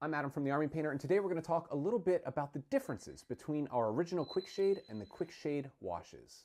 I'm Adam from the Army Painter, and today we're going to talk a little bit about the differences between our original Quick Shade and the Quick Shade washes.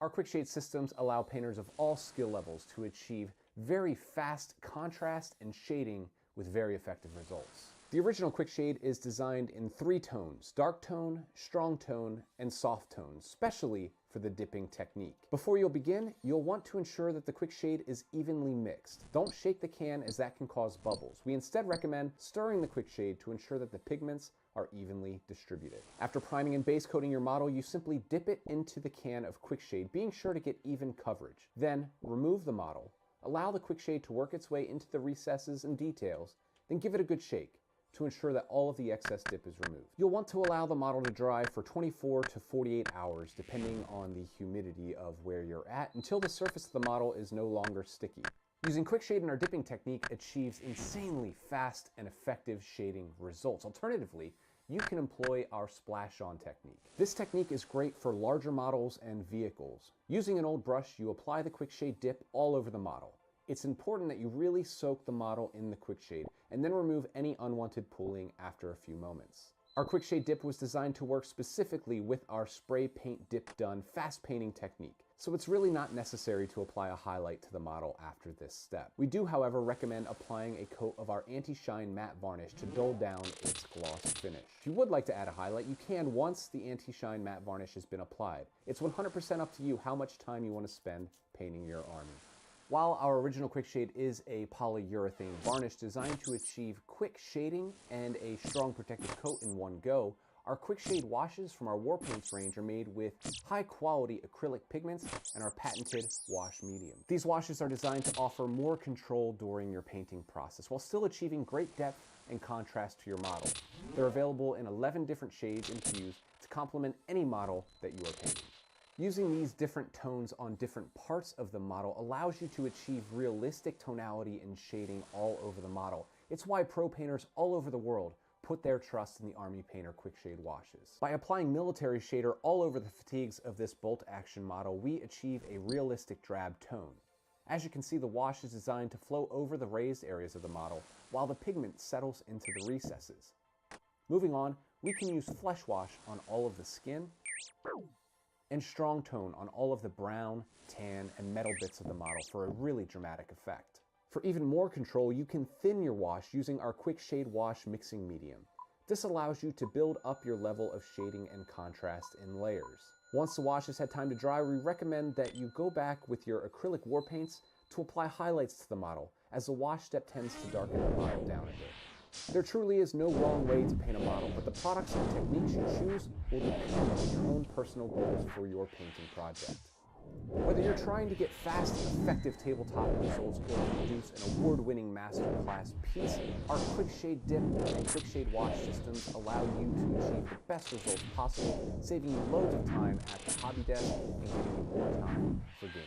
Our Quick Shade systems allow painters of all skill levels to achieve very fast contrast and shading with very effective results. The original Quick Shade is designed in 3 tones: dark tone, strong tone, and soft tones, specially for the dipping technique. Before you'll begin, you'll want to ensure that the Quick Shade is evenly mixed. Don't shake the can, as that can cause bubbles. We instead recommend stirring the Quick Shade to ensure that the pigments are evenly distributed. After priming and base coating your model, you simply dip it into the can of Quick Shade, being sure to get even coverage. Then remove the model, allow the Quick Shade to work its way into the recesses and details, then give it a good shake to ensure that all of the excess dip is removed. You'll want to allow the model to dry for 24 to 48 hours, depending on the humidity of where you're at, until the surface of the model is no longer sticky. Using Quick Shade in our dipping technique achieves insanely fast and effective shading results. Alternatively, you can employ our splash-on technique. This technique is great for larger models and vehicles. Using an old brush, you apply the Quick Shade dip all over the model. It's important that you really soak the model in the Quick Shade and then remove any unwanted pooling after a few moments. Our Quick Shade dip was designed to work specifically with our spray paint dip done fast painting technique, so it's really not necessary to apply a highlight to the model after this step. We do, however, recommend applying a coat of our anti-shine matte varnish to dull down its gloss finish. If you would like to add a highlight, you can once the anti-shine matte varnish has been applied. It's 100% up to you how much time you want to spend painting your army. While our original Quick Shade is a polyurethane varnish designed to achieve quick shading and a strong protective coat in one go, our Quick Shade washes from our War Paints range are made with high-quality acrylic pigments and our patented wash medium. These washes are designed to offer more control during your painting process while still achieving great depth and contrast to your model. They're available in 11 different shades and hues to complement any model that you are painting. Using these different tones on different parts of the model allows you to achieve realistic tonality and shading all over the model. It's why pro painters all over the world put their trust in the Army Painter Quick Shade washes. By applying military shader all over the fatigues of this bolt action model, we achieve a realistic drab tone. As you can see, the wash is designed to flow over the raised areas of the model while the pigment settles into the recesses. Moving on, we can use flesh wash on all of the skin and strong tone on all of the brown, tan, and metal bits of the model for a really dramatic effect. For even more control, you can thin your wash using our Quick Shade Wash mixing medium. This allows you to build up your level of shading and contrast in layers. Once the wash has had time to dry, we recommend that you go back with your acrylic war paints to apply highlights to the model, as the wash step tends to darken the model down a bit. There truly is no wrong way to paint a model, but the products and techniques you choose will depend on your own personal goals for your painting project. Whether you're trying to get fast, effective tabletop results or produce an award-winning masterclass piece, our Quick Shade Dip and Quick Shade Wash systems allow you to achieve the best results possible, saving you loads of time at the hobby desk and giving you more time for gaming.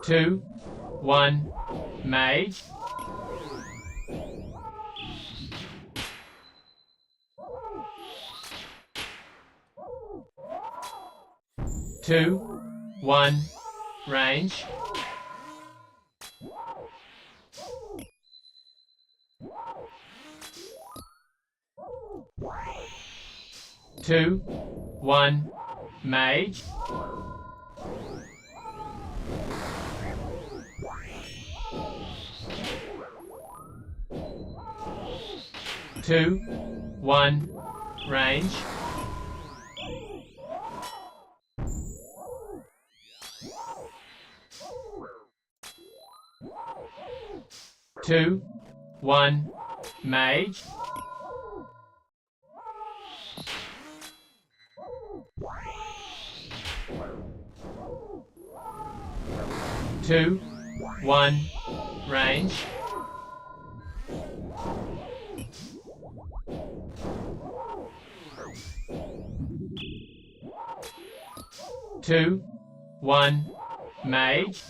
Two, one, made. Two, one, range. Two, one, made. Two, one, range. Two, one, mage. Two, one, range. Two, one, mage.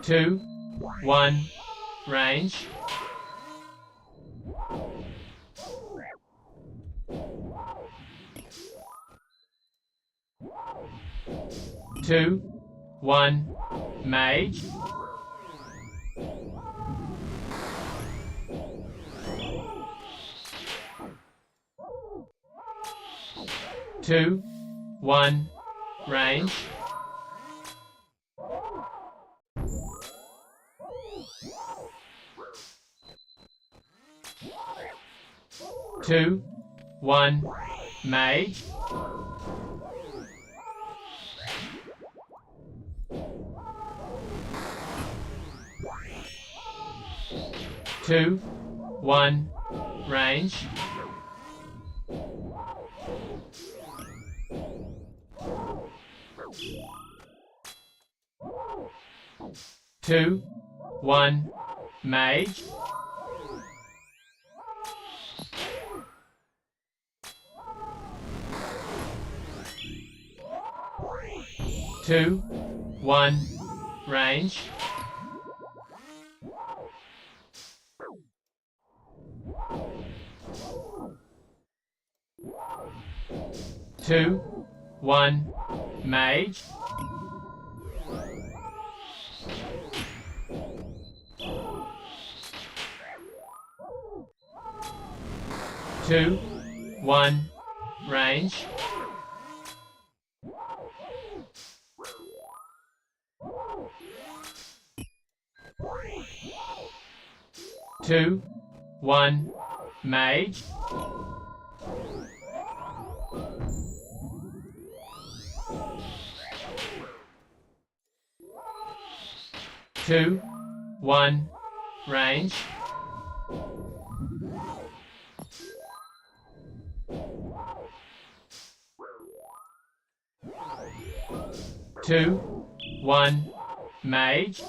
Two, one, range. Two, one, mage. Two, one, range. Two, one, mage. Two, one, range. Two, one, mage. Two, one, range. Two, one, mage. Two, one, range. Two, one, mage. Two, one, range. 2, 1, mage.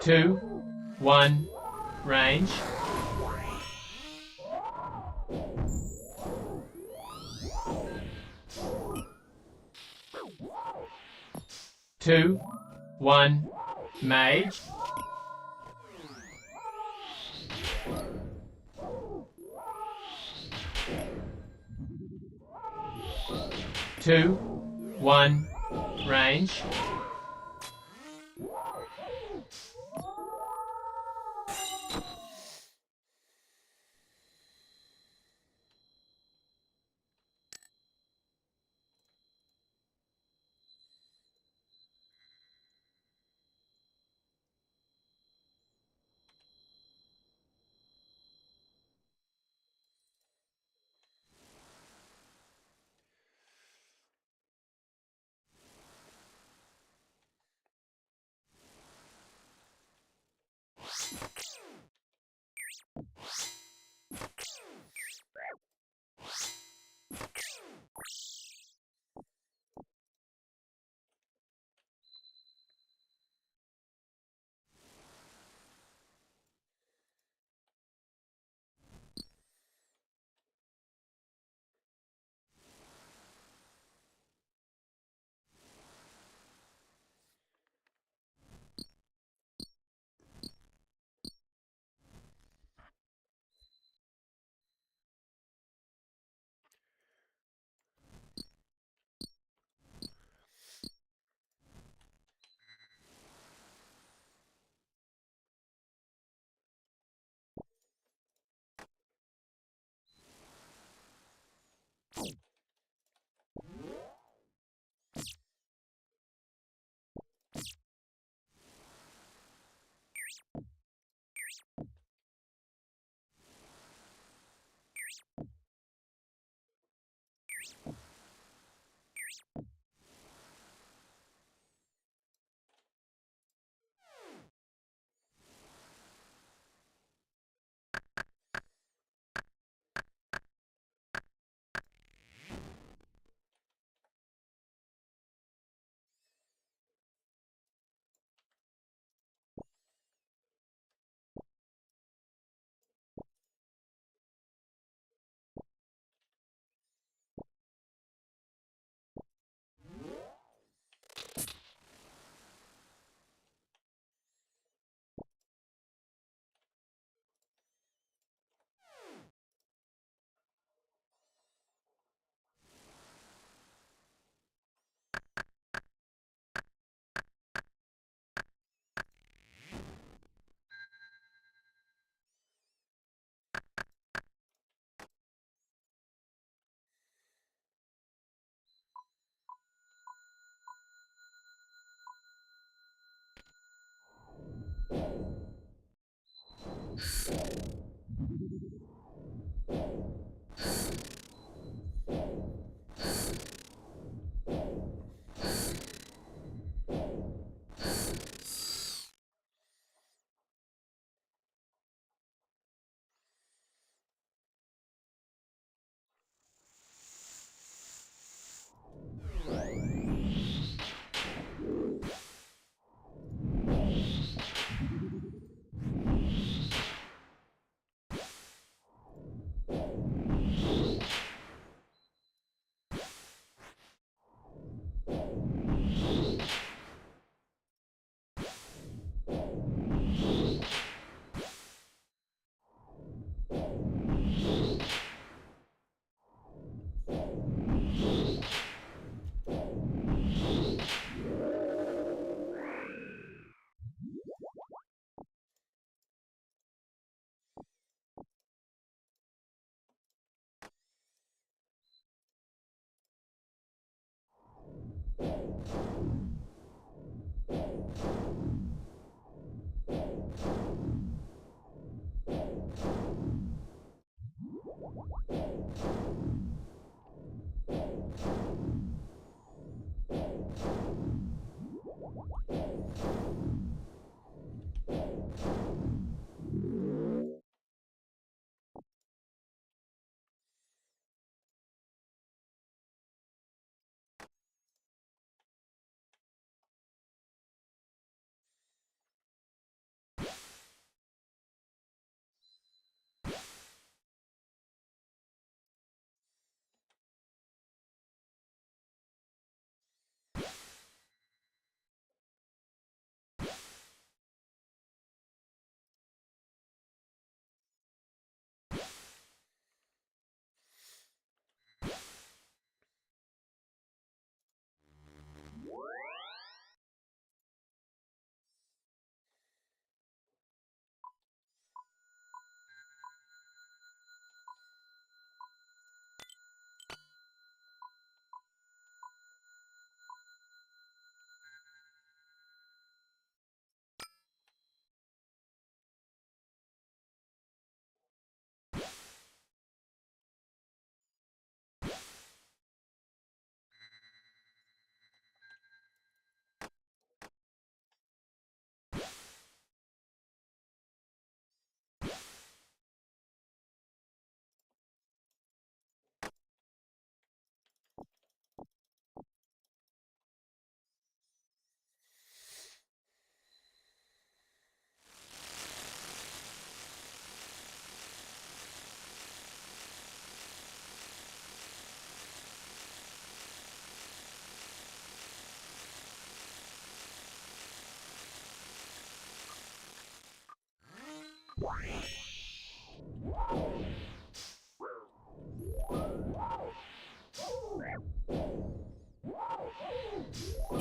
2, 1, range. 2, 1, mage. 2, 1, range.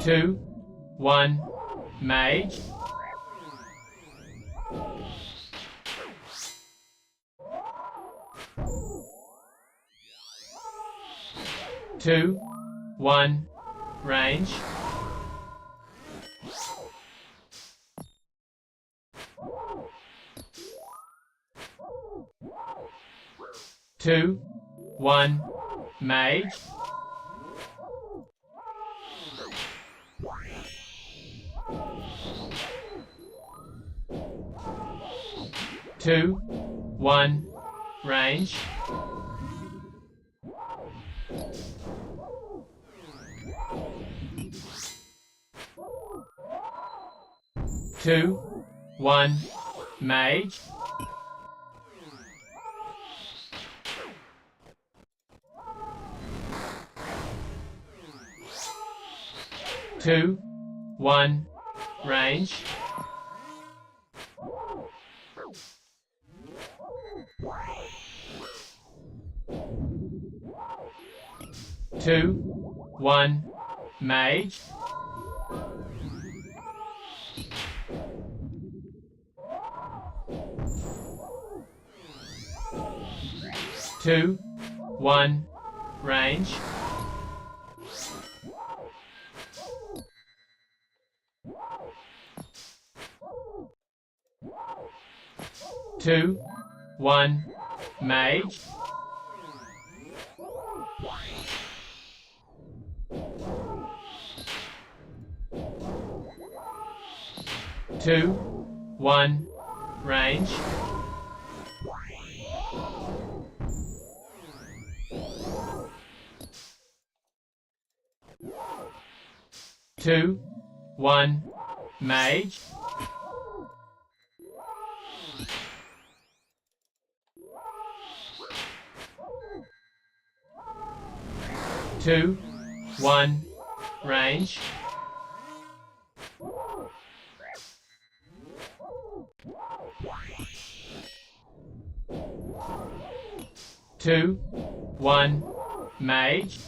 2, 1, mage. 2, 1, range. 2, 1, mage. 2, 1, range. 2, 1, mage. 2, 1, range. 2, 1, mage. 2, 1, range. 2, 1, mage. 2, 1, range. 2, 1, mage. 2, 1, range. 2, 1, mage.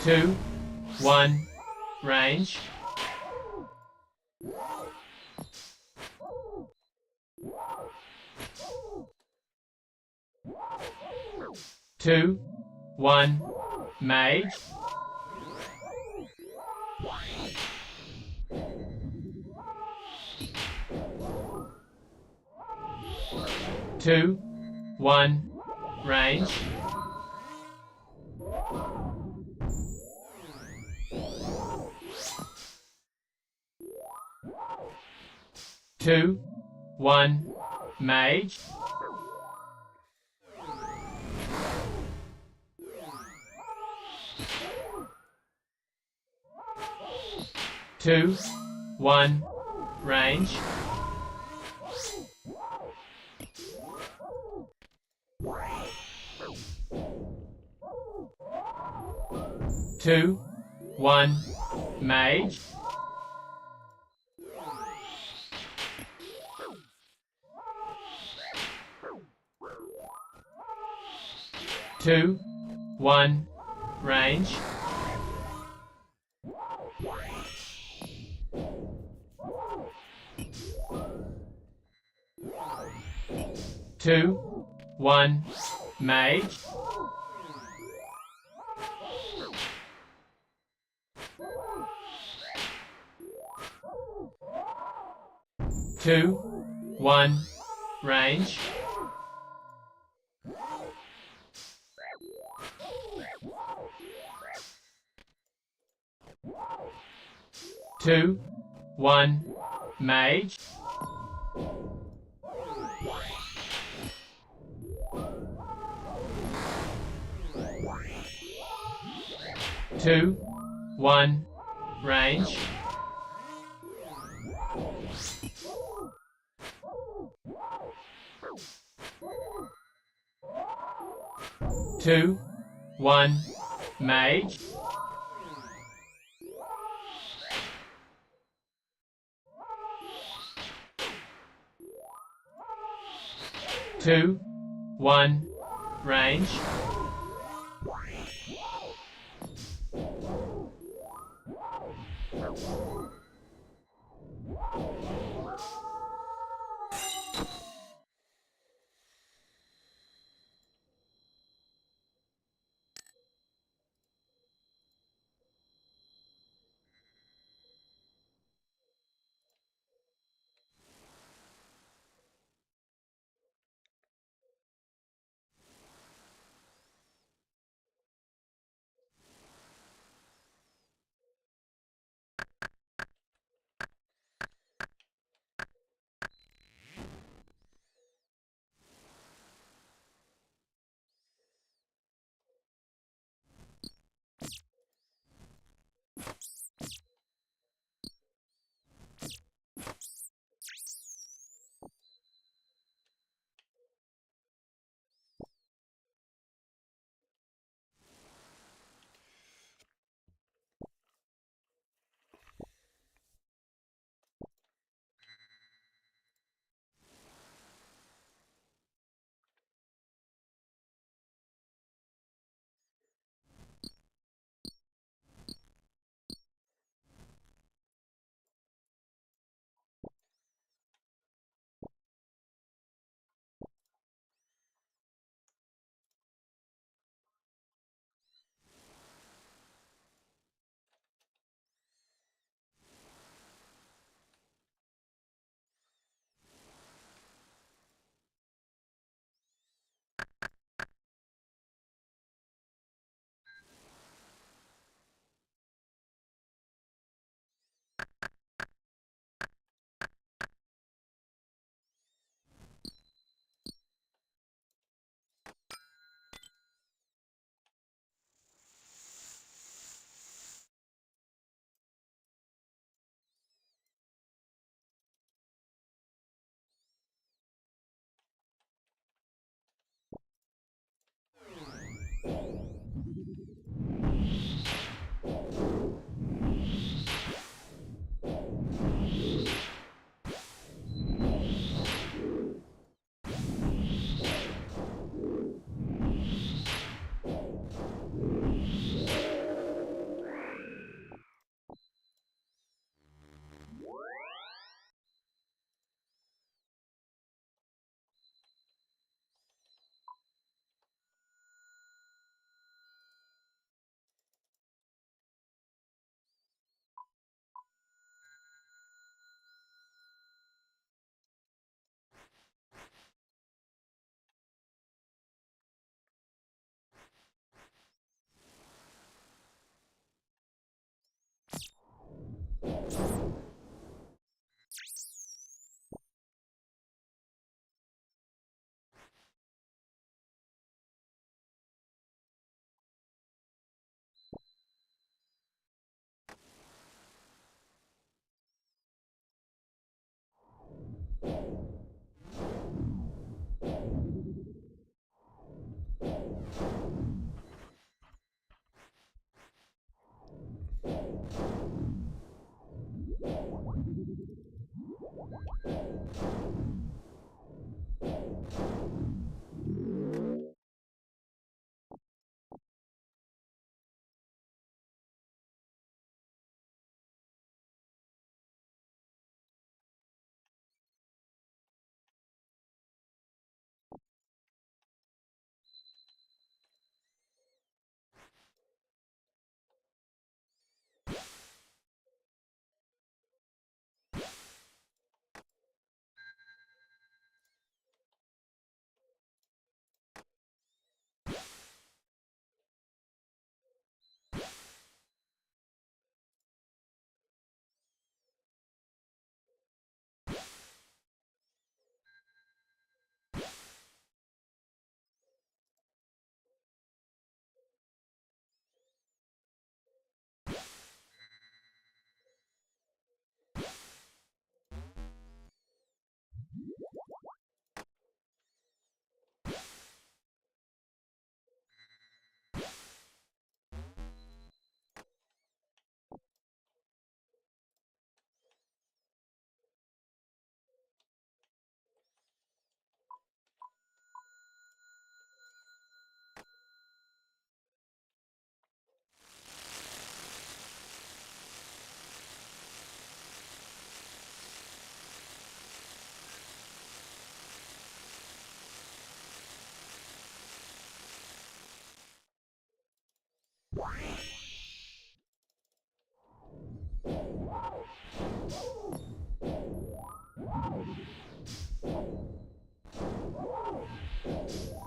2, 1, range. 2, 1, mage. 2, 1, range. 2, 1, mage. 2, 1, range. 2, 1, mage. 2, 1, range. 2, 1, mage. 2, 1, range. 2, 1, mage. 2, 1, range. 2, 1, mage. 2, 2, 1, range.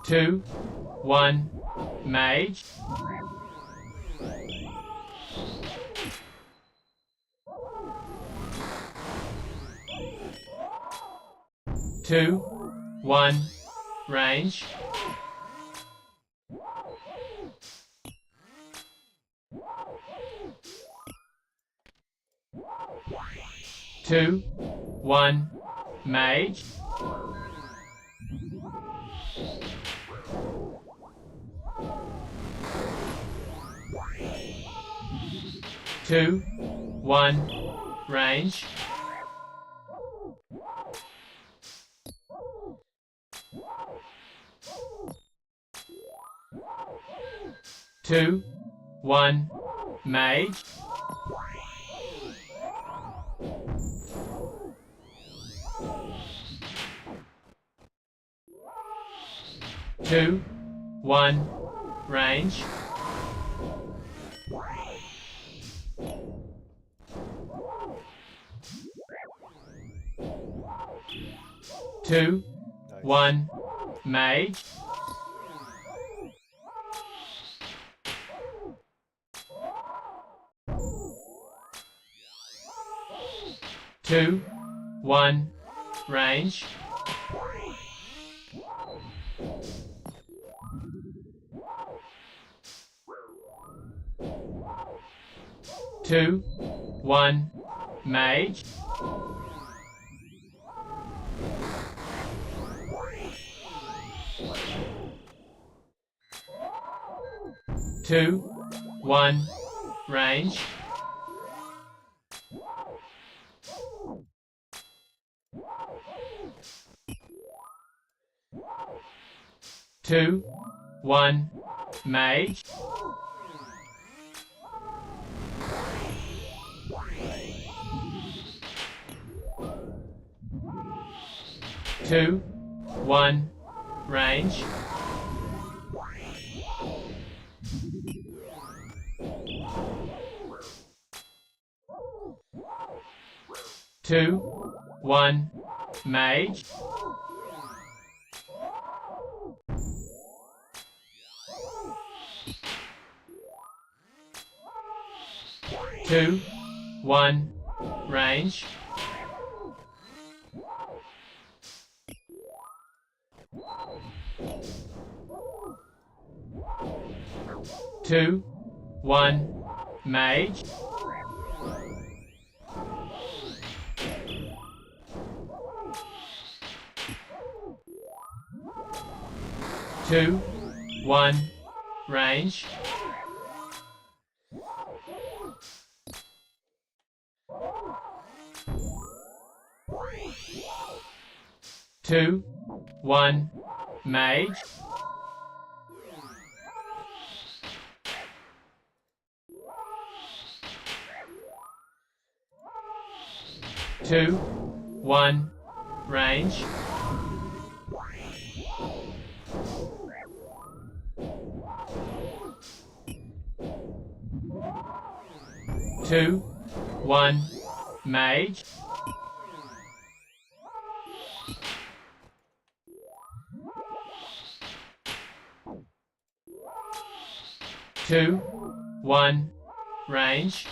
Two, one, mage. Two, one, range. Two, one, mage. Two, one, range. Two, one, mage. Two, one, range. Two, one, mage. Two, one, range. Two, one, mage. Two, one, range. Two, one, mage. Two, one, range. Two, one, mage. Two, one, range. Two, one, mage. Two, one, range. Two, one, mage. Two, one, range. Two, one, mage. Two, one, range.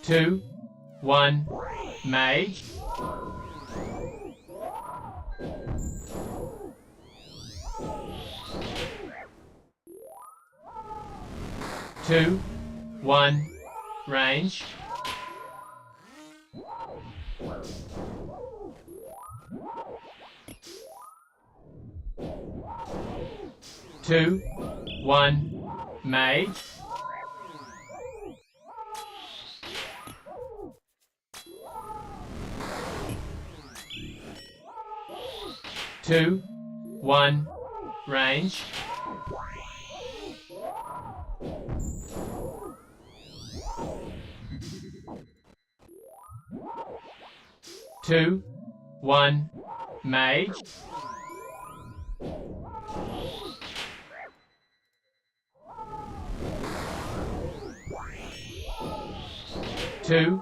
Two, one, mage. Two, one, range. Two, one, mage. Two, one, range. Two, one, mage. 2,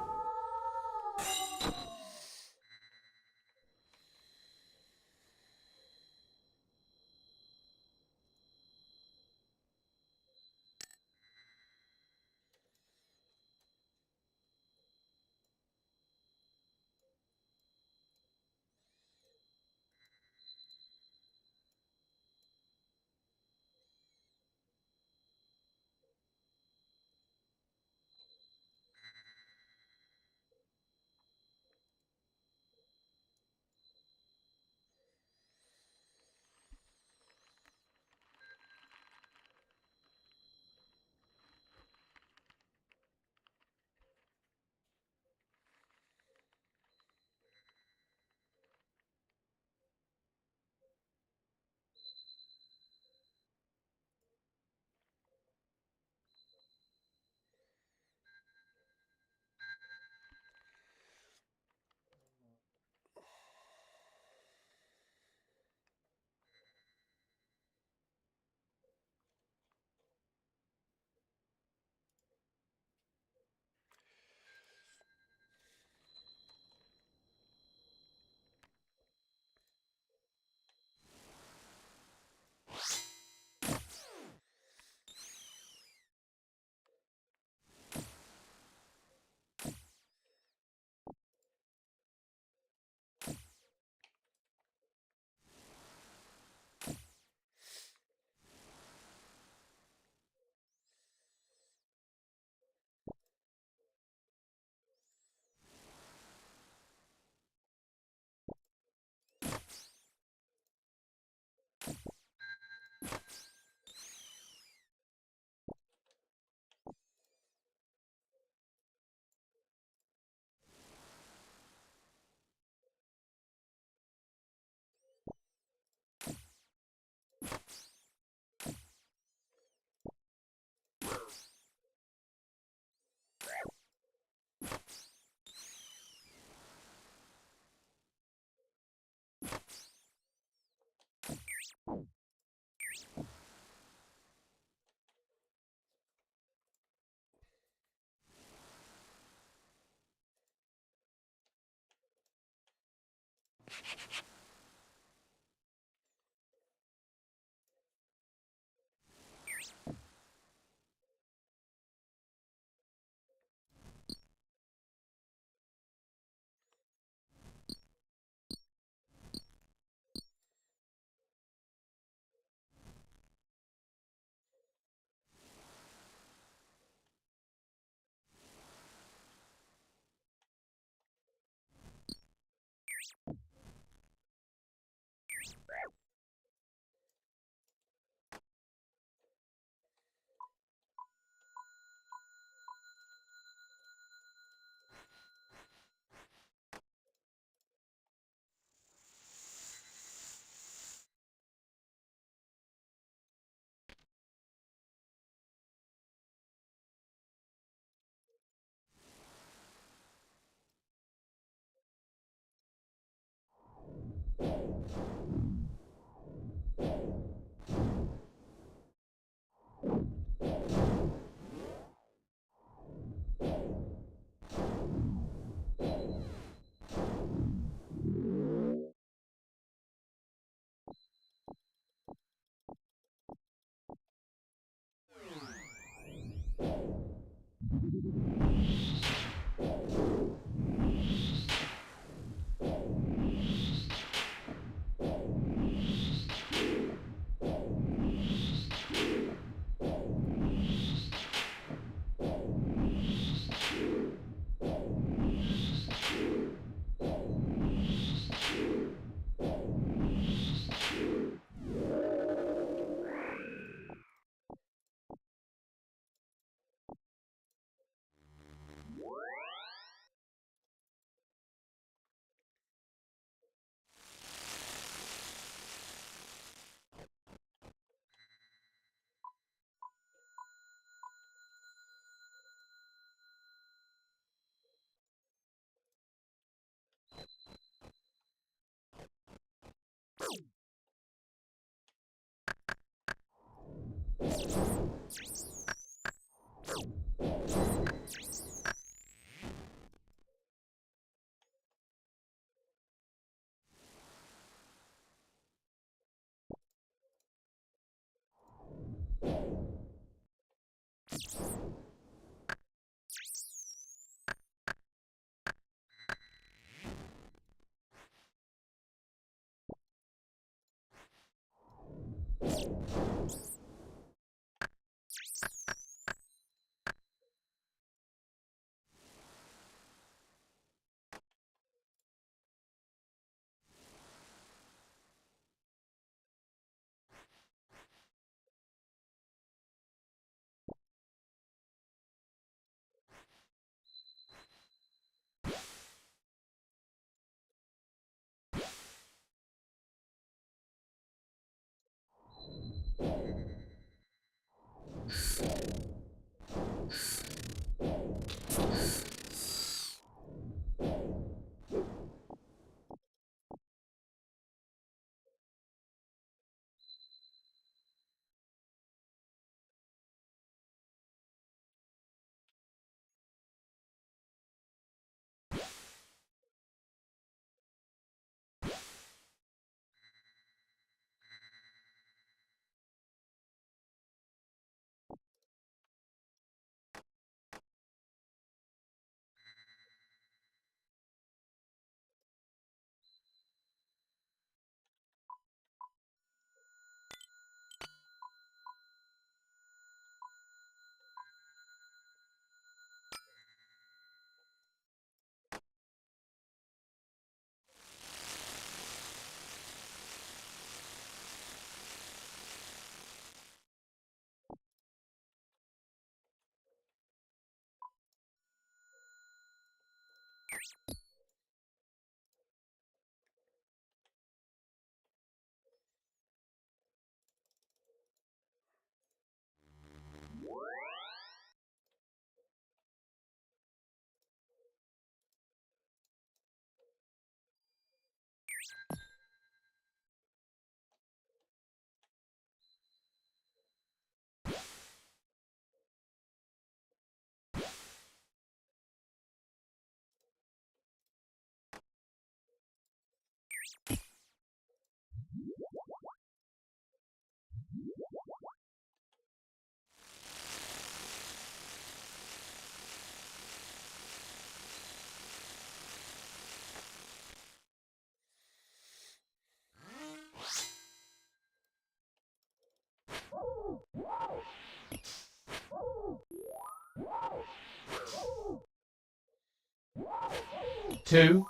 Two,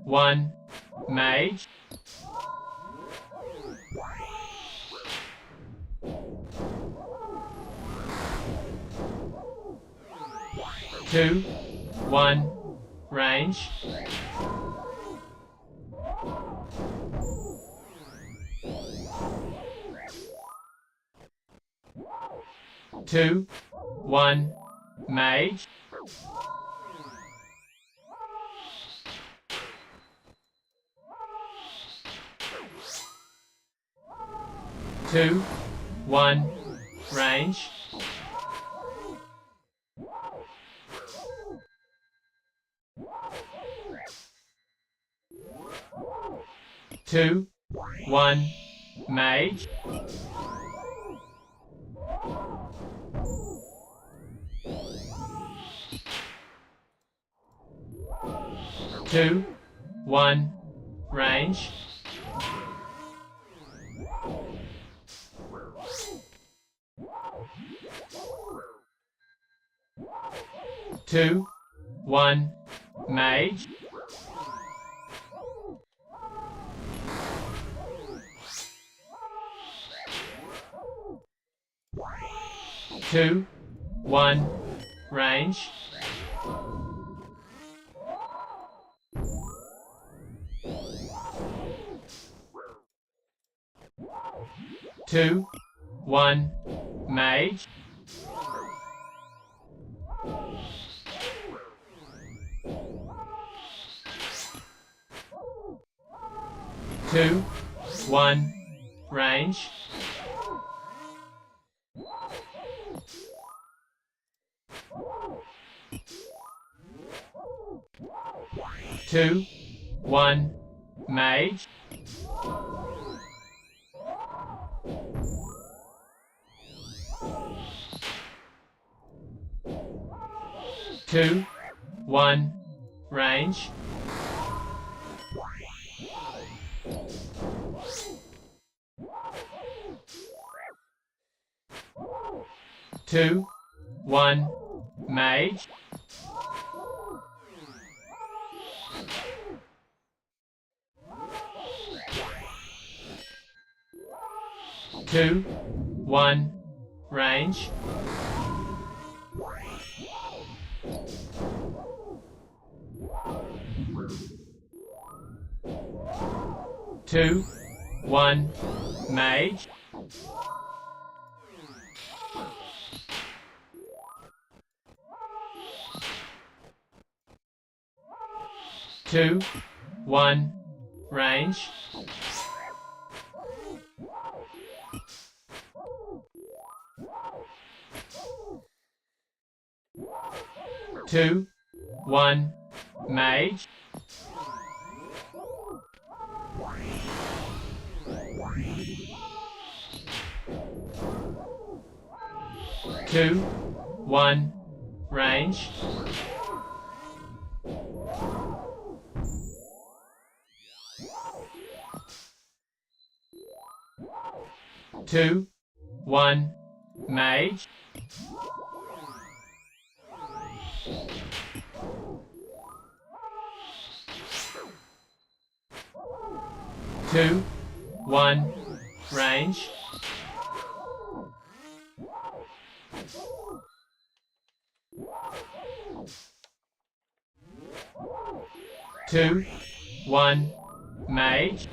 one, mage. Two, one, range. Two, one, mage. Two, one, range. Two, one, mage. Two, one, range. Two, one, mage. Two, one, range. Two, one, mage. Two, one, range. Two, one, mage. Two, one, range. 2, 1, mage. 2, 1, range. 2, 1, mage. 2, 1, range. 2, 1, mage. 2, 1, range. 2, 1, mage. 2, 1, range. 2, 1, mage.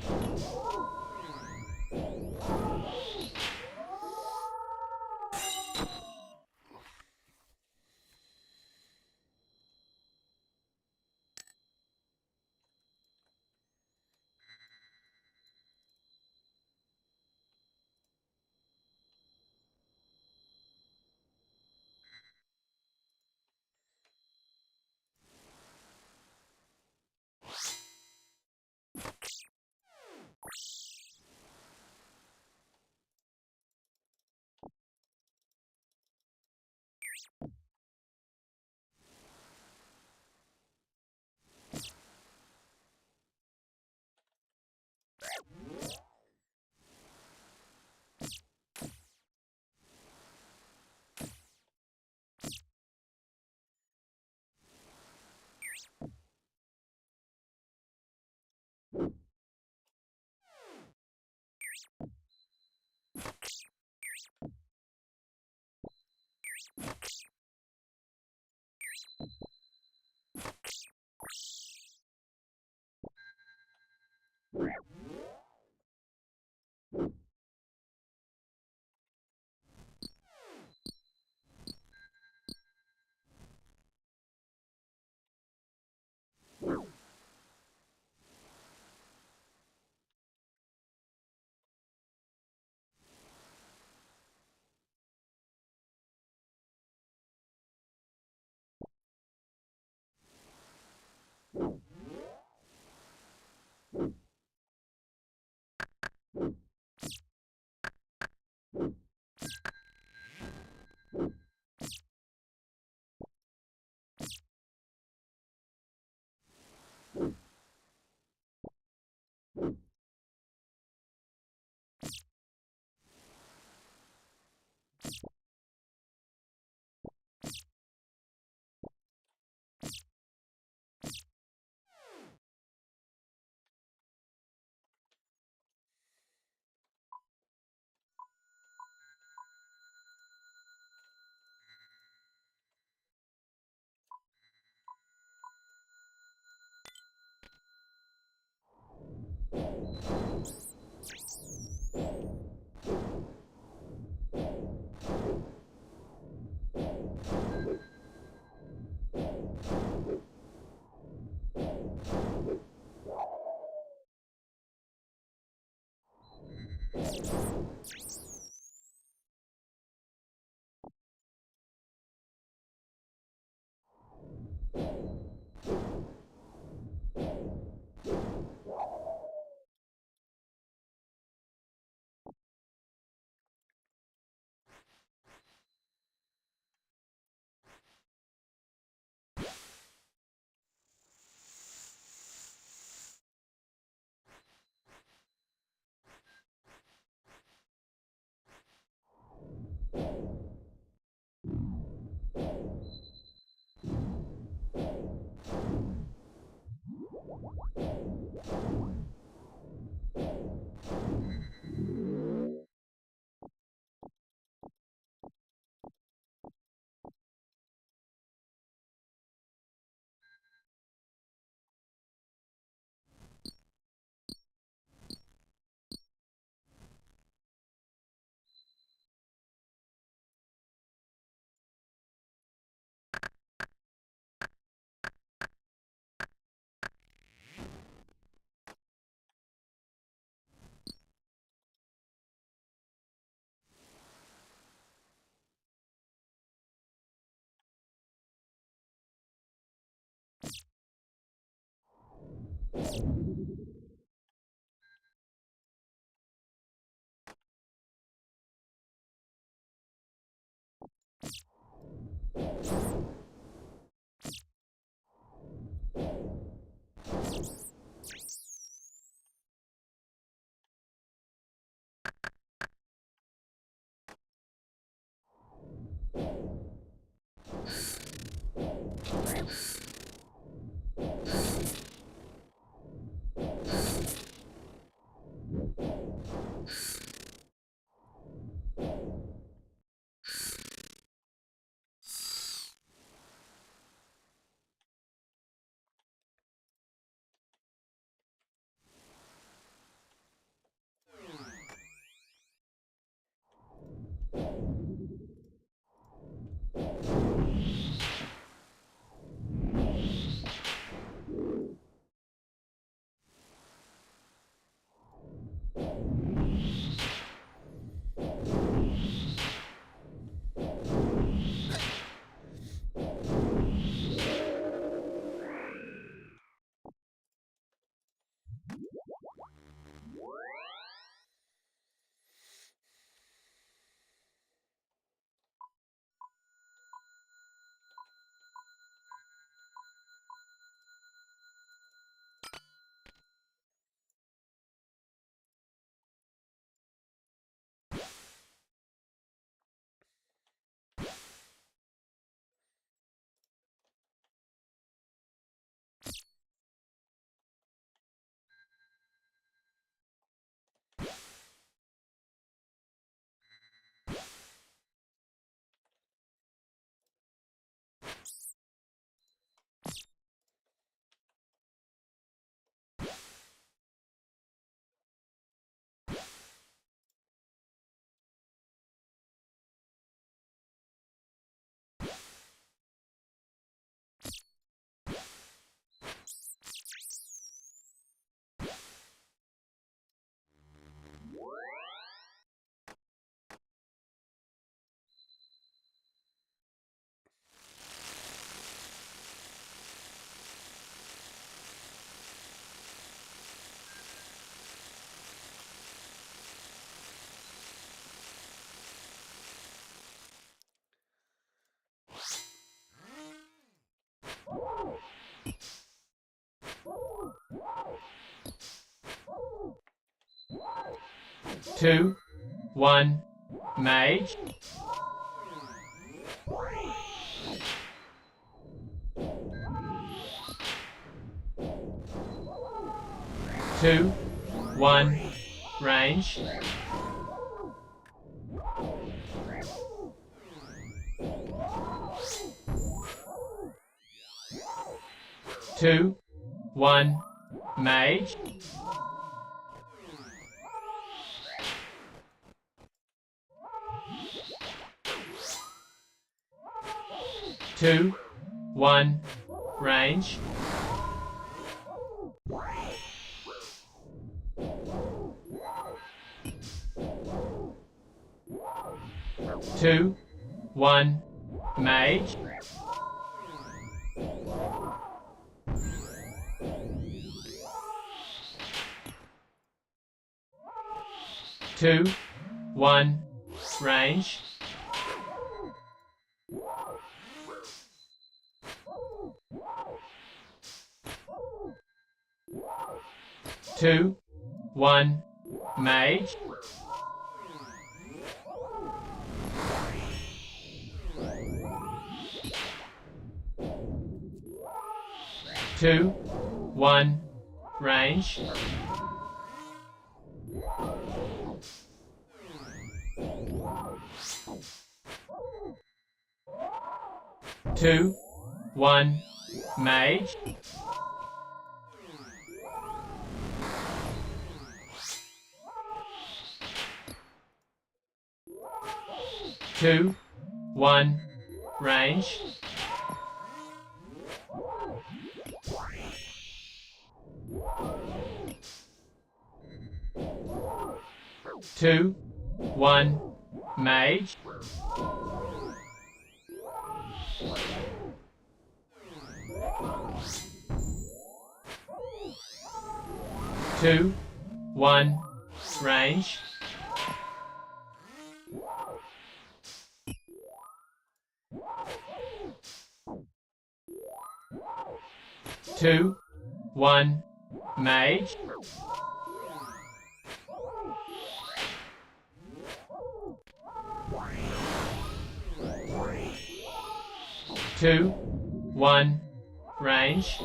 Two, one, mage. Two, one, range. Two, one, mage. Two, one, range. Two, one, mage. Two, one, range. Two, one, mage. Two, one, range. Two, one, mage. Two, one, range. Two, one, mage. 2, 1, range. 2, 1, mage. 2, 1, range.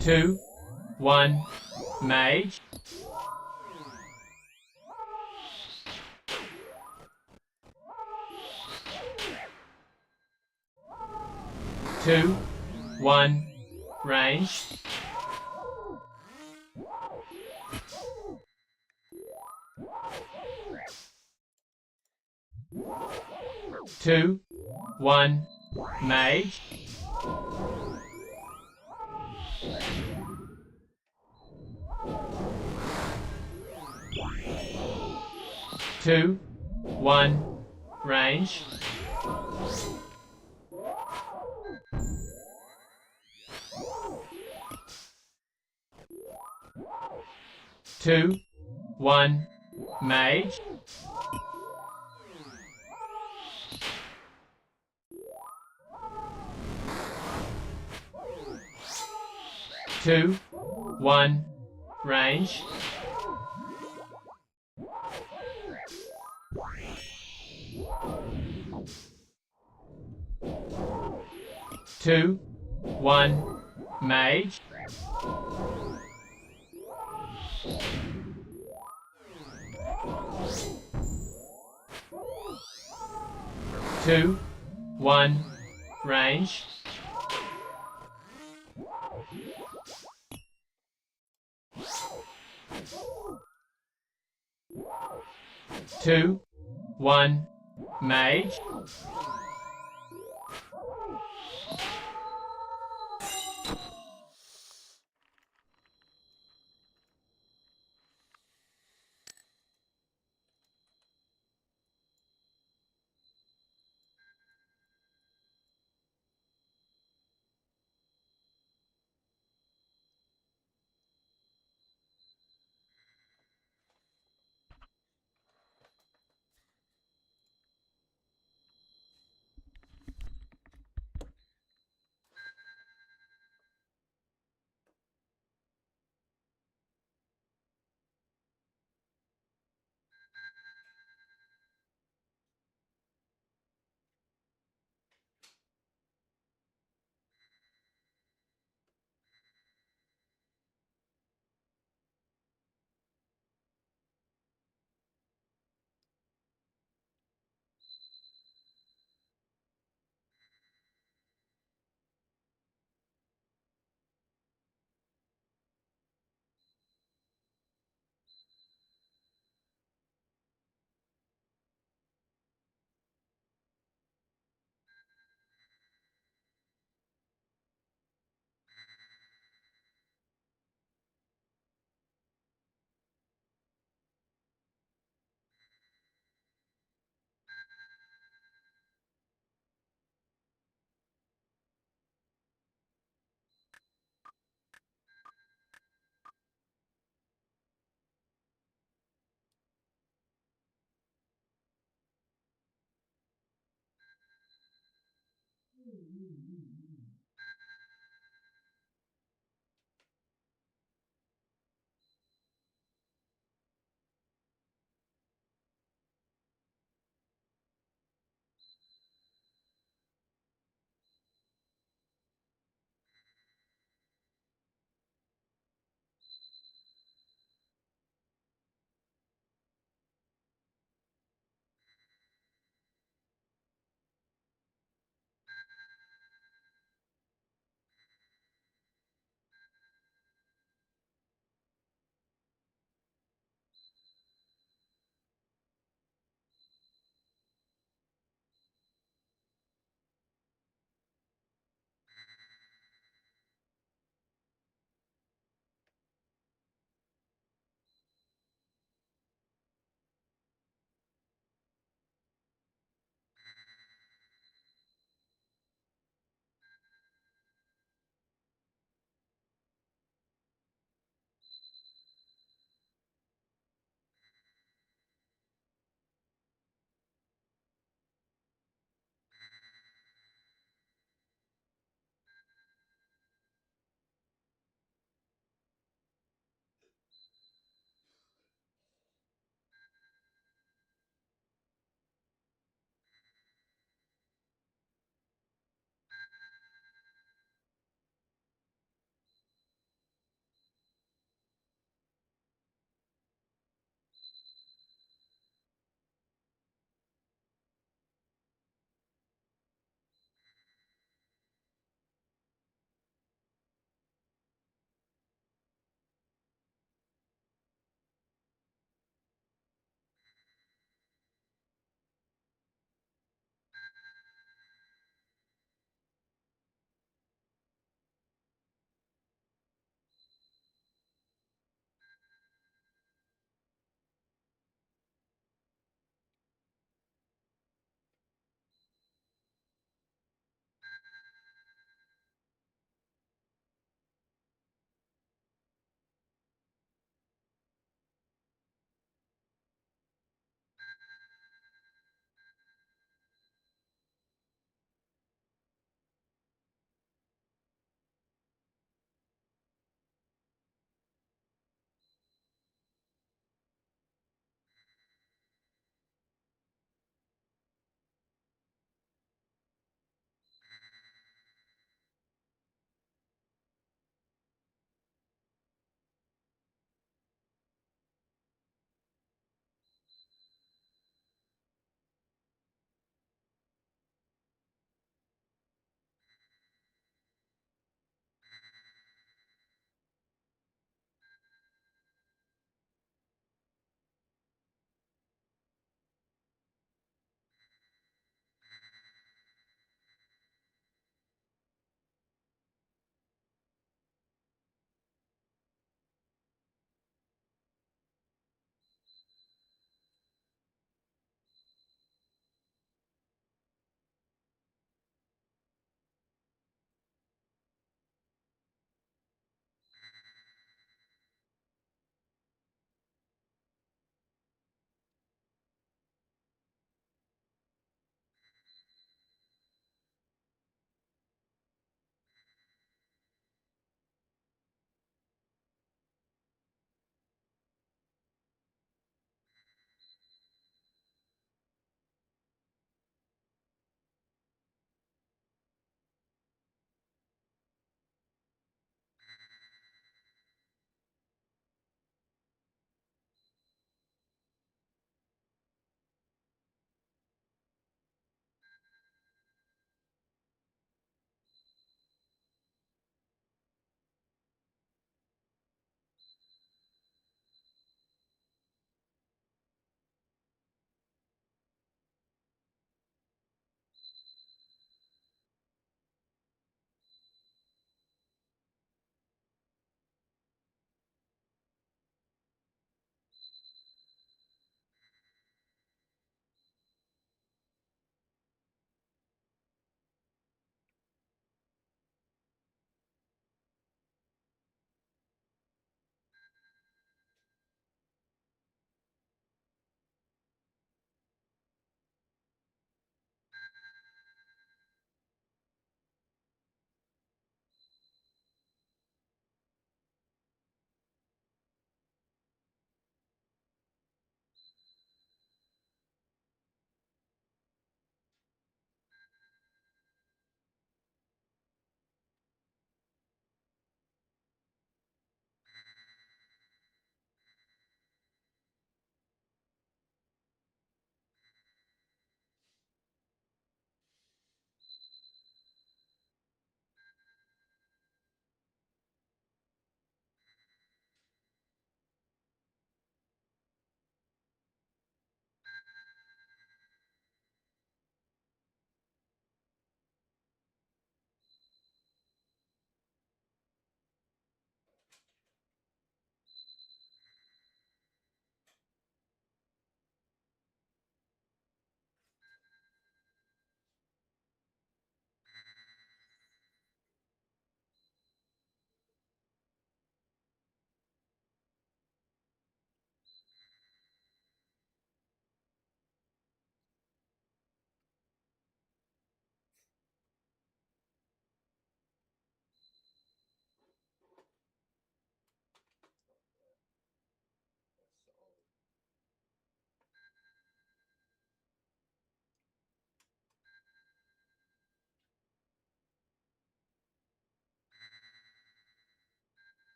2, 1, mage. 2, 1, range. 2, 1, mage. 2, 1, range. 2, 1, mage. 2, 1, range. 2, 1, mage. 2, 1, range. 2, 1, mage.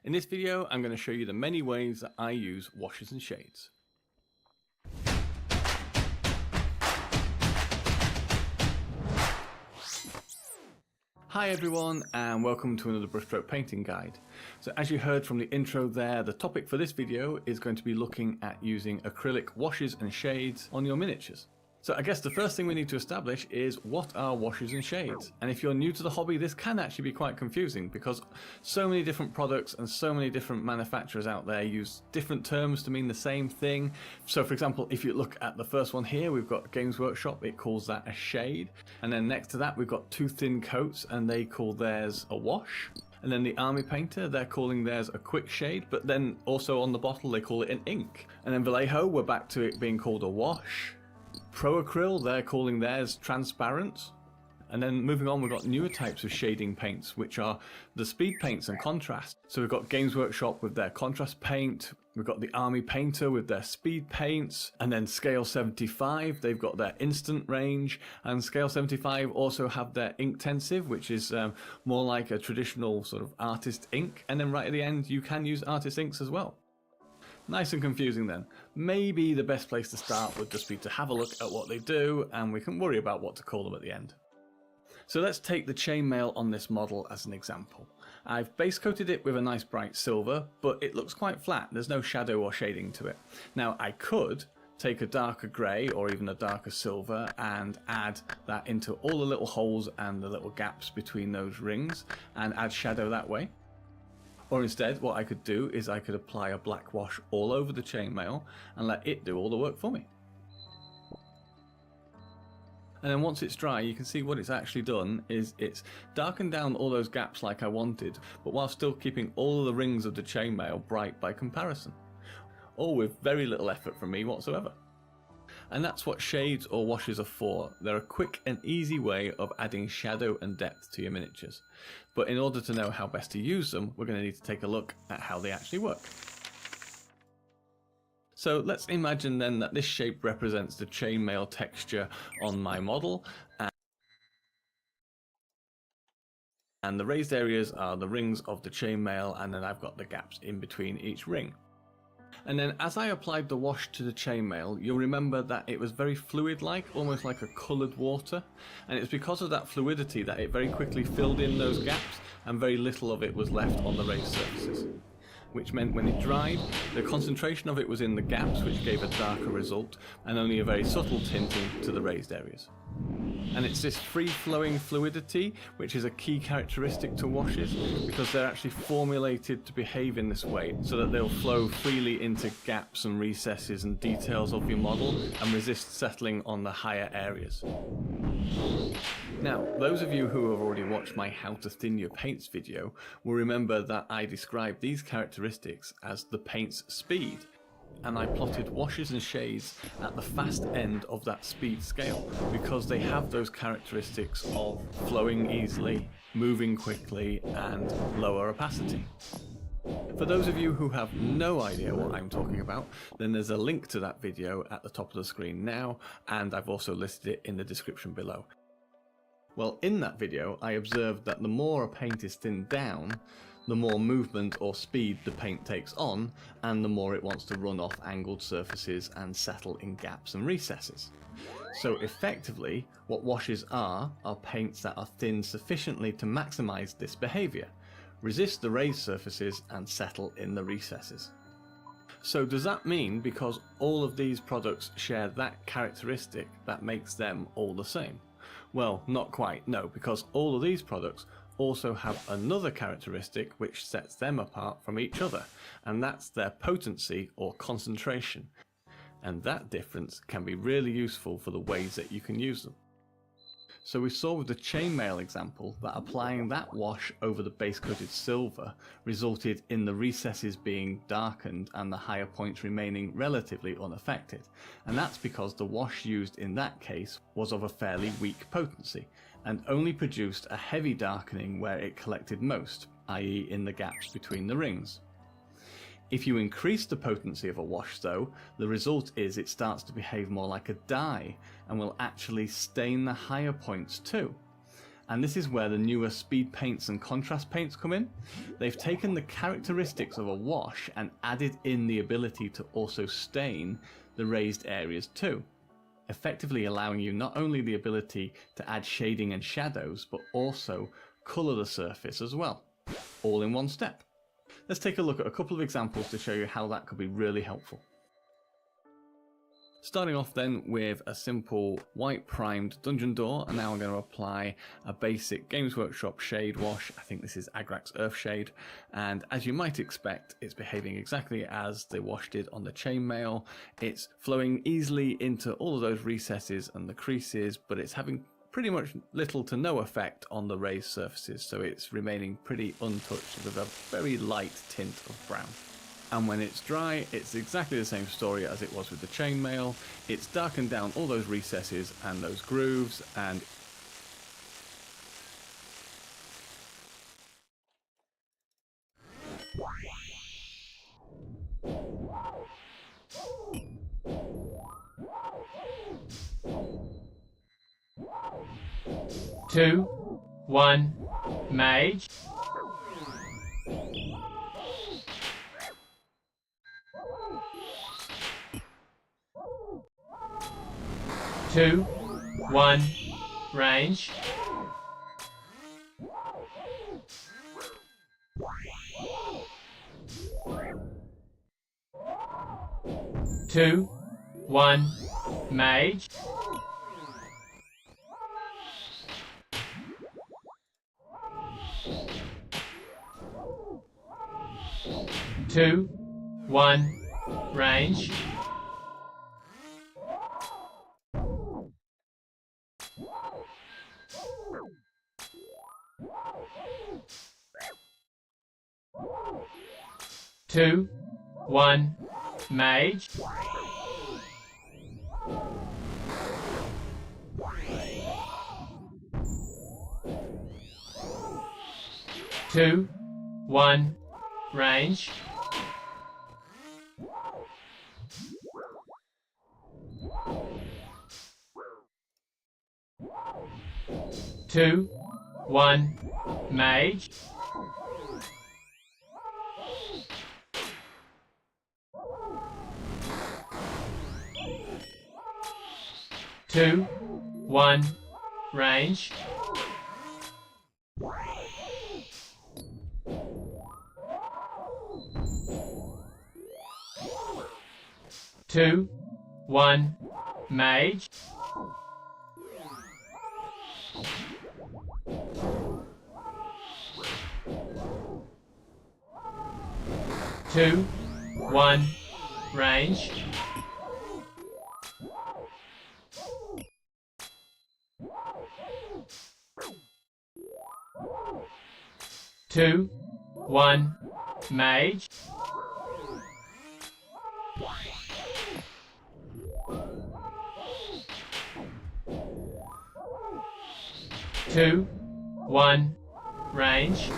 In this video, I'm going to show you the many ways that I use washes and shades. Hi everyone, and welcome to another brushstroke painting guide. So as you heard from the intro there, the topic for this video is going to be looking at using acrylic washes and shades on your miniatures. So I guess the first thing we need to establish is what are washes and shades? And if you're new to the hobby, this can actually be quite confusing because so many different products and so many different manufacturers out there use different terms to mean the same thing. So for example, if you look at the first one here, we've got Games Workshop, it calls that a shade. And then next to that, we've got Too Thin Coats and they call theirs a wash. And then the Army Painter, they're calling theirs a quick shade, but then also on the bottle, they call it an ink. And then Vallejo, we're back to it being called a wash. Pro Acryl, they're calling theirs transparent. And then moving on, we've got newer types of shading paints, which are the speed paints and contrast. So we've got Games Workshop with their contrast paint, we've got the Army Painter with their speed paints, and then Scale 75, they've got their instant range, and Scale 75 also have their Inktensive, which is more like a traditional sort of artist ink. And then right at the end, you can use artist inks as well. Nice and confusing then. Maybe the best place to start would just be to have a look at what they do, and we can worry about what to call them at the end. So let's take the chainmail on this model as an example. I've base coated it with a nice bright silver, but it looks quite flat. There's no shadow or shading to it. Now I could take a darker grey or even a darker silver and add that into all the little holes and the little gaps between those rings and add shadow that way. Or instead, what I could do is I could apply a black wash all over the chainmail and let it do all the work for me. And then once it's dry, you can see what it's actually done is it's darkened down all those gaps like I wanted, but while still keeping all of the rings of the chainmail bright by comparison. All with very little effort from me whatsoever. And that's what shades or washes are for. They're a quick and easy way of adding shadow and depth to your miniatures. But in order to know how best to use them, we're going to need to take a look at how they actually work. So let's imagine then that this shape represents the chainmail texture on my model. And the raised areas are the rings of the chainmail, and then I've got the gaps in between each ring. And then as I applied the wash to the chainmail, you'll remember that it was very fluid-like, almost like a coloured water. And it's because of that fluidity that it very quickly filled in those gaps and very little of it was left on the raised surfaces. Which meant when it dried, the concentration of it was in the gaps, which gave a darker result, and only a very subtle tinting to the raised areas. And it's this free-flowing fluidity which is a key characteristic to washes, because they're actually formulated to behave in this way so that they'll flow freely into gaps and recesses and details of your model and resist settling on the higher areas. Now, those of you who have already watched my How to Thin Your Paints video will remember that I described these characteristics as the paint's speed. And I plotted washes and shades at the fast end of that speed scale because they have those characteristics of flowing easily, moving quickly, and lower opacity. For those of you who have no idea what I'm talking about, then there's a link to that video at the top of the screen now, and I've also listed it in the description below. Well, in that video, I observed that the more a paint is thinned down, the more movement or speed the paint takes on, and the more it wants to run off angled surfaces and settle in gaps and recesses. So effectively, what washes are paints that are thinned sufficiently to maximise this behaviour, resist the raised surfaces and settle in the recesses. So does that mean because all of these products share that characteristic that makes them all the same? Well, not quite, no, because all of these products also have another characteristic which sets them apart from each other, and that's their potency or concentration. And that difference can be really useful for the ways that you can use them. So we saw with the chainmail example that applying that wash over the base coated silver resulted in the recesses being darkened and the higher points remaining relatively unaffected. And that's because the wash used in that case was of a fairly weak potency and only produced a heavy darkening where it collected most, i.e. in the gaps between the rings. If you increase the potency of a wash though, the result is it starts to behave more like a dye and will actually stain the higher points too. And this is where the newer speed paints and contrast paints come in. They've taken the characteristics of a wash and added in the ability to also stain the raised areas too, effectively allowing you not only the ability to add shading and shadows, but also colour the surface as well, all in one step. Let's take a look at a couple of examples to show you how that could be really helpful. Starting off then with a simple white primed dungeon door, and now I'm going to apply a basic Games Workshop shade wash. I think this is Agrax Earth Shade, and as you might expect, it's behaving exactly as the wash did on the chainmail. It's flowing easily into all of those recesses and the creases, but it's having pretty much little to no effect on the raised surfaces, so it's remaining pretty untouched with a very light tint of brown. And when it's dry, it's exactly the same story as it was with the chainmail. It's darkened down all those recesses and those grooves, and Two, one, mage. Two, one, range. Two, one, mage. Two, one, range. Two, one, mage. Two, one, range. Two, one, mage. Two, one, range. Two, one, mage. Two, one, range. Two, one, mage. Two, one, range.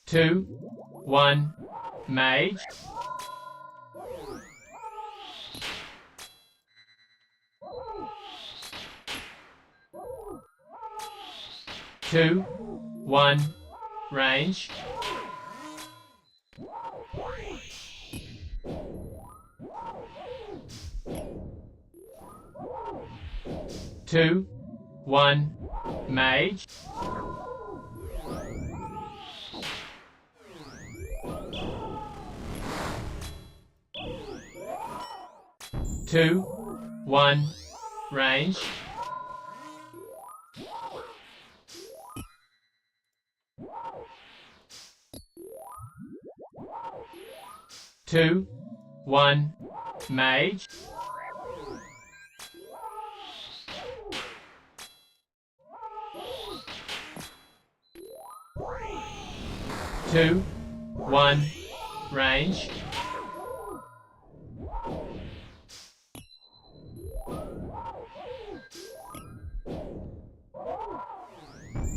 Two, one, mage. Two, one, range. Two, one, mage. Two, one, range. Two, one, mage. Two, one, range.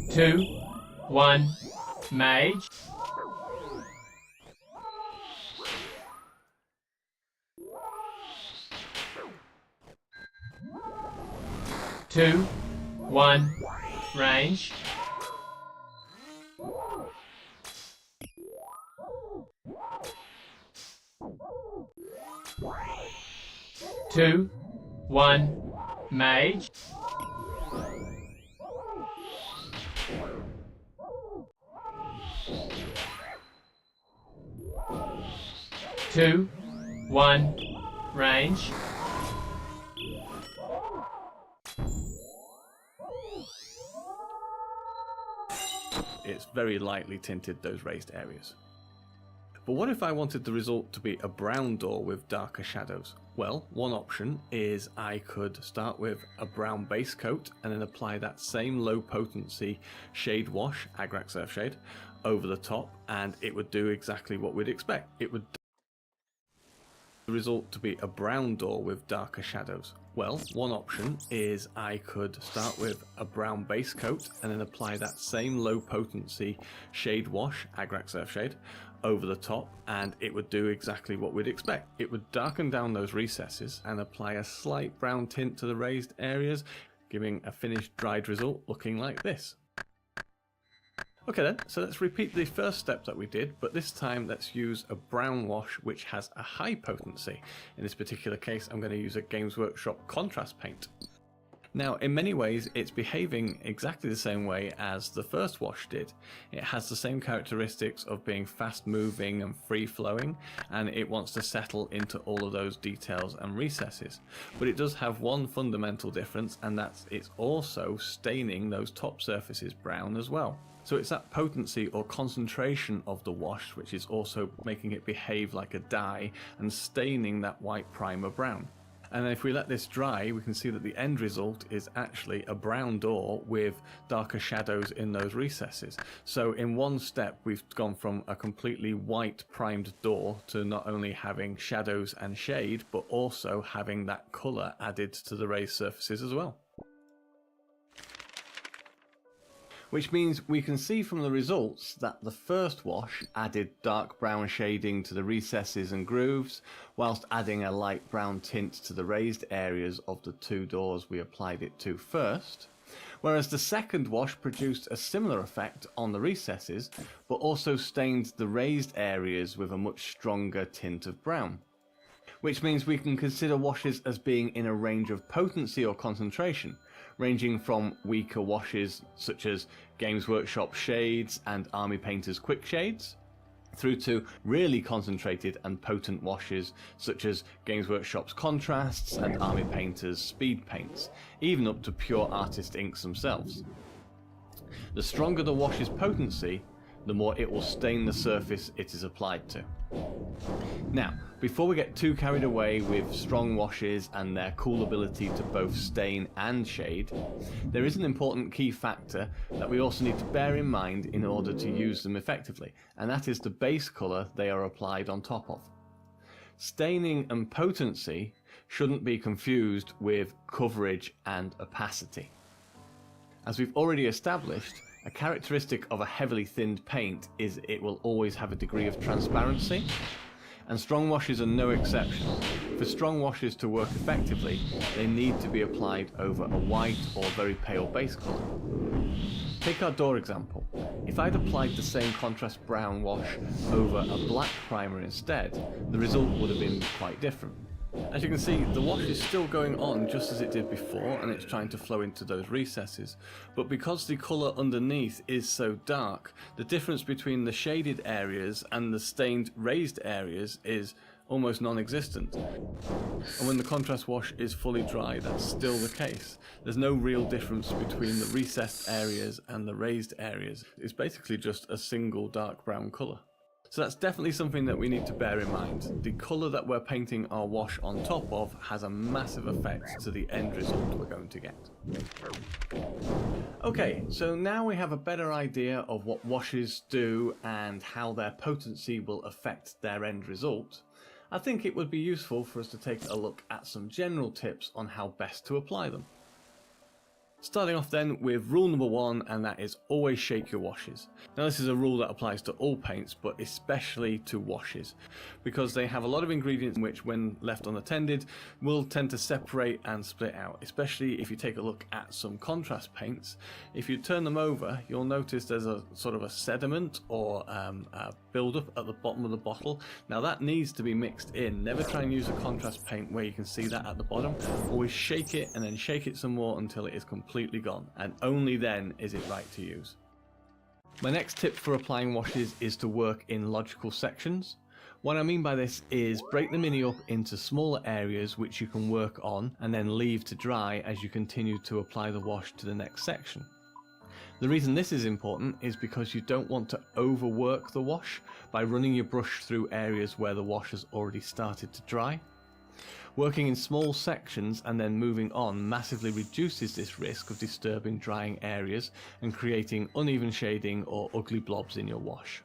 Two, one, mage. 2, 1, range. Two, one, mage. Two, one, range. It's very lightly tinted, those raised areas. But what if I wanted the result to be a brown door with darker shadows? Well, one option is I could start with a brown base coat and then apply that same low potency shade wash, Agrax Surf Shade, over the top, and it would do exactly what we'd expect. It would the result to be a brown door with darker shadows. Well, one option is I could start with a brown base coat and then apply that same low potency shade wash, Agrax Surf Shade, over the top, and it would do exactly what we'd expect. It would darken down those recesses and apply a slight brown tint to the raised areas, giving a finished dried result looking like this. Okay then, so let's repeat the first step that we did, but this time let's use a brown wash which has a high potency. In this particular case, I'm going to use a Games Workshop contrast paint. Now, in many ways, it's behaving exactly the same way as the first wash did. It has the same characteristics of being fast moving and free flowing, and it wants to settle into all of those details and recesses. But it does have one fundamental difference, and that's it's also staining those top surfaces brown as well. So it's that potency or concentration of the wash which is also making it behave like a dye and staining that white primer brown. And then if we let this dry, we can see that the end result is actually a brown door with darker shadows in those recesses. So in one step, we've gone from a completely white primed door to not only having shadows and shade, but also having that colour added to the raised surfaces as well. Which means we can see from the results that the first wash added dark brown shading to the recesses and grooves, whilst adding a light brown tint to the raised areas of the two doors we applied it to first, whereas the second wash produced a similar effect on the recesses, but also stained the raised areas with a much stronger tint of brown. Which means we can consider washes as being in a range of potency or concentration, ranging from weaker washes such as Games Workshop shades and Army Painter's quick shades, through to really concentrated and potent washes such as Games Workshop's contrasts and Army Painter's speed paints, even up to pure artist inks themselves. The stronger the wash's potency, the more it will stain the surface it is applied to. Now, before we get too carried away with strong washes and their cool ability to both stain and shade, there is an important key factor that we also need to bear in mind in order to use them effectively, and that is the base colour they are applied on top of. Staining and potency shouldn't be confused with coverage and opacity. As we've already established, a characteristic of a heavily thinned paint is it will always have a degree of transparency, and strong washes are no exception. For strong washes to work effectively, they need to be applied over a white or very pale base colour. Take our door example. If I'd applied the same contrast brown wash over a black primer instead, the result would have been quite different. As you can see, the wash is still going on just as it did before, and it's trying to flow into those recesses, but because the colour underneath is so dark, the difference between the shaded areas and the stained raised areas is almost non-existent. And when the contrast wash is fully dry, that's still the case. There's no real difference between the recessed areas and the raised areas. It's basically just a single dark brown colour. So that's definitely something that we need to bear in mind. The colour that we're painting our wash on top of has a massive effect to the end result we're going to get. Okay, so now we have a better idea of what washes do and how their potency will affect their end result. I think it would be useful for us to take a look at some general tips on how best to apply them. Starting off then with rule number 1, and that is always shake your washes. Now this is a rule that applies to all paints, but especially to washes, because they have a lot of ingredients which, when left unattended, will tend to separate and split out, especially if you take a look at some contrast paints. If you turn them over, you'll notice there's a sort of a sediment or a build-up at the bottom of the bottle. Now that needs to be mixed in. Never try and use a contrast paint where you can see that at the bottom. Always shake it and then shake it some more until it is completely gone, and only then is it right to use. My next tip for applying washes is to work in logical sections. What I mean by this is break the mini up into smaller areas which you can work on and then leave to dry as you continue to apply the wash to the next section. The reason this is important is because you don't want to overwork the wash by running your brush through areas where the wash has already started to dry. Working in small sections and then moving on massively reduces this risk of disturbing drying areas and creating uneven shading or ugly blobs in your wash.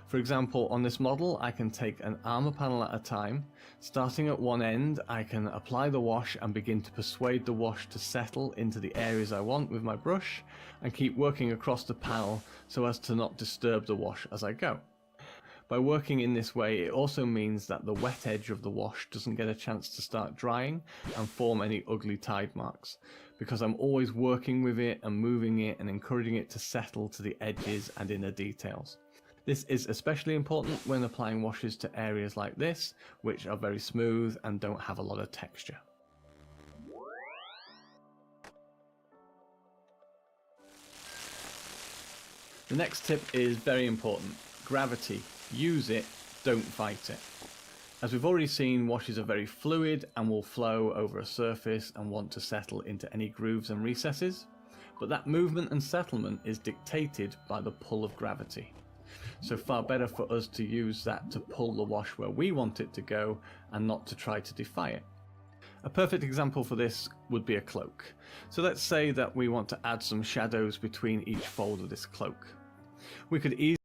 For example, on this model I can take an armor panel at a time. Starting at one end, I can apply the wash and begin to persuade the wash to settle into the areas I want with my brush, and keep working across the panel so as to not disturb the wash as I go. By working in this way, it also means that the wet edge of the wash doesn't get a chance to start drying and form any ugly tide marks, because I'm always working with it and moving it and encouraging it to settle to the edges and inner details. This is especially important when applying washes to areas like this, which are very smooth and don't have a lot of texture. The next tip is very important: gravity. Use it, don't fight it. As we've already seen, washes are very fluid and will flow over a surface and want to settle into any grooves and recesses, but that movement and settlement is dictated by the pull of gravity. So far better for us to use that to pull the wash where we want it to go and not to try to defy it. A perfect example for this would be a cloak. So let's say that we want to add some shadows between each fold of this cloak. We could easily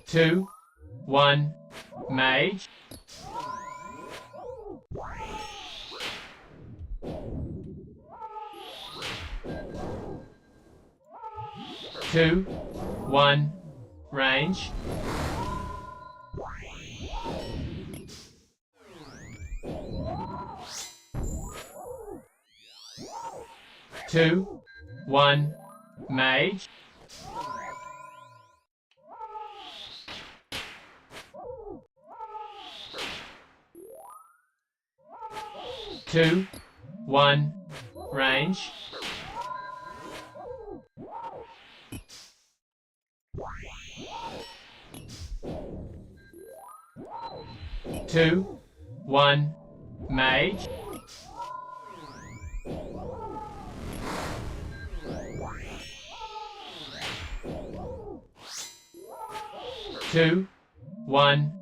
Two, one, mage. Two, one, range. Two, one, mage. Two, one, range. Two, one, mage. Two, one,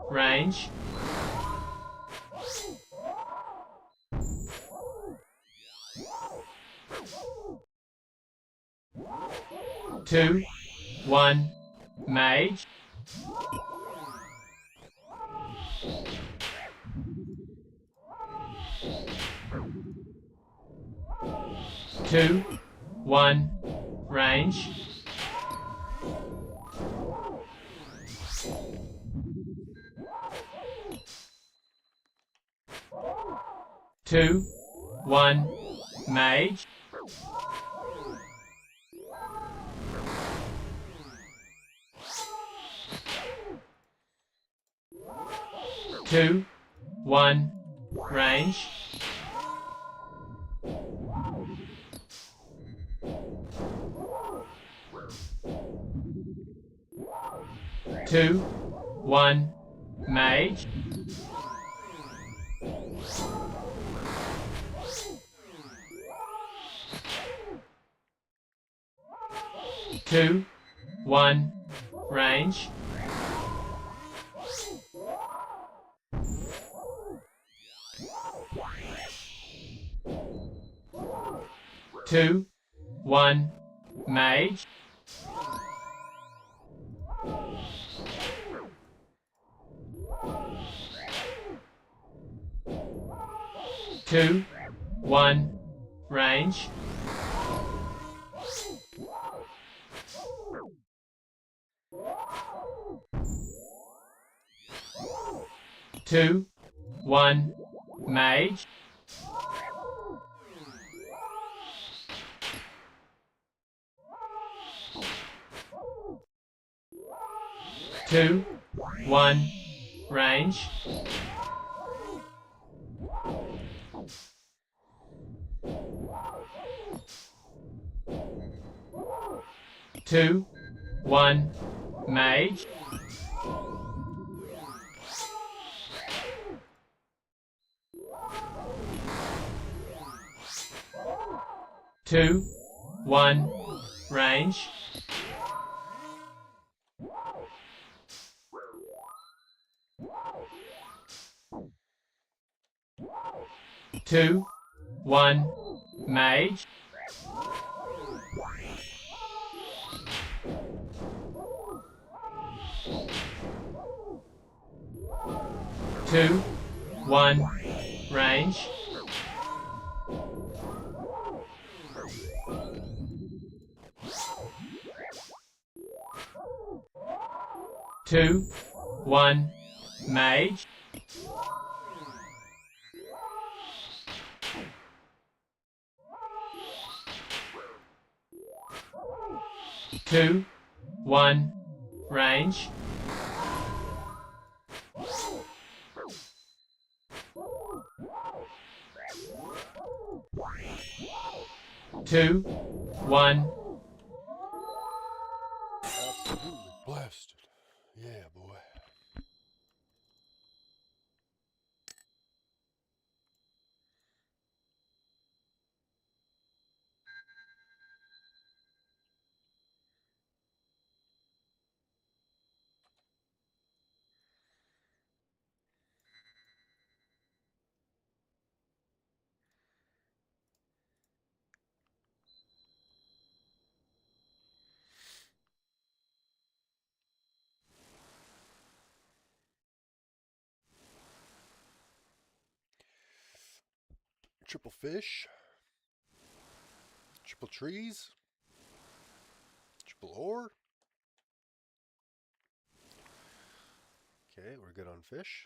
range. Two, one, mage. Two, one, range. Two, one, mage. Two, one, range. Two, one, mage. 2, 1, range. 2, 1, mage. 2, 1, range. 2, 1, mage. 2, 1, range. 2, 1, mage. 2, 1, range. 2, 1, mage. 2, 1, range. 2, 1, mage. 2, 1, range. 2, 1. Absolutely blasted. Yeah, boy. Triple fish. Triple trees. Triple ore. Okay, we're good on fish.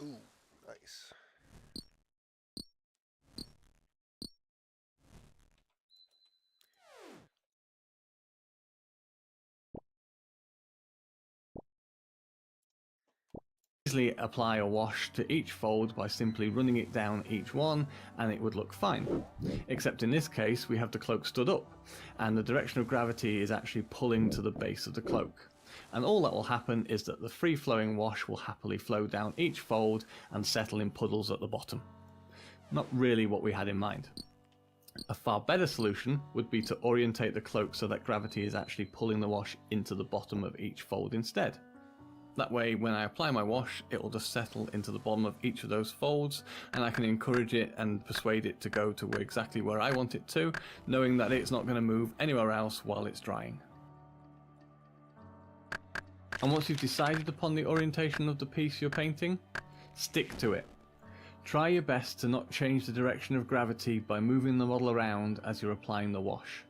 Ooh, nice. Easily apply a wash to each fold by simply running it down each one and it would look fine. Except in this case we have the cloak stood up and the direction of gravity is actually pulling to the base of the cloak. And all that will happen is that the free flowing wash will happily flow down each fold and settle in puddles at the bottom. Not really what we had in mind. A far better solution would be to orientate the cloak so that gravity is actually pulling the wash into the bottom of each fold instead. That way, when I apply my wash, it will just settle into the bottom of each of those folds, and I can encourage it and persuade it to go to exactly where I want it to, knowing that it's not going to move anywhere else while it's drying. And once you've decided upon the orientation of the piece you're painting, stick to it. Try your best to not change the direction of gravity by moving the model around as you're applying the wash,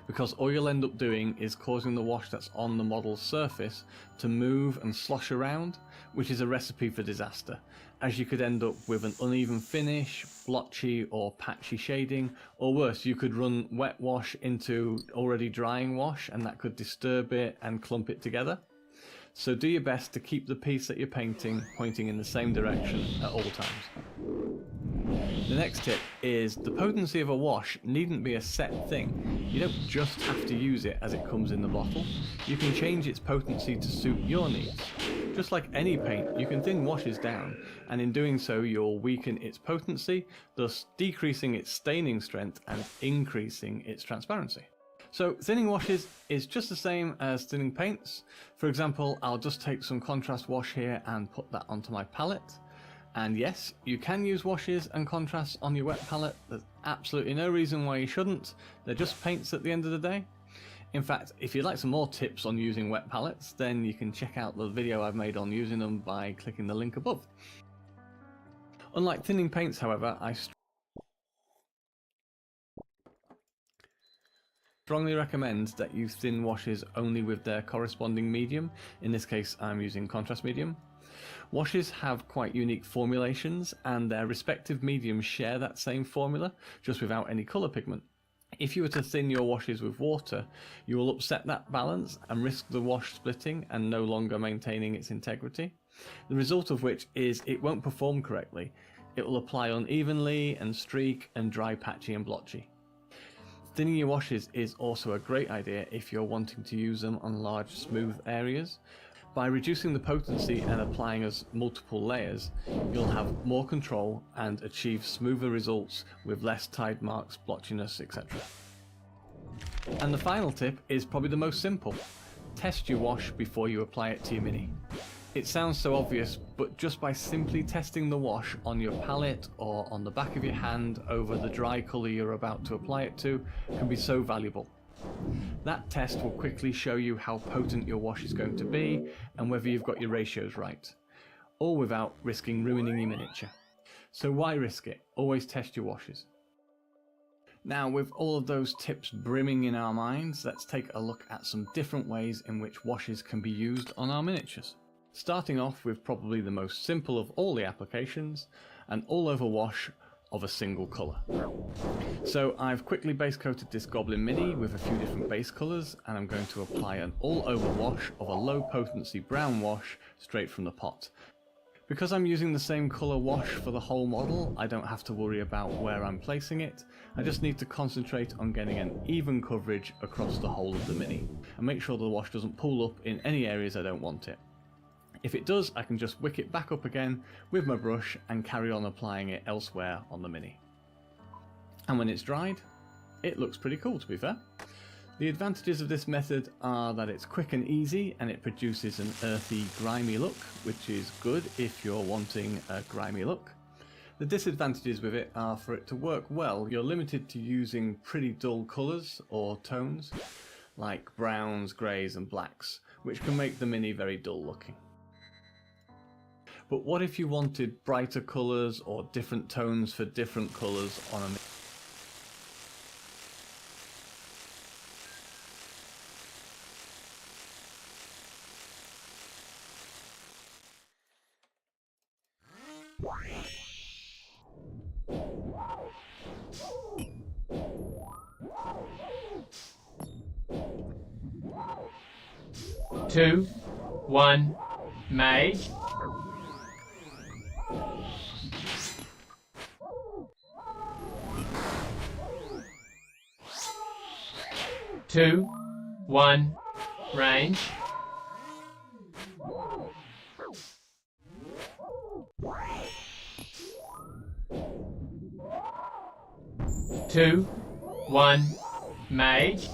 because all you'll end up doing is causing the wash that's on the model's surface to move and slosh around, which is a recipe for disaster, as you could end up with an uneven finish, blotchy or patchy shading, or worse, you could run wet wash into already drying wash and that could disturb it and clump it together. so do your best to keep the piece that you're painting pointing in the same direction at all times. The next tip is the potency of a wash needn't be a set thing. You don't just have to use it as it comes in the bottle. You can change its potency to suit your needs. Just like any paint, you can thin washes down, and in doing so you'll weaken its potency, thus decreasing its staining strength and increasing its transparency. So thinning washes is just the same as thinning paints. For example, I'll just take some contrast wash here and put that onto my palette. And yes, you can use washes and contrasts on your wet palette. There's absolutely no reason why you shouldn't. They're just paints at the end of the day. In fact, if you'd like some more tips on using wet palettes, then you can check out the video I've made on using them by clicking the link above. Unlike thinning paints, however, I strongly recommend that you thin washes only with their corresponding medium. In this case, I'm using contrast medium. Washes have quite unique formulations, and their respective mediums share that same formula, just without any colour pigment. If you were to thin your washes with water, you will upset that balance and risk the wash splitting and no longer maintaining its integrity. The result of which is it won't perform correctly. It will apply unevenly and streak and dry patchy and blotchy. Thinning your washes is also a great idea if you're wanting to use them on large smooth areas. By reducing the potency and applying as multiple layers, you'll have more control and achieve smoother results with less tide marks, blotchiness, etc. And the final tip is probably the most simple. Test your wash before you apply it to your mini. It sounds so obvious, but just by simply testing the wash on your palette or on the back of your hand over the dry colour you're about to apply it to can be so valuable. That test will quickly show you how potent your wash is going to be and whether you've got your ratios right, all without risking ruining your miniature. So why risk it? Always test your washes. Now, with all of those tips brimming in our minds, let's take a look at some different ways in which washes can be used on our miniatures. Starting off with probably the most simple of all the applications, an all-over wash of a single colour. So I've quickly base coated this Goblin Mini with a few different base colours, and I'm going to apply an all-over wash of a low potency brown wash straight from the pot. Because I'm using the same colour wash for the whole model, I don't have to worry about where I'm placing it. I just need to concentrate on getting an even coverage across the whole of the Mini, and make sure the wash doesn't pool up in any areas I don't want it. If it does, I can just wick it back up again with my brush and carry on applying it elsewhere on the Mini. And when it's dried, it looks pretty cool, to be fair. The advantages of this method are that it's quick and easy, and it produces an earthy, grimy look, which is good if you're wanting a grimy look. The disadvantages with it are for it to work well, you're limited to using pretty dull colours or tones, like browns, greys and blacks, which can make the Mini very dull looking. But what if you wanted brighter colours or different tones for different colours on a Mini? Two, one, mage. Two, one, range. Two, one, mage.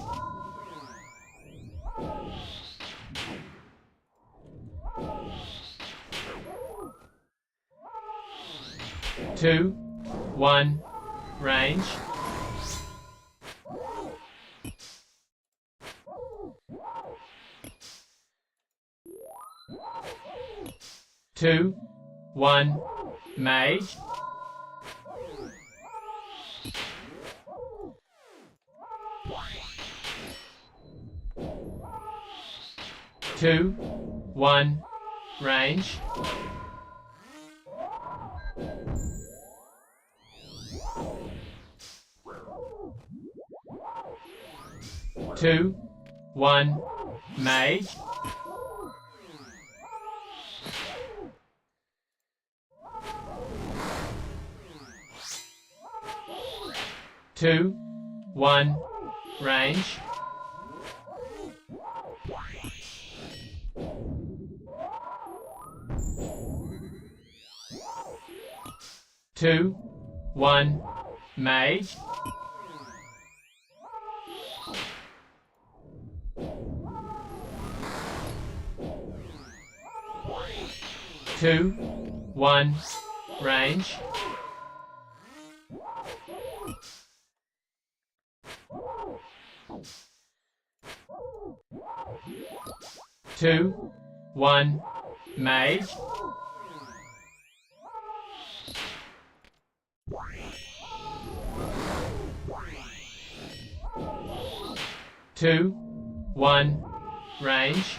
Two, one, range. Two, one, mage. Two, one, range. Two, one, mage. 2, 1, range. Two, one, mage. Two, one, range. Two, one, mage. Two, one, range.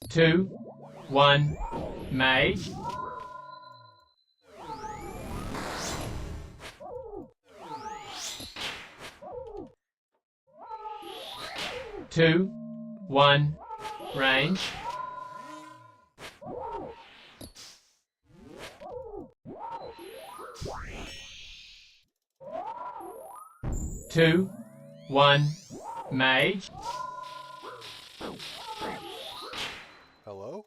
Two, one, mage. Two, one, range. Two, one, mage. Hello?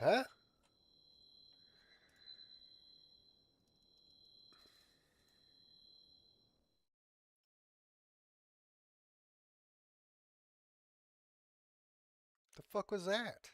Huh? The fuck was that?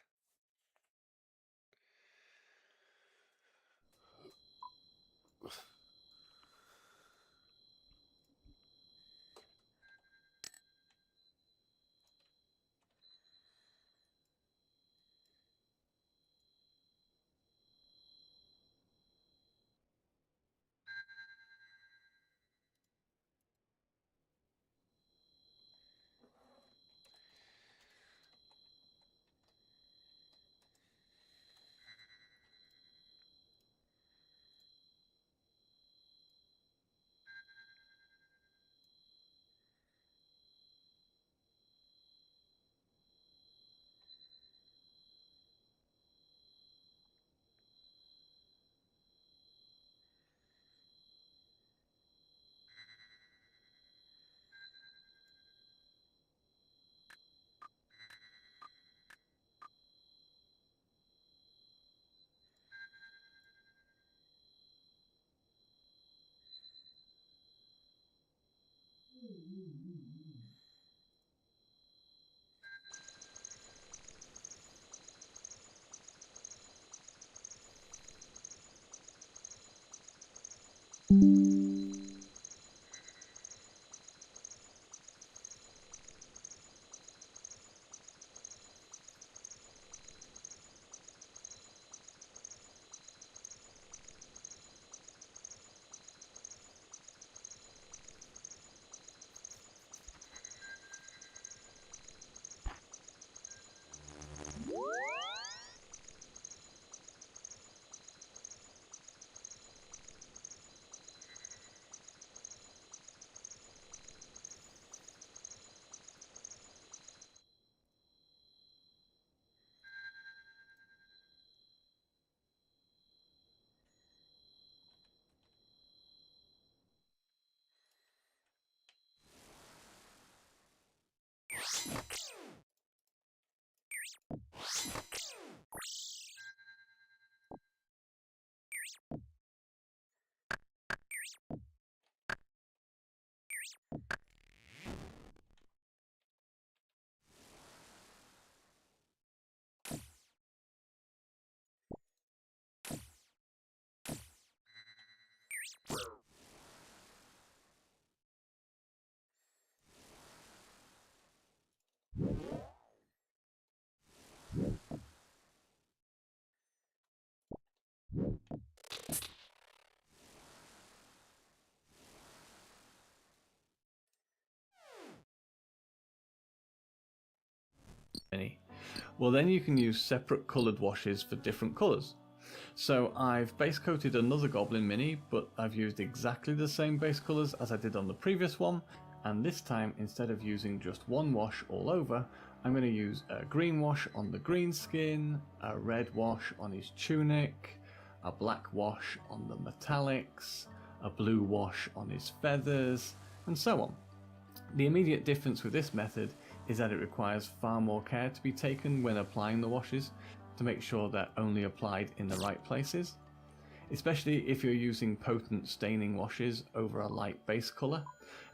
Mini. Well, then you can use separate coloured washes for different colours. So I've base coated another Goblin Mini, but I've used exactly the same base colours as I did on the previous one, and this time instead of using just one wash all over, I'm going to use a green wash on the green skin, a red wash on his tunic, a black wash on the metallics, a blue wash on his feathers, and so on. The immediate difference with this method is that it requires far more care to be taken when applying the washes to make sure they're only applied in the right places, especially if you're using potent staining washes over a light base colour.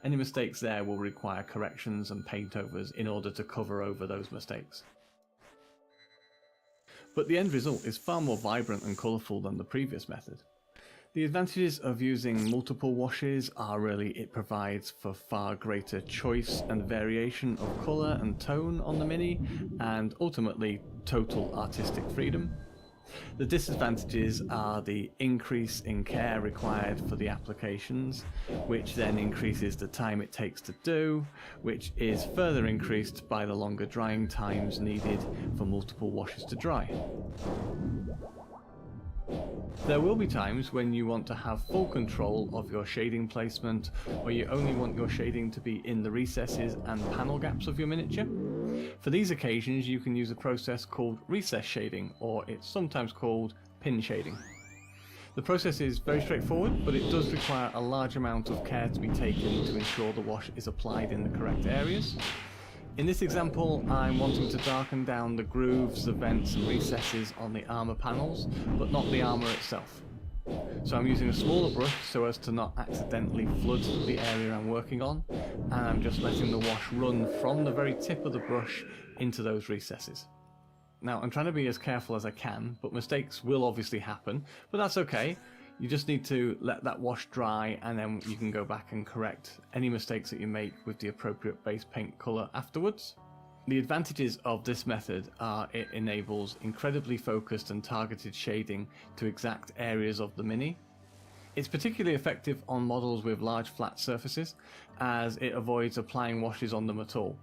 Any mistakes there will require corrections and paint overs in order to cover over those mistakes. But the end result is far more vibrant and colourful than the previous method. The advantages of using multiple washes are really it provides for far greater choice and variation of colour and tone on the Mini, and ultimately total artistic freedom. The disadvantages are the increase in care required for the applications, which then increases the time it takes to do, which is further increased by the longer drying times needed for multiple washes to dry. There will be times when you want to have full control of your shading placement, or you only want your shading to be in the recesses and panel gaps of your miniature. For these occasions you can use a process called recess shading, or it's sometimes called pin shading. The process is very straightforward, but it does require a large amount of care to be taken to ensure the wash is applied in the correct areas. In this example, I'm wanting to darken down the grooves, the vents and recesses on the armour panels, but not the armour itself. So I'm using a smaller brush so as to not accidentally flood the area I'm working on, and I'm just letting the wash run from the very tip of the brush into those recesses. Now I'm trying to be as careful as I can, but mistakes will obviously happen, but that's okay. You just need to let that wash dry, and then you can go back and correct any mistakes that you make with the appropriate base paint colour afterwards. The advantages of this method are it enables incredibly focused and targeted shading to exact areas of the Mini. It's particularly effective on models with large flat surfaces, as it avoids applying washes on them at all,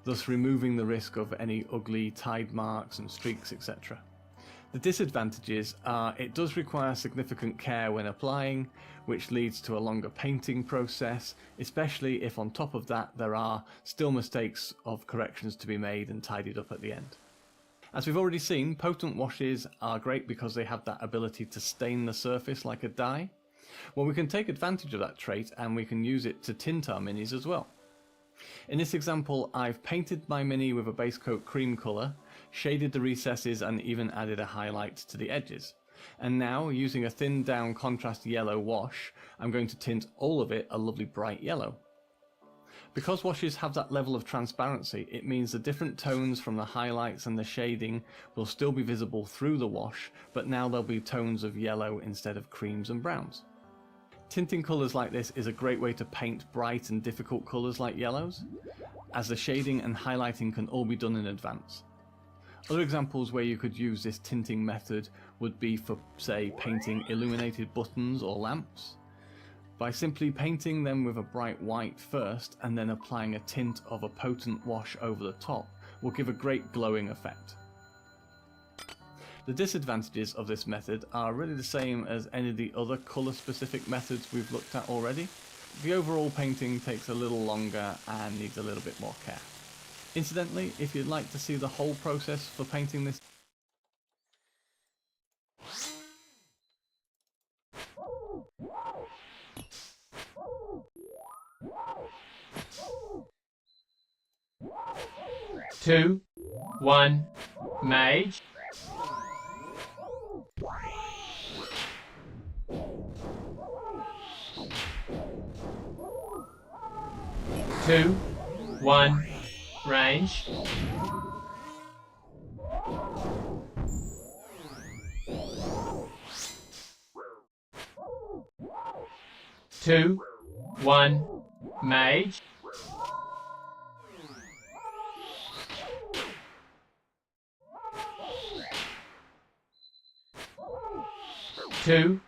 thus removing the risk of any ugly tide marks and streaks, etc. The disadvantages are it does require significant care when applying, which leads to a longer painting process, especially if on top of that there are still mistakes of corrections to be made and tidied up at the end. As we've already seen, potent washes are great because they have that ability to stain the surface like a dye. Well, we can take advantage of that trait and we can use it to tint our minis as well. In this example, I've painted my Mini with a base coat cream colour, shaded the recesses and even added a highlight to the edges. And now, using a thinned down contrast yellow wash, I'm going to tint all of it a lovely bright yellow. Because washes have that level of transparency, it means the different tones from the highlights and the shading will still be visible through the wash, but now there'll be tones of yellow instead of creams and browns. Tinting colours like this is a great way to paint bright and difficult colours like yellows, as the shading and highlighting can all be done in advance. Other examples where you could use this tinting method would be for, say, painting illuminated buttons or lamps. By simply painting them with a bright white first and then applying a tint of a potent wash over the top will give a great glowing effect. The disadvantages of this method are really the same as any of the other colour specific methods we've looked at already. The overall painting takes a little longer and needs a little bit more care. Incidentally, if you'd like to see the whole process for painting this, Two, one, mage. Two, one, range. Two, one, mage. Two,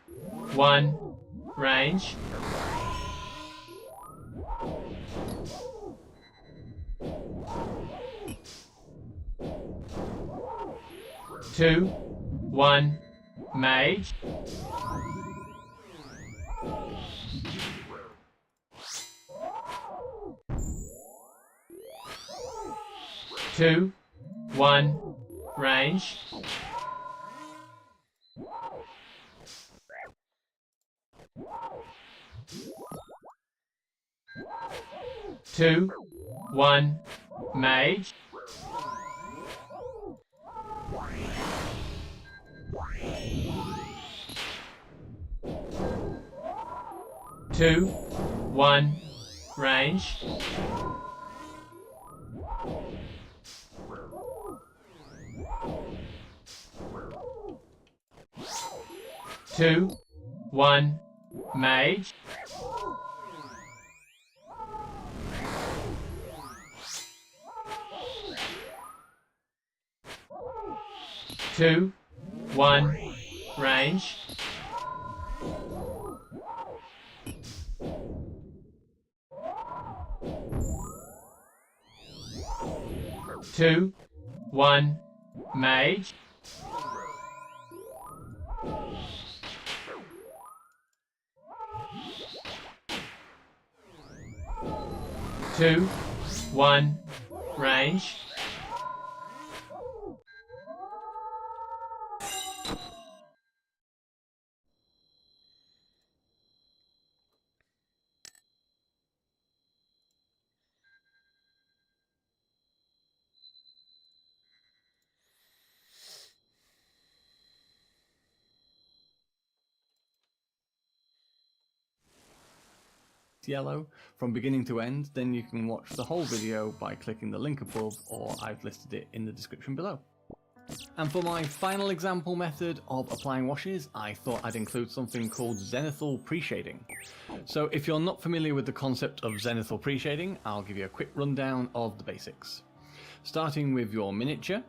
one, range. 2, 1, mage. 2, 1, range. 2, 1, mage. 2, 1, range. 2, 1, mage. 2, 1, range. 2, 1, mage. 2, 1, range. 'Yellow from beginning to end, then you can watch the whole video by clicking the link above, or I've listed it in the description below. And for my final example method of applying washes, I thought I'd include something called zenithal pre-shading. So if you're not familiar with the concept of zenithal pre-shading, I'll give you a quick rundown of the basics. Starting with your miniature,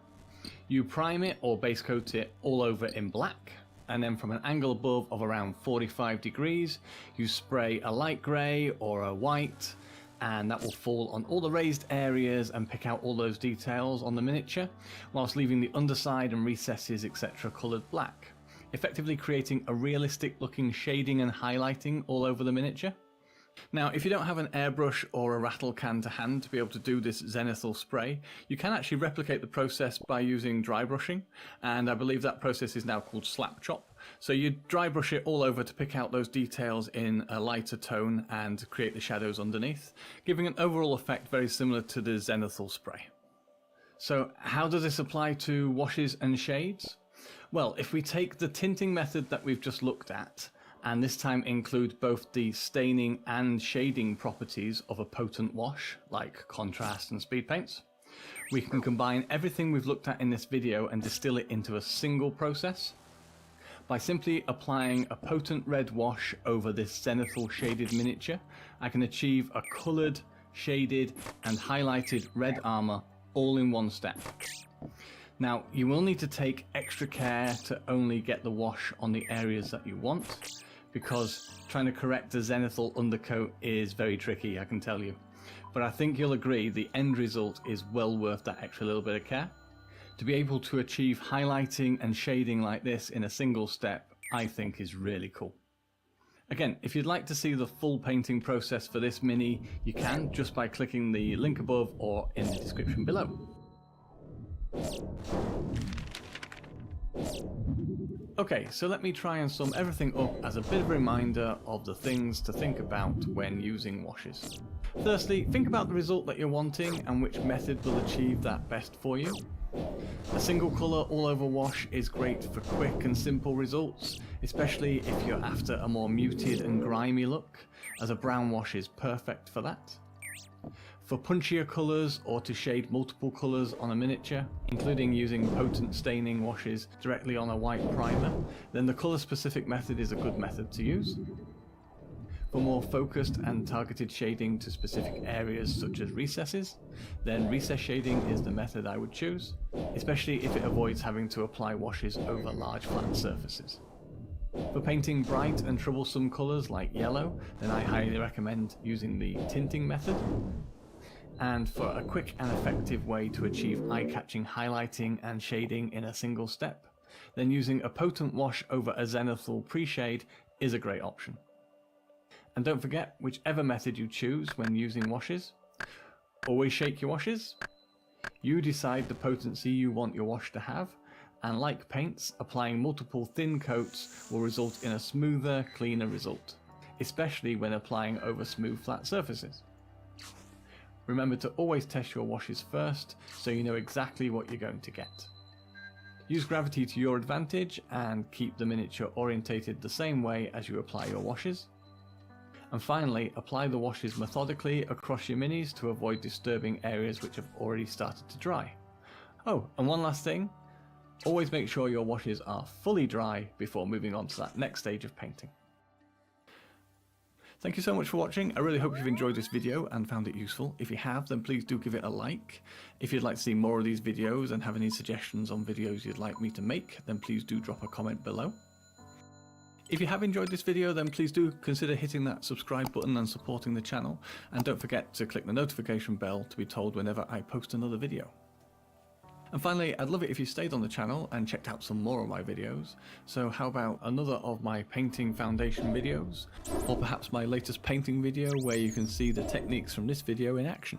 you prime it or base coat it all over in black, and then from an angle above of around 45 degrees, you spray a light grey or a white, and that will fall on all the raised areas and pick out all those details on the miniature, whilst leaving the underside and recesses etc. coloured black, effectively creating a realistic looking shading and highlighting all over the miniature. Now, if you don't have an airbrush or a rattle can to hand to be able to do this zenithal spray, you can actually replicate the process by using dry brushing, and I believe that process is now called slap chop. So you dry brush it all over to pick out those details in a lighter tone and create the shadows underneath, giving an overall effect very similar to the zenithal spray. So how does this apply to washes and shades? Well, if we take the tinting method that we've just looked at, and this time include both the staining and shading properties of a potent wash, like contrast and speed paints, we can combine everything we've looked at in this video and distill it into a single process. By simply applying a potent red wash over this zenithal shaded miniature, I can achieve a coloured, shaded and highlighted red armour all in one step. Now, you will need to take extra care to only get the wash on the areas that you want, because trying to correct the zenithal undercoat is very tricky, I can tell you. But I think you'll agree the end result is well worth that extra little bit of care. To be able to achieve highlighting and shading like this in a single step, I think is really cool. Again, if you'd like to see the full painting process for this mini, you can just by clicking the link above or in the description below. Okay, so let me try and sum everything up as a bit of a reminder of the things to think about when using washes. Firstly, think about the result that you're wanting and which method will achieve that best for you. A single colour all over wash is great for quick and simple results, especially if you're after a more muted and grimy look, as a brown wash is perfect for that. For punchier colours or to shade multiple colours on a miniature, including using potent staining washes directly on a white primer, then the colour specific method is a good method to use. For more focused and targeted shading to specific areas such as recesses, then recess shading is the method I would choose, especially if it avoids having to apply washes over large flat surfaces. For painting bright and troublesome colours like yellow, then I highly recommend using the tinting method. and for a quick and effective way to achieve eye-catching highlighting and shading in a single step, then using a potent wash over a zenithal pre-shade is a great option. And don't forget, whichever method you choose when using washes, always shake your washes. You decide the potency you want your wash to have, and like paints, applying multiple thin coats will result in a smoother, cleaner result, especially when applying over smooth flat surfaces. Remember to always test your washes first so you know exactly what you're going to get. Use gravity to your advantage and keep the miniature orientated the same way as you apply your washes. And finally, apply the washes methodically across your minis to avoid disturbing areas which have already started to dry. Oh, and one last thing, always make sure your washes are fully dry before moving on to that next stage of painting. Thank you so much for watching. I really hope you've enjoyed this video and found it useful. If you have, then please do give it a like. If you'd like to see more of these videos and have any suggestions on videos you'd like me to make, then please do drop a comment below. If you have enjoyed this video, then please do consider hitting that subscribe button and supporting the channel, and don't forget to click the notification bell to be told whenever I post another video. And finally, I'd love it if you stayed on the channel and checked out some more of my videos. So how about another of my painting foundation videos, or perhaps my latest painting video where you can see the techniques from this video in action.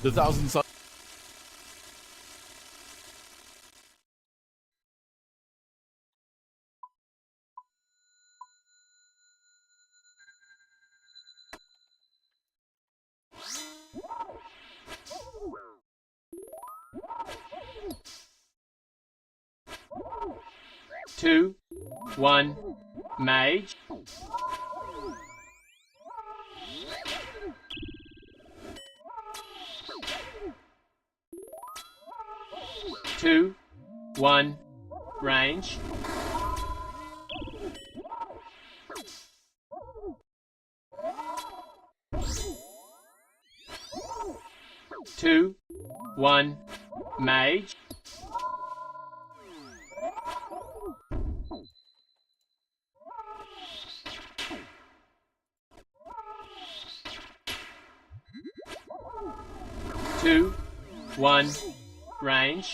The Thousand Sun. Two, one, mage. Two, one, range. Two, one, mage. Two, one, range.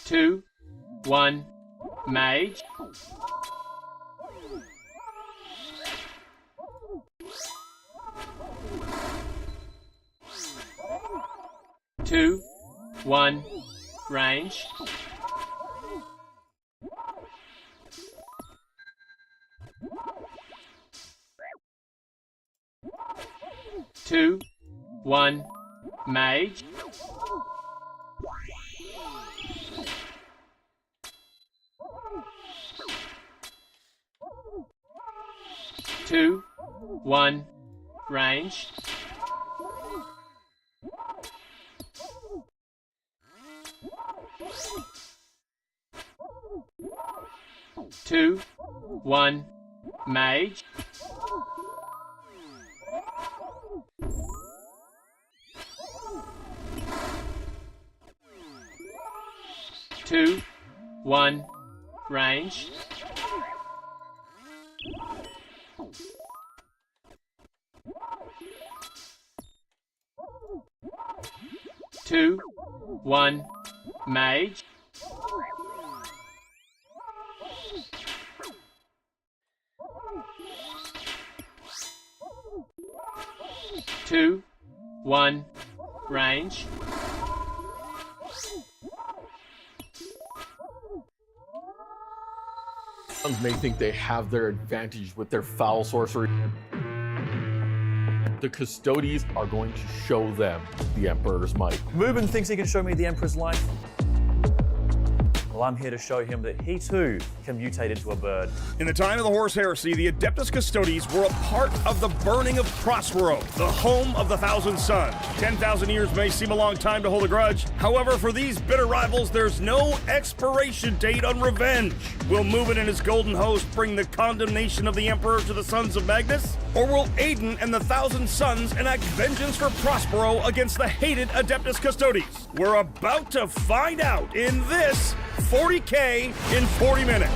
Two, one, mage. Two, one, range. Two, one, mage. Two, one, range. Two, one, mage. Two, one, range. Two, one, mage. 2, 1, range. Some may think they have their advantage with their foul sorcery. The Custodies are going to show them the Emperor's might. Mubin thinks he can show me the Emperor's life. Well, I'm here to show him that he too can mutate into a bird. In the time of the Horus Heresy, the Adeptus Custodes were a part of the burning of Prospero, the home of the Thousand Suns. 10,000 years may seem a long time to hold a grudge. However, for these bitter rivals, there's no expiration date on revenge. Will Mubin and his golden host bring the condemnation of the Emperor to the Sons of Magnus? Or will Aiden and the Thousand Sons enact vengeance for Prospero against the hated Adeptus Custodes? We're about to find out in this 40K in 40 minutes.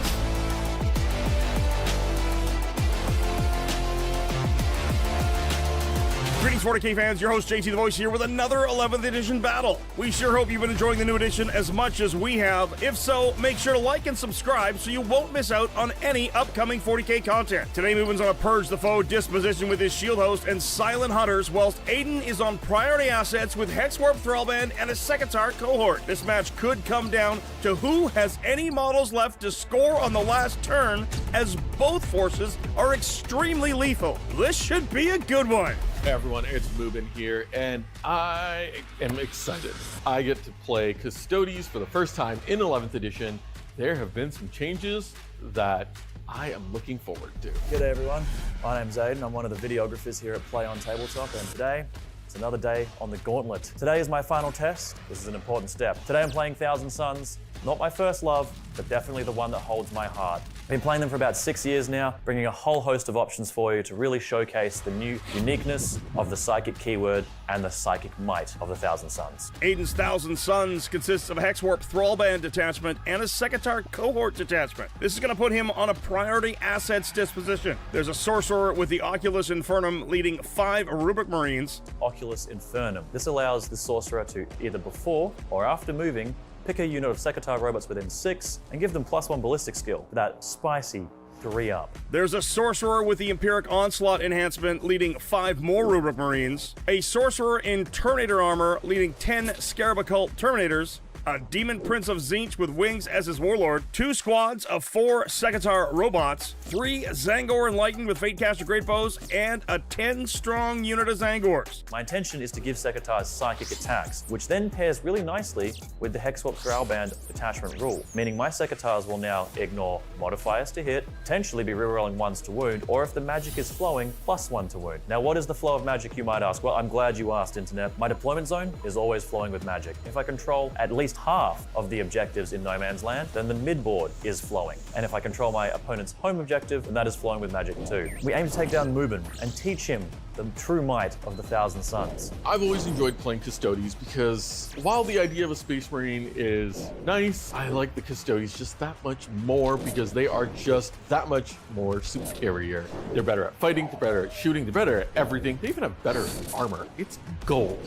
Greetings, 40K fans. Your host, JT the Voice, here with another 11th edition battle. We sure hope you've been enjoying the new edition as much as we have. If so, make sure to like and subscribe so you won't miss out on any upcoming 40K content. Today, Mubin's on a Purge the Foe disposition with his Shield Host and Silent Hunters, whilst Aiden is on priority assets with Hexwarp Thrallband and a Sekitar cohort. This match could come down to who has any models left to score on the last turn, as both forces are extremely lethal. This should be a good one. Hey everyone, it's Mubin here, and I am excited. I get to play Custodies for the first time in 11th edition. There have been some changes that I am looking forward to. G'day everyone, my name's Aiden. I'm one of the videographers here at Play on Tabletop, and today, it's another day on the gauntlet. Today is my final test. This is an important step. Today I'm playing Thousand Suns. Not my first love, but definitely the one that holds my heart. I've been playing them for about 6 years now, bringing a whole host of options for you to really showcase the new uniqueness of the Psychic keyword and the Psychic might of the Thousand Suns. Aiden's Thousand Suns consists of a Hexwarp Thrallband detachment and a Sekitar cohort detachment. This is going to put him on a priority assets disposition. There's a Sorcerer with the Oculus Infernum leading 5 Rubric Marines. Oculus Infernum. This allows the Sorcerer to either before or after moving, pick a unit of Sekitar robots within 6 and give them +1 ballistic skill for that spicy 3-up. There's a Sorcerer with the Empiric Onslaught enhancement leading 5 more Rubric Marines, a Sorcerer in Terminator armor leading 10 Scarab Occult Terminators, a Demon Prince of Tzeentch with wings as his warlord, 2 squads of 4 Sekitar robots, 3 Zangor Enlightened with Fatecaster Greatbows, and a 10-strong unit of Zangors. My intention is to give Sekitars psychic attacks, which then pairs really nicely with the Hexwarp Thrallband detachment rule, meaning my Sekitars will now ignore modifiers to hit, potentially be rerolling 1s to wound, or if the magic is flowing, +1 to wound. Now, what is the flow of magic, you might ask? Well, I'm glad you asked, Internet. My deployment zone is always flowing with magic. If I control at least half of the objectives in No Man's Land, then the midboard is flowing. And if I control my opponent's home objective, then that is flowing with magic too. We aim to take down Mubin and teach him the true might of the Thousand Suns. I've always enjoyed playing Custodies because while the idea of a Space Marine is nice, I like the Custodies just that much more because they are just that much more superior. They're better at fighting, they're better at shooting, they're better at everything. They even have better armor. It's gold.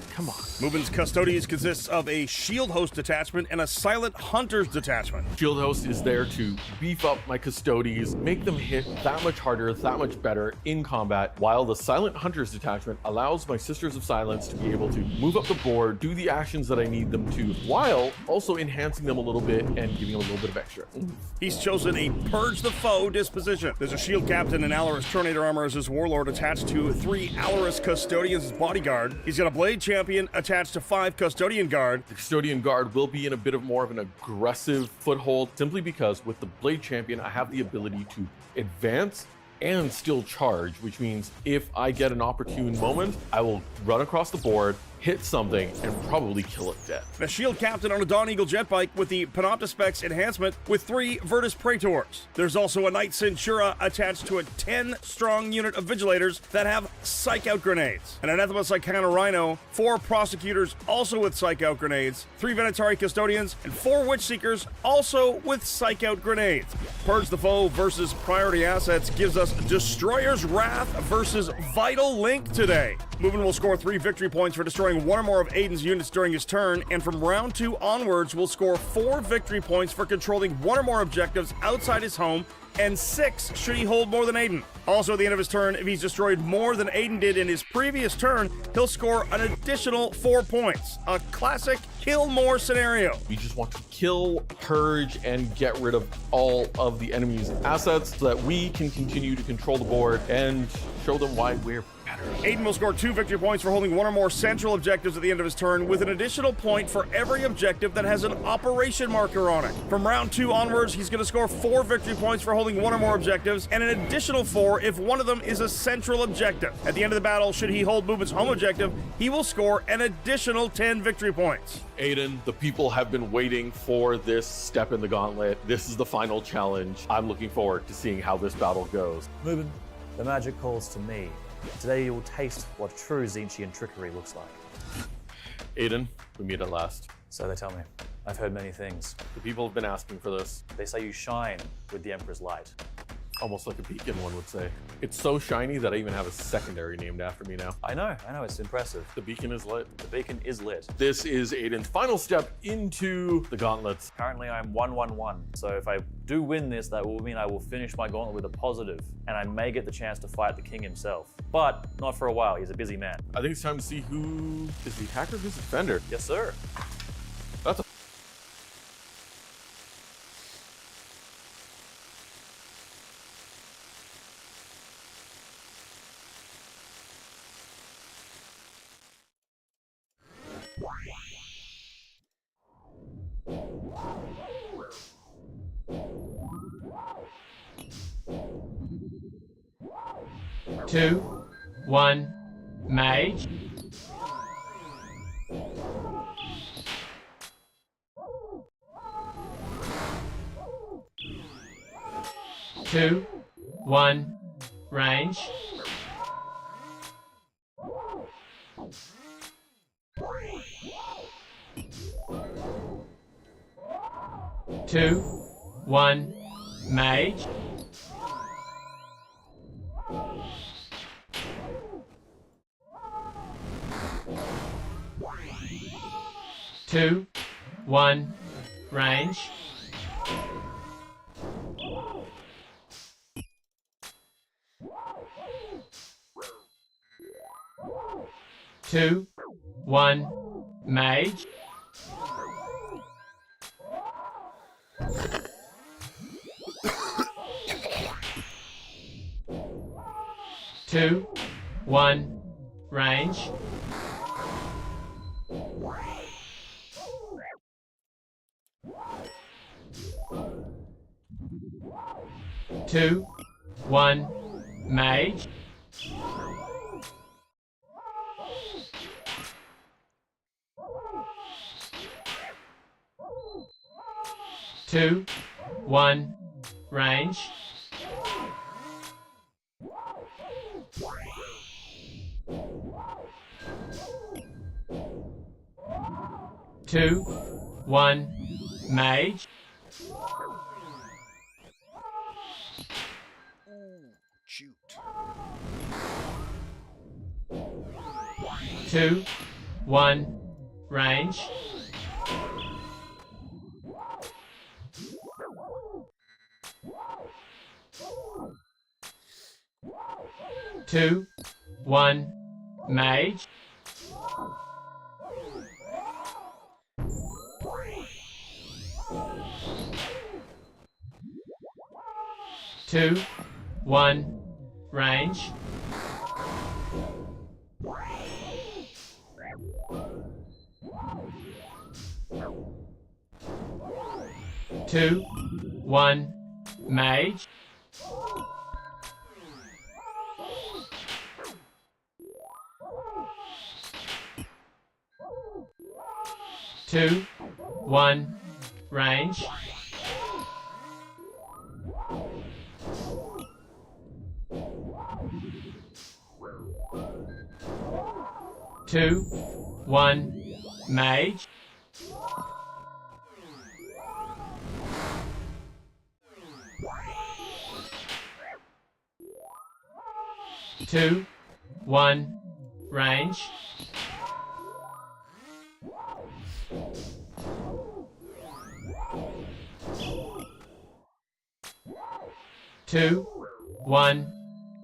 Come on. Mubin's Custodies consists of a Shield Host detachment and a Silent Hunters detachment. Shield Host is there to beef up my Custodies, make them hit that much harder, that much better in combat, while the Silent Hunters detachment allows my Sisters of Silence to be able to move up the board, do the actions that I need them to, while also enhancing them a little bit and giving them a little bit of extra. He's chosen a Purge the Foe disposition. There's a Shield Captain and Alaris Terminator armor as his warlord attached to 3 Alaris Custodians as bodyguard. He's got a Blade Champion attached to 5 Custodian Guard. The Custodian Guard will be in a bit of more of an aggressive foothold simply because with the Blade Champion, I have the ability to advance and still charge, which means if I get an opportune moment, I will run across the board, hit something, and probably kill it dead. A Shield Captain on a Dawn Eagle jet bike with the Panoptispex enhancement with 3 Virtus Praetors. There's also a Knight Centura attached to a 10-strong unit of Vigilators that have Psych Out grenades. An Anathema Psychana Rhino, 4 Prosecutors also with Psych Out grenades, 3 Venatari Custodians, and 4 Witch Seekers also with Psych Out grenades. Purge the Foe versus Priority Assets gives us Destroyer's Wrath versus Vital Link today. Mubin will score 3 victory points for destroying 1 or more of Aiden's units during his turn, and from round 2 onwards will score 4 victory points for controlling 1 or more objectives outside his home and 6 should he hold more than Aiden. Also, at the end of his turn, if he's destroyed more than Aiden did in his previous turn, he'll score an additional 4 points. A classic kill more scenario. We just want to kill, purge, and get rid of all of the enemy's assets so that we can continue to control the board and show them why we're better. Aiden will score 2 victory points for holding 1 or more central objectives at the end of his turn, with an additional point for every objective that has an operation marker on it. From round 2 onwards, he's going to score 4 victory points for holding 1 or more objectives, and an additional 4 if one of them is a central objective. At the end of the battle, should he hold Movement's home objective, he will score an additional 10 victory points. Aiden, the people have been waiting for this step in the gauntlet. This is the final challenge. I'm looking forward to seeing how this battle goes. Muben, the magic calls to me. Today you will taste what true Zinchian trickery looks like. Aiden, we meet at last. So they tell me. I've heard many things. The people have been asking for this. They say you shine with the Emperor's light. Almost like a beacon, one would say. It's so shiny that I even have a secondary named after me now. I know, it's impressive. The beacon is lit. The beacon is lit. This is Aiden's final step into the gauntlets. Currently I'm 1-1-1, so if I do win this, that will mean I will finish my gauntlet with a positive, and I may get the chance to fight the king himself. But not for a while, he's a busy man. I think it's time to see who is the attacker, who's the defender. Yes, sir. That's a... Two, one, mage. Two, one, range. Two, one, mage. Two, one, range. Two, one, mage. Two, one, range. Two, one, mage. Two, one, range. Two, one, mage. Shoot. Two, one, range. Two, one, mage. Two, one, range. Two, one, mage. Two, one, range. Two, one, mage. Two, one, range. 2, 1,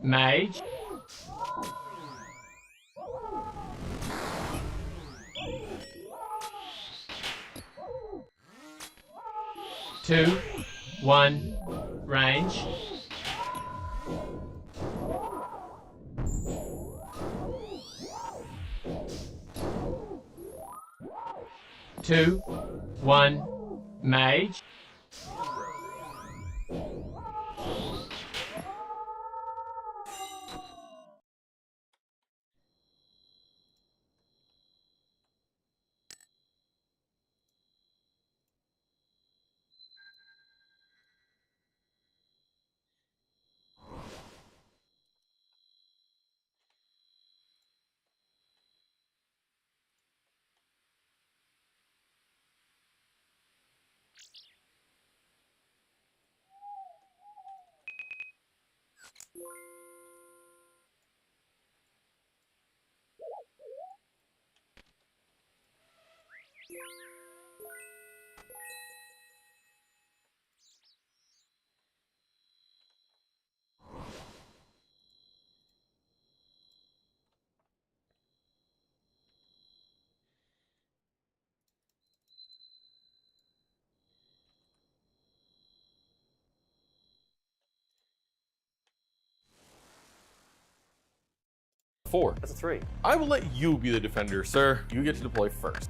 mage. Two, 1, range. Two, 1, mage. Four. That's a 3. I will let you be the defender, sir. You get to deploy first.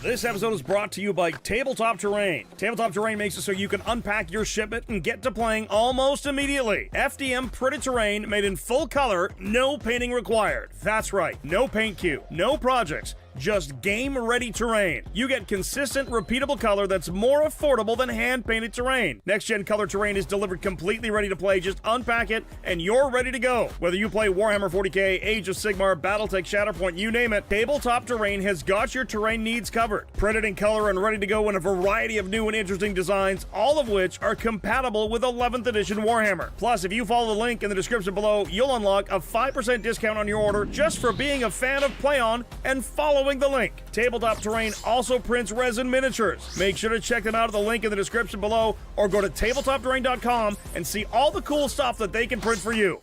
This episode is brought to you by Tabletop Terrain. Tabletop Terrain makes it so you can unpack your shipment and get to playing almost immediately. FDM printed terrain made in full color, no painting required. That's right, no paint queue, no projects, just game-ready terrain. You get consistent, repeatable color that's more affordable than hand-painted terrain. Next-gen color terrain is delivered completely ready to play. Just unpack it, and you're ready to go. Whether you play Warhammer 40k, Age of Sigmar, Battletech, Shatterpoint, you name it, Tabletop Terrain has got your terrain needs covered. Printed in color and ready to go in a variety of new and interesting designs, all of which are compatible with 11th edition Warhammer. Plus, if you follow the link in the description below, you'll unlock a 5% discount on your order just for being a fan of PlayOn and following the link. Tabletop Terrain also prints resin miniatures. Make sure to check them out at the link in the description below or go to tabletopterrain.com and see all the cool stuff that they can print for you.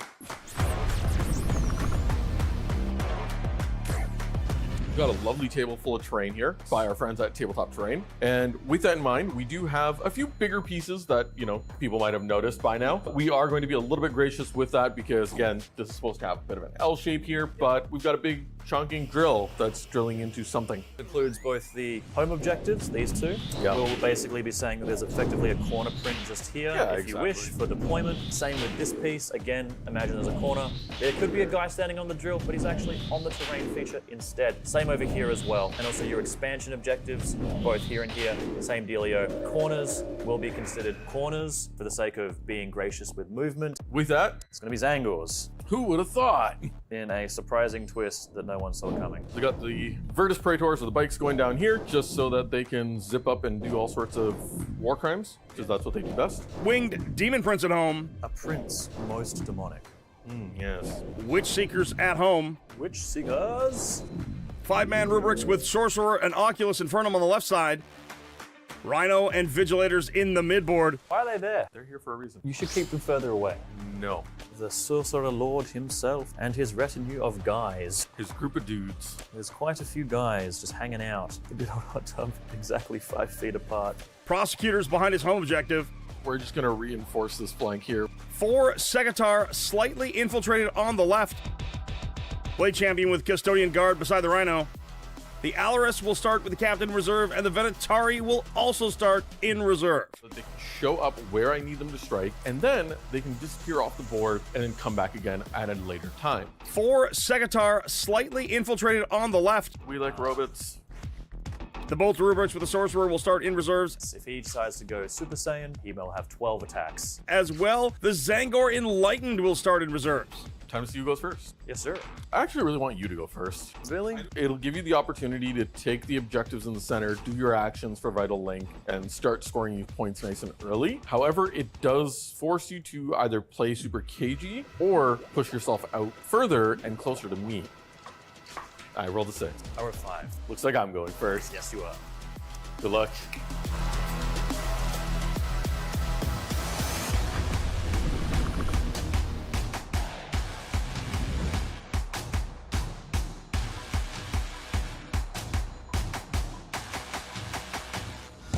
We've got a lovely table full of terrain here by our friends at Tabletop Terrain. And with that in mind, we do have a few bigger pieces that, people might have noticed by now. We are going to be a little bit gracious with that because, again, this is supposed to have a bit of an L shape here, but we've got a big chunking drill that's drilling into something. It includes both the home objectives, these two. Yeah. We'll basically be saying that there's effectively a corner print just here, if you wish, for deployment. Same with this piece. Again, imagine there's a corner. There could be a guy standing on the drill, but he's actually on the terrain feature instead. Same over here as well. And also your expansion objectives, both here and here, same dealio. Corners will be considered corners for the sake of being gracious with movement. With that, It's going to be Zangors, who would have thought? in a surprising twist that no one saw coming. We got the Virtus Praetors with the bikes going down here just so that they can zip up and do all sorts of war crimes, because that's what they do best. Winged Demon Prince at home, A prince most demonic. Yes. Witch Seekers at home, Witch Seekers? 5-man rubrics with Sorcerer and Oculus Infernum on the left side, Rhino and Vigilators in the midboard. Why are they there? They're here for a reason. You should keep them further away. No. The Sorcerer Lord himself and his retinue of guys. His group of dudes. There's quite a few guys just hanging out. They did a hot tub exactly 5 feet apart. Prosecutors behind his home objective. We're just going to reinforce this flank here. 4 Segatar slightly infiltrated on the left. Blade Champion with Custodian Guard beside the Rhino. The Alaris will start with the Captain Reserve, and the Venatari will also start in reserve. So they can show up where I need them to strike, and then they can disappear off the board and then come back again at a later time. 4 Segatar slightly infiltrated on the left. We like robots. The Bolt Rubrics with the Sorcerer will start in reserves. If he decides to go Super Saiyan, he will have 12 attacks. As well, the Zangor Enlightened will start in reserves. Time to see who goes first. Yes, sir. I actually really want you to go first. Really? It'll give you the opportunity to take the objectives in the center, do your actions for Vital Link, and start scoring these points nice and early. However, it does force you to either play super cagey or push yourself out further and closer to me. I rolled a 6. I rolled 5. Looks like I'm going first. Yes, you are. Good luck.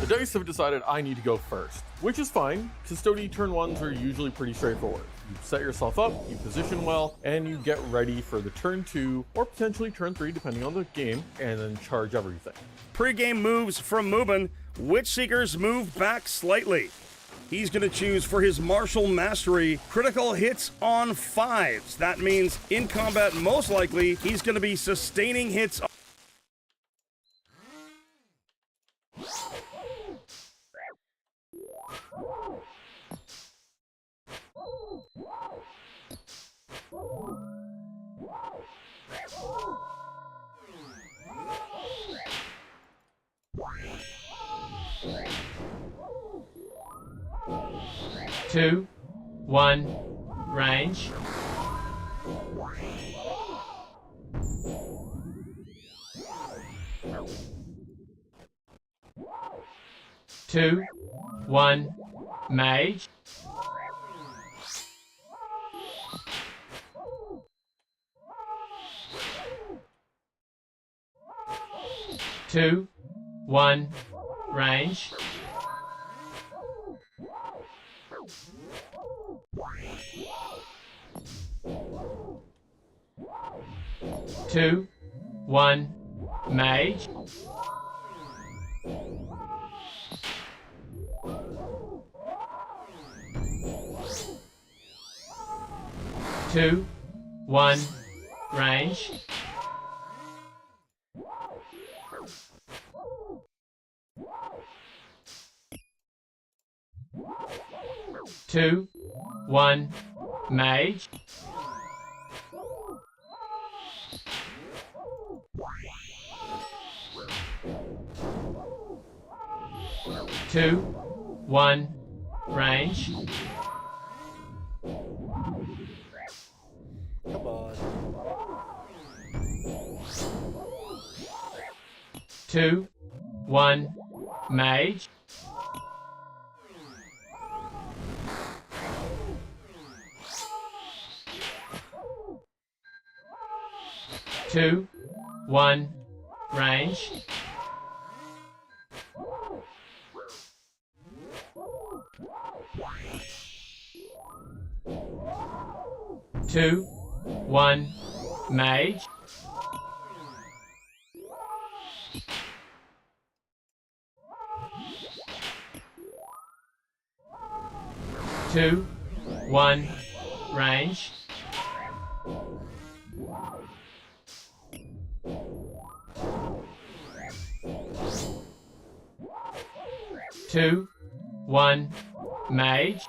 dice have decided I need to go first, which is fine. Custody turn 1s are usually pretty straightforward. You set yourself up, you position well, and you get ready for the turn 2 or potentially turn 3 depending on the game, and then charge everything. Pre-game moves from Mubin. Witchseekers move back slightly. He's going to choose for his martial mastery critical hits on 5s. That means in combat, most likely, he's going to be sustaining hits. Two, one, range. Two, one, mage. Two, one, range. Two, one, mage. Two, one, range. Two, one, mage. Two, one, range. Come on. Two, one, mage. Two, one, range. Two, one, mage. Two, one, range. Two, one, mage.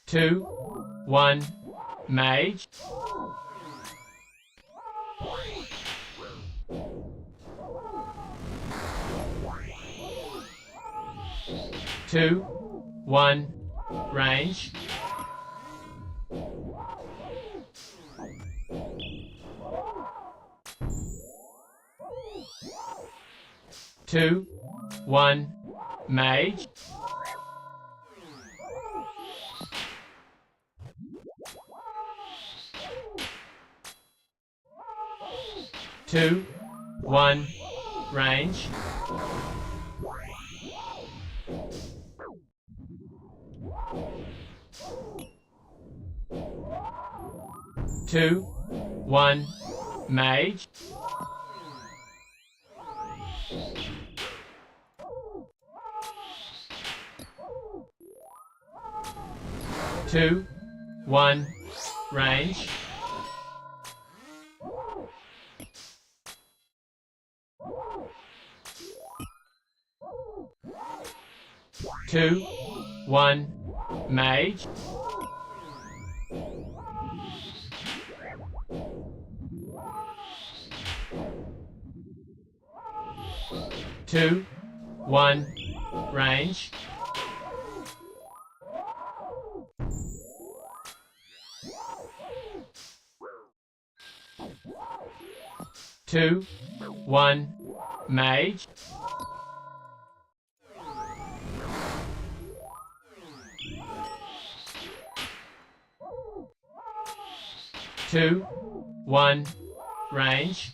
2, 1, mage. 2, 1, range. 2, 1, mage. 2, 1, range. 2, 1, mage. 2, 1, range. 2, 1, mage. 2, 1, range. 2, 1, mage. 2, 1, range.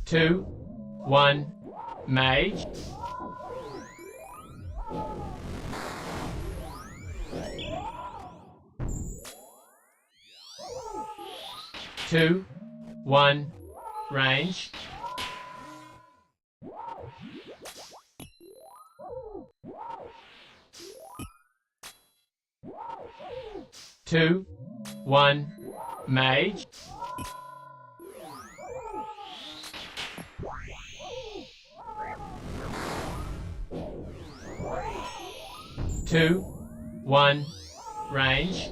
2, 1, mage. 2, 1, range. 2, 1, mage. 2, 1, range.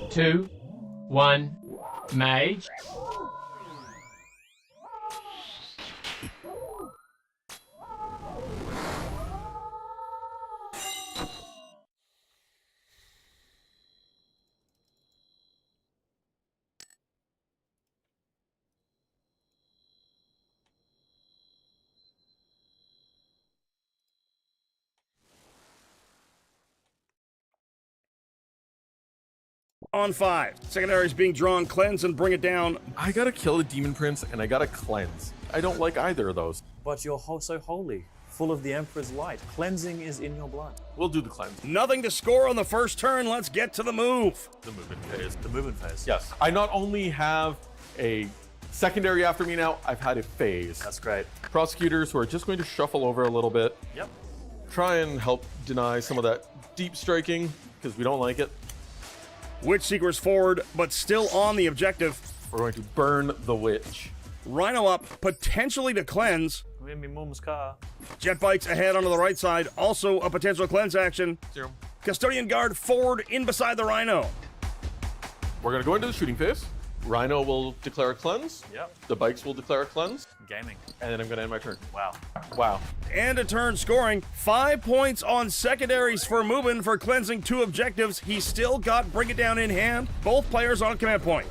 2, 1, mage. 5. Secondaries being drawn, cleanse and bring it down. I gotta kill the Demon Prince and I gotta cleanse. I don't like either of those. But you're so holy, full of the Emperor's light. Cleansing is in your blood. We'll do the cleanse. Nothing to score on the first turn. Let's get to the move. The movement phase. The movement phase. Yes. I not only have a secondary after me now, I've had a phase. That's great. Prosecutors who are just going to shuffle over a little bit. Yep. Try and help deny some of that deep striking, because we don't like it. Witch Seeker's forward, but still on the objective. We're going to burn the witch. Rhino up, potentially to cleanse. I'm in my mum's car. Jet bikes ahead onto the right side, also a potential cleanse action. 0. Custodian guard forward in beside the Rhino. We're going to go into the shooting phase. Rhino will declare a cleanse. Yep. The bikes will declare a cleanse. Gaming. And then I'm going to end my turn. Wow. Wow. And a turn scoring. 5 points on secondaries for Mubin for cleansing 2 objectives. He's still got Bring It Down in hand. Both players on a command point.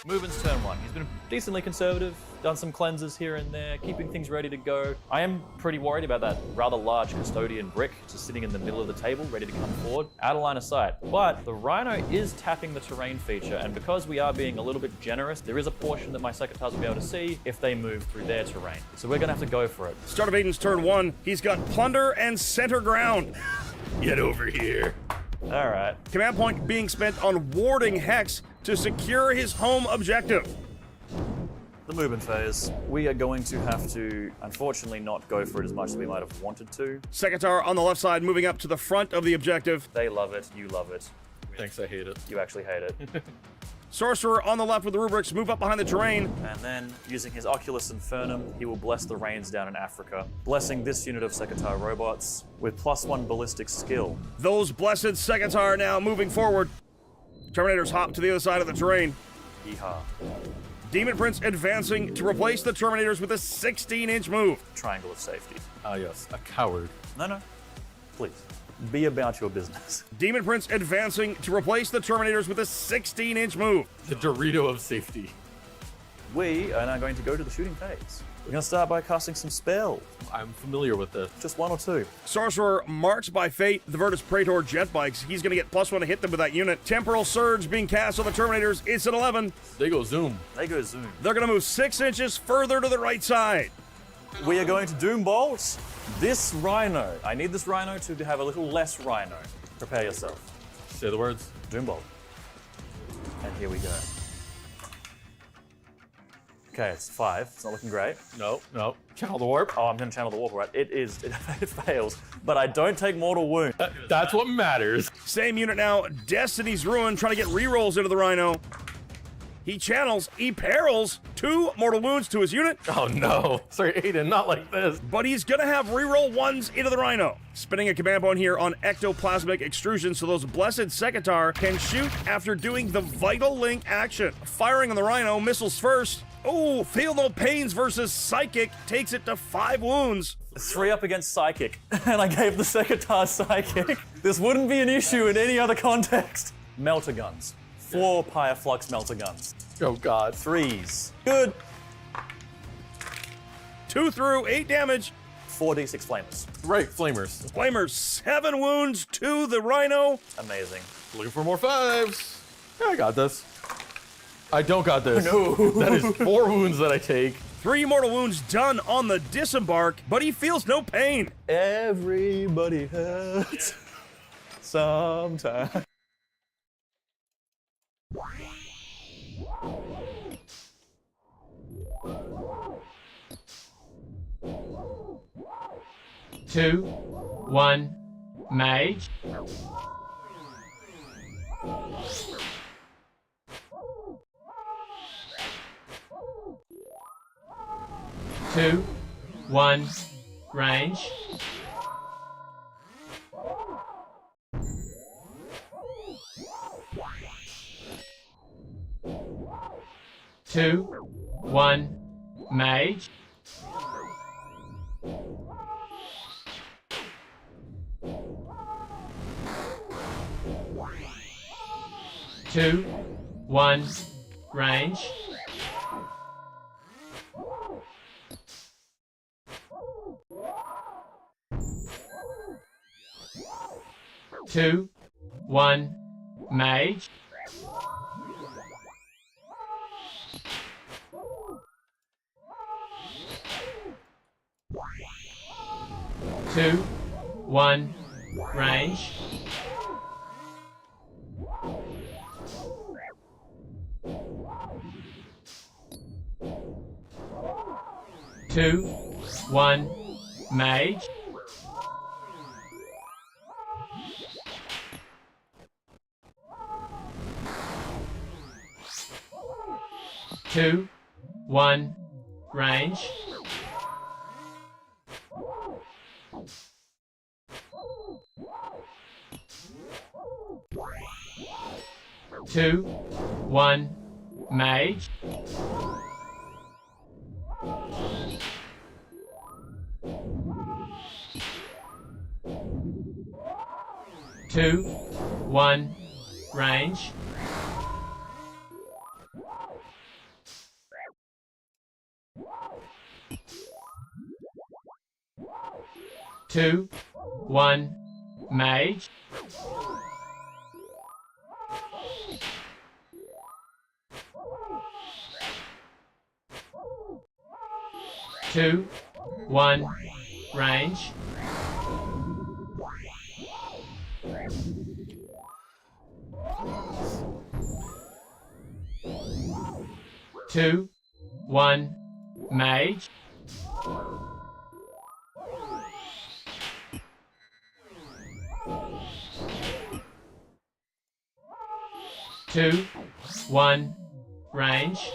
Mubin's turn 1. He's been decently conservative, done some cleanses here and there, keeping things ready to go. I am pretty worried about that rather large custodian brick just sitting in the middle of the table, ready to come forward, out of line of sight. But the Rhino is tapping the terrain feature, and because we are being a little bit generous, there is a portion that my Secateurs will be able to see if they move through their terrain. So we're gonna have to go for it. Start of Aiden's turn 1. He's got Plunder and Center Ground. Get over here. All right. Command point being spent on warding Hex. to secure his home objective. The movement phase. We are going to have to, unfortunately, not go for it as much as we might have wanted to. Sekitar on the left side moving up to the front of the objective. They love it, you love it. Thanks, I hate it. You actually hate it. Sorcerer on the left with the rubrics move up behind the terrain. And then, using his Oculus Infernum, he will bless the rains down in Africa, blessing this unit of Sekitar robots with +1 ballistic skill. Those blessed Sekitar now moving forward. Terminators hop to the other side of the terrain. Yeehaw. Demon Prince advancing to replace the Terminators with a 16-inch move. Triangle of safety. Ah, yes, a coward. No. Please. Be about your business. Demon Prince advancing to replace the Terminators with a 16-inch move. The Dorito of safety. We are now going to go to the shooting phase. We're going to start by casting some spells. I'm familiar with this. Just 1 or 2. Sorcerer marks by fate the Virtus Praetor jet bikes. He's going to get +1 to hit them with that unit. Temporal Surge being cast on the Terminators. It's an 11. They go zoom. They go zoom. They're going to move 6 inches further to the right side. We are going to Doom Bolt this Rhino. I need this Rhino to have a little less Rhino. Prepare yourself. Say the words. Doom Bolt. And here we go. Okay, it's 5. It's not looking great. No. Channel the warp. Oh, I'm going to channel the warp, right? It fails, but I don't take mortal wound. That's what matters. Same unit now. Destiny's Ruin trying to get rerolls into the Rhino. He channels, he perils 2 mortal wounds to his unit, Oh no. Sorry, Aiden, not like this. but he's gonna have reroll 1s into the Rhino. Spinning a command point here on ectoplasmic extrusion so those blessed Sekitar can shoot after doing the Vital Link action. Firing on the Rhino, missiles first. Oh, Feel No Pains versus Psychic takes it to 5 wounds. 3 up against Psychic, and I gave the Sekitar Psychic. This wouldn't be an issue in any other context. Melter guns. 4 Pyreflux melter guns. Oh god. 3s. Good. 2 through, 8 damage. 4d6 flamers. Right, flamers. Flamer, 7 wounds to the Rhino. Amazing. Looking for more 5s. Yeah, I got this. I don't got this. No. That is 4 wounds that I take. 3 mortal wounds done on the disembark, but he feels no pain. Everybody hurts sometime. Two, one, mage. Two, one, range. Two, one, mage. Two, one, range. Two, one, mage. Two, one, range. Two, one, mage. Two, one, range. Two, one, mage. Two, one, range. Two, one, mage. Two, one, range. 2, 1, mage. 2, 1, range.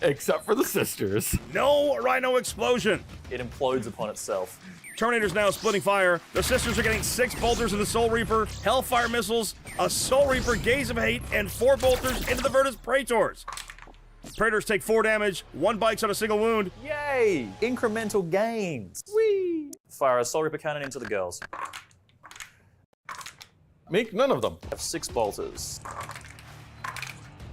Except for the sisters. No Rhino explosion. It implodes upon itself. Terminator's now splitting fire. The sisters are getting 6 bolters of the Soul Reaper, Hellfire missiles, a Soul Reaper Gaze of Hate, and 4 bolters into the Virtus Praetors. Praetors take 4 damage, 1 bites on a single wound. Yay! Incremental gains. Whee! Fire a Soul Reaper cannon into the girls. Make none of them. Have 6 bolters.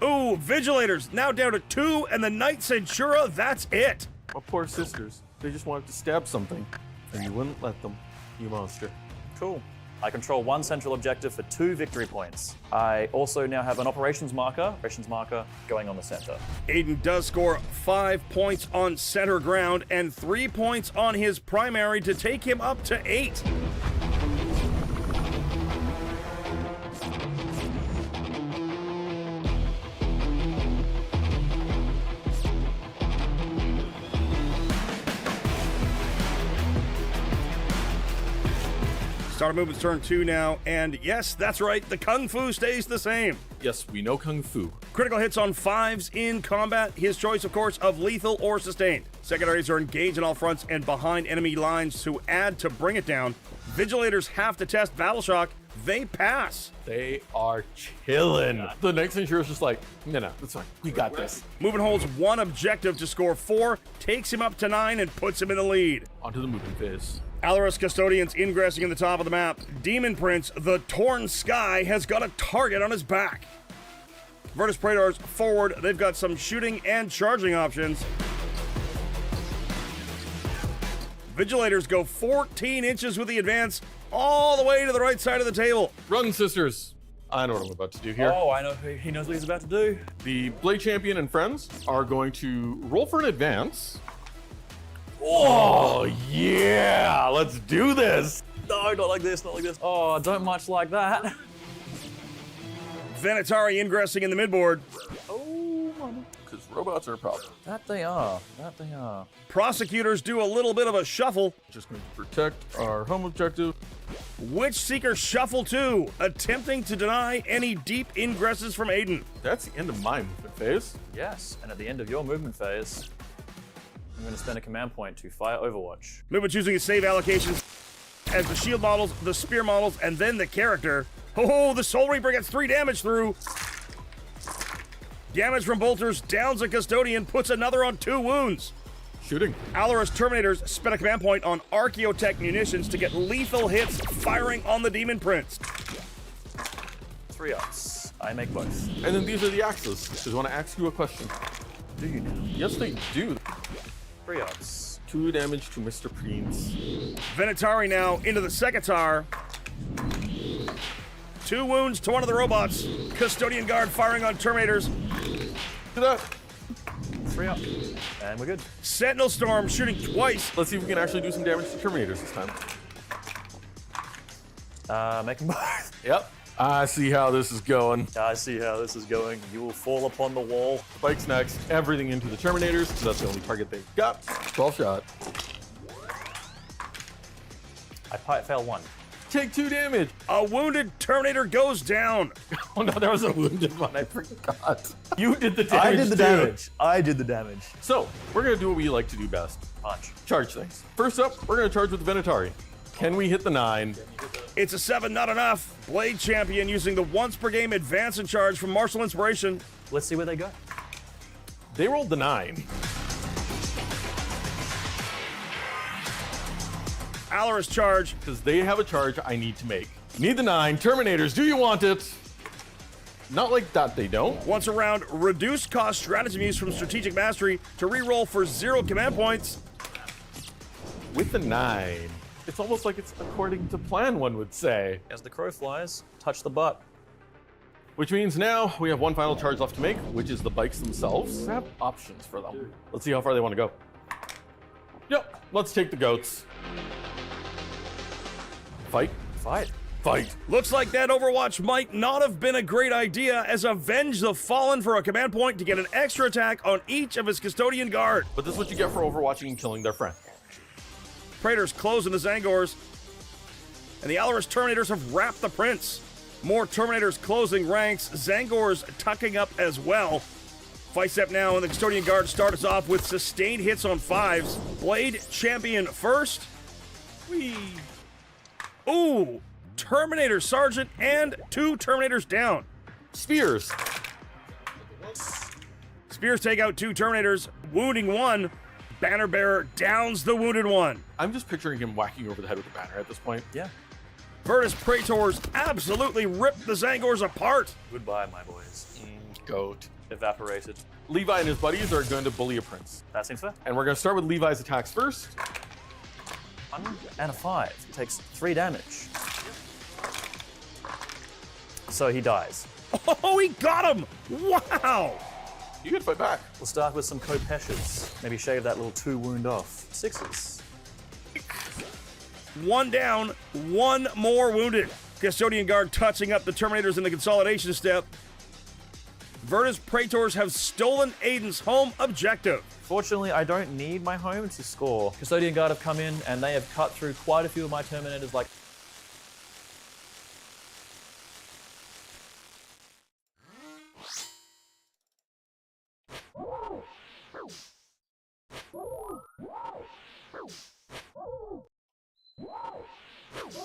Ooh, Vigilators now down to 2, and the Knight Centura, that's it. My poor sisters. They just wanted to stab something. And you wouldn't let them, you monster. Cool. I control 1 central objective for 2 victory points. I also now have an operations marker going on the center. Aiden does score 5 points on center ground and 3 points on his primary to take him up to 8. Start of movement's turn 2 now, and yes, that's right, the Kung Fu stays the same. Yes, we know Kung Fu. Critical hits on 5s in combat, his choice, of course, of lethal or sustained. Secondaries are engaged on all fronts and behind enemy lines to add to bring it down. Vigilators have to test Battle Shock. They pass. They are chilling. The Knight Centura is just like, no, that's fine. We got this. Movement holds 1 objective to score 4, takes him up to 9, and puts him in the lead. Onto the movement phase. Allarus Custodian's ingressing in the top of the map. Demon Prince, the Torn Sky, has got a target on his back. Virtus Praetors forward. They've got some shooting and charging options. Vigilators go 14 inches with the advance all the way to the right side of the table. Run, sisters. I know what I'm about to do here. Oh, I know. He knows what he's about to do. The Blade Champion and friends are going to roll for an advance. Oh, yeah. Let's do this. No, not like this, not like this. Oh, don't much like that. Venatari ingressing in the midboard. Oh, mama. Because robots are a problem. That they are. That they are. Prosecutors do a little bit of a shuffle. Just going to protect our home objective. Witch Seeker shuffle 2, attempting to deny any deep ingresses from Aiden. That's the end of my movement phase. Yes, and at the end of your movement phase, I'm going to spend a command point to fire Overwatch. Movement choosing his save allocations as the shield models, the spear models, and then the character. Oh, the Soul Reaper gets 3 damage through. Damage from bolters, downs a Custodian, puts another on 2 wounds. Shooting. Allarus Terminators spent a command point on Archaeotech munitions to get lethal hits firing on the Demon Prince. 3 ups. I make both. And then these are the axes. Just want to ask you a question. Do you now? Yes, they do. 3 ups. 2 damage to Mr. Prince. Venatari now into the Sekitar. 2 wounds to one of the robots. Custodian Guard firing on Terminators. Do that. 3 up. And we're good. Sentinel Storm shooting twice. Let's see if we can actually do some damage to Terminators this time. Make them both. Yep. I see how this is going. I see how this is going. You will fall upon the wall. Spikes next. Everything into the Terminators, because that's the only target they've got. 12 shot. I fail 1. Take 2 damage. A wounded Terminator goes down. Oh no, there was a wounded one. I forgot. You did the damage. I did the too. damage. I did the damage. So, we're going to do what we like to do best. Punch. Charge things. First up, we're going to charge with the Venatari. Can we hit the 9? It's a 7, not enough. Blade Champion using the once per game advance and charge from Martial Inspiration. Let's see where they go. They rolled the 9. Allarus charge. Because they have a charge I need to make. Need the 9. Terminators, do you want it? Not like that, they don't. Once around, reduced cost stratagem use from Strategic Mastery to reroll for 0 command points. With the 9. It's almost like it's according to plan, one would say. As the crow flies, touch the butt. Which means now we have 1 final charge left to make, which is the bikes themselves. I have options for them. Let's see how far they want to go. Yep, let's take the goats. Fight. Fight. Fight. Looks like that Overwatch might not have been a great idea, as Avenge the Fallen for a command point to get an extra attack on each of his Custodian Guard. But this is what you get for overwatching and killing their friend. Praetors close in the Zangors, and the Allarus Terminators have wrapped the Prince. More Terminators closing ranks, Zangors tucking up as well. Fight step now, and the Custodian Guard start us off with sustained hits on 5s. Blade Champion first. Whee. Ooh, Terminator Sergeant and 2 Terminators down. Spears. Spears take out 2 Terminators, wounding 1. Banner Bearer downs the wounded one. I'm just picturing him whacking over the head with the banner at this point. Yeah. Virtus Praetors absolutely rip the Zangors apart. Goodbye, my boys. Goat. Evaporated. Levi and his buddies are going to bully a prince. That seems fair. And we're going to start with Levi's attacks first. 1 and a 5. Takes 3 damage. So he dies. Oh, he got him! Wow! You can fight back. We'll start with some Kopeshes. Maybe shave that little 2 wound off. 6s. 1 down, 1 more wounded. Custodian Guard touching up the Terminators in the consolidation step. Virtus Praetors have stolen Aiden's home objective. Fortunately, I don't need my home to score. Custodian Guard have come in and they have cut through quite a few of my Terminators like...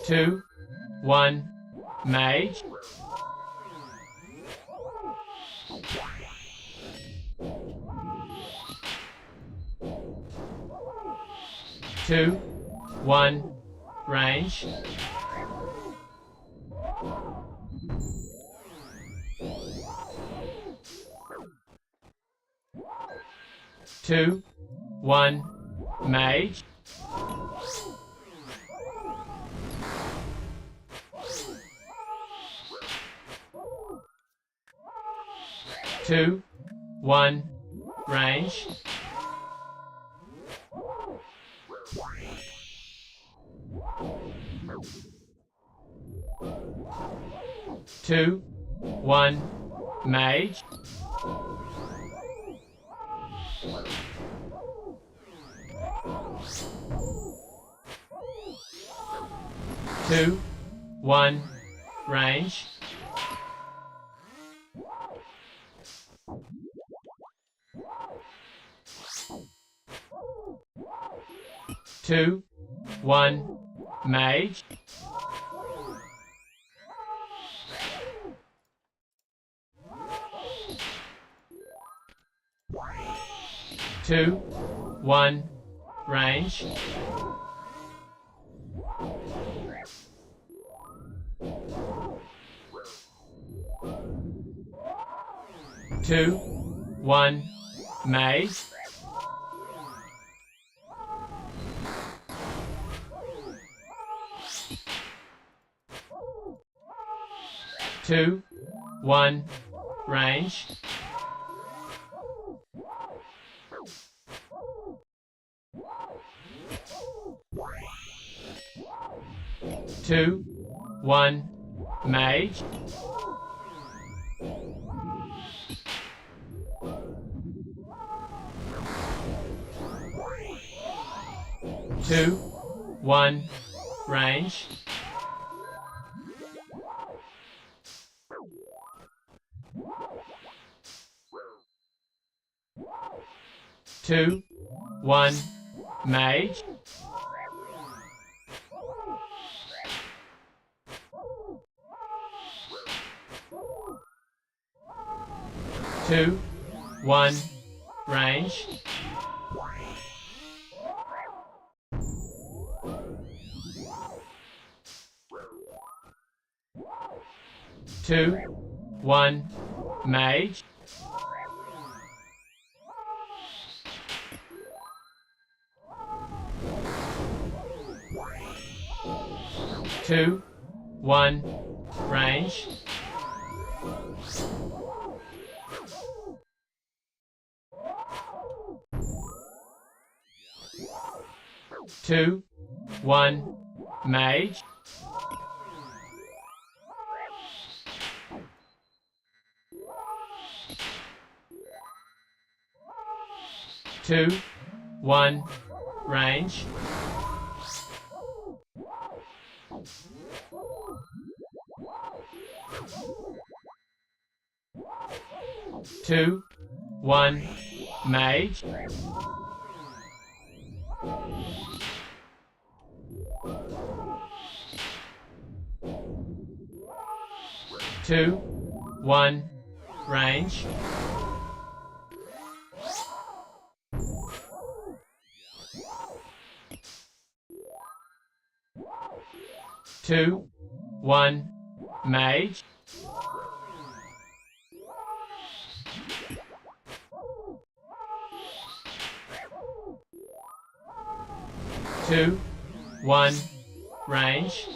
Two, one, mage. Two, one, range. Two, one, mage. Two, one, range. Two, one, mage. Two, one, range. Two, one, mage. Two, one, range. Two, one, mage. Two, one, range. Two, one, mage. Two, one, range. Two, one, mage. Two, one, range. Two, one, mage. Two, one, range. Two, one, mage. Two, one, range. Two, 1 mage, 2 1 range, 2 1 mage, 2 1 range,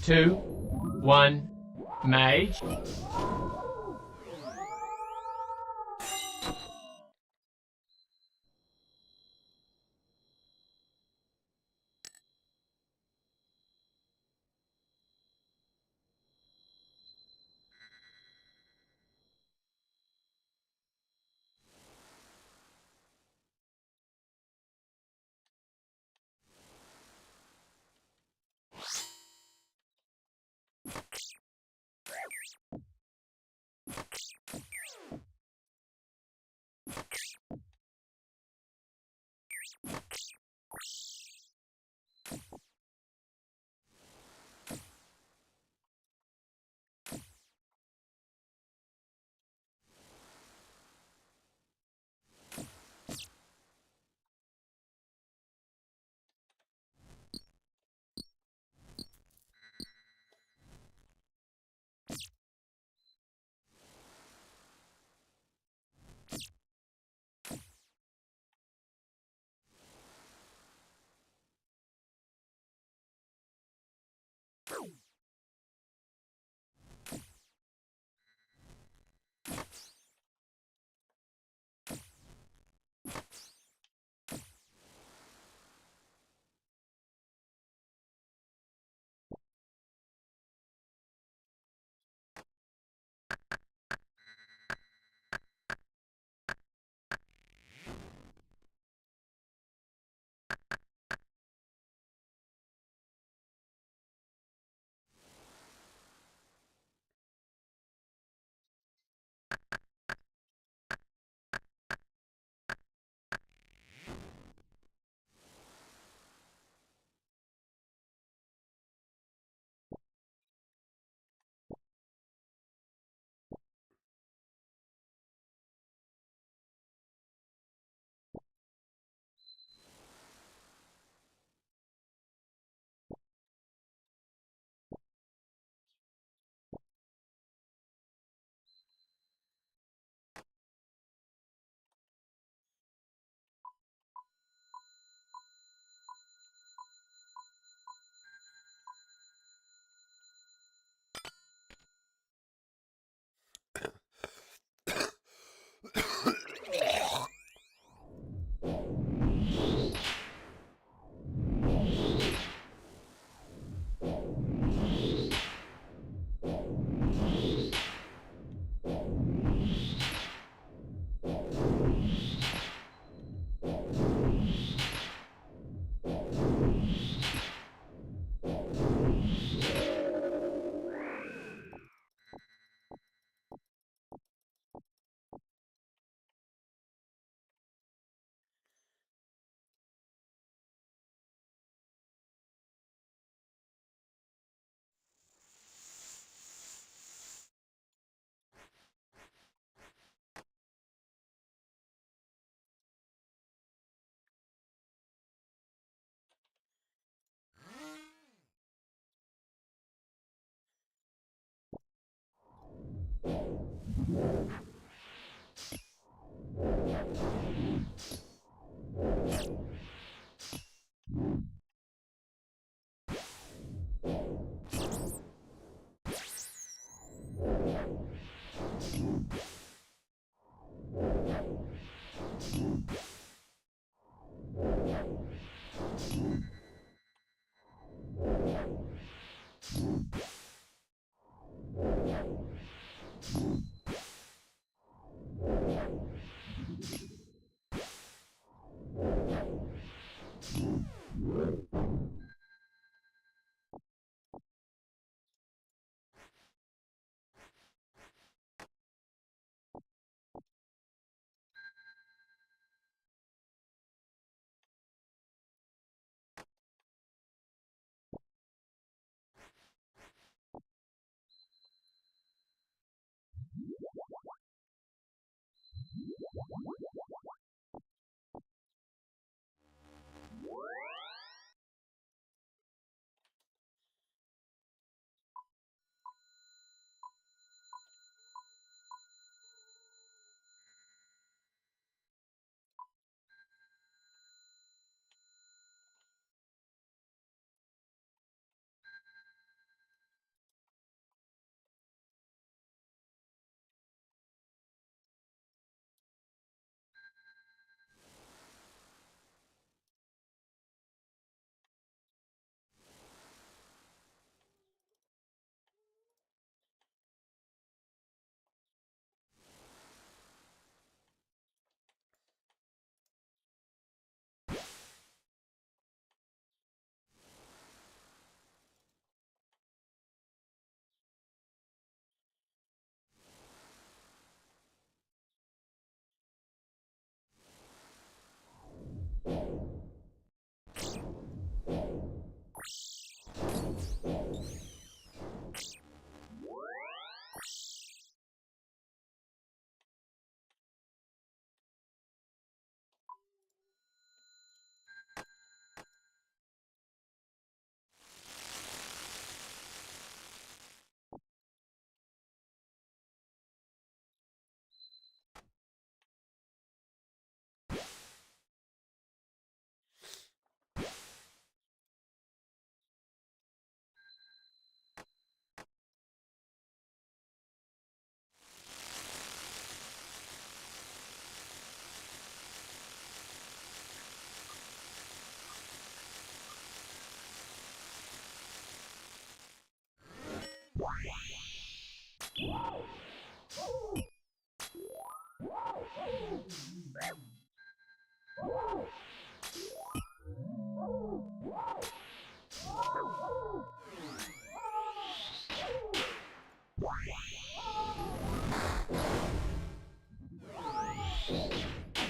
2 1 mage,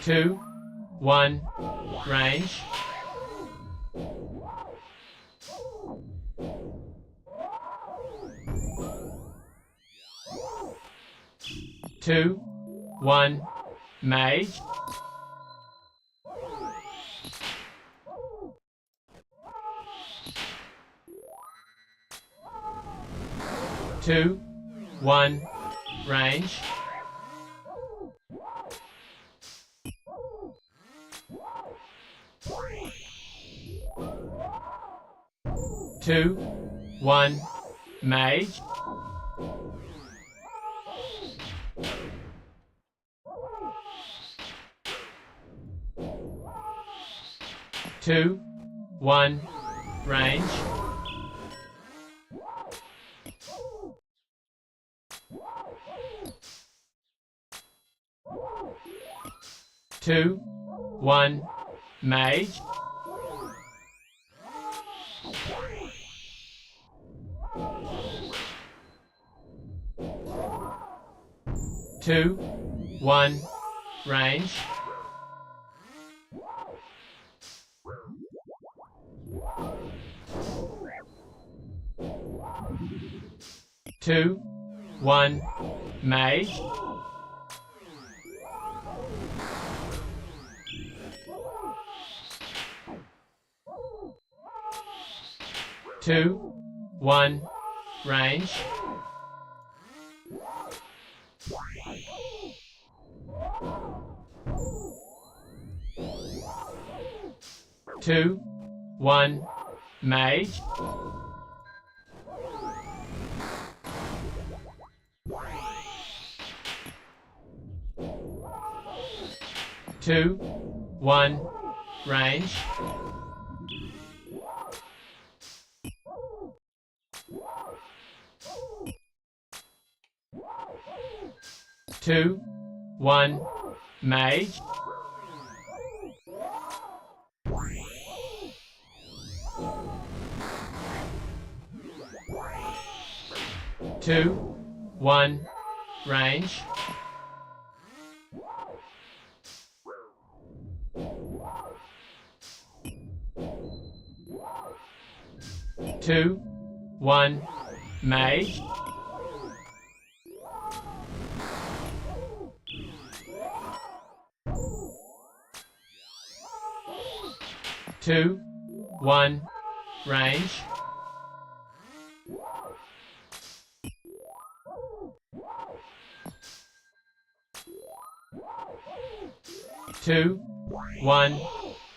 2, 1, range. 2, 1, mage. 2, 1, range. 2, 1, mage. 2, 1, range. 2, 1, mage. 2, 1, range. 2, 1, mage. 2, 1, range. 2, 1, mage. 2, 1, range. 2, 1, mage. 2, 1, range. 2, 1, mage. 2, 1, range. 2, 1,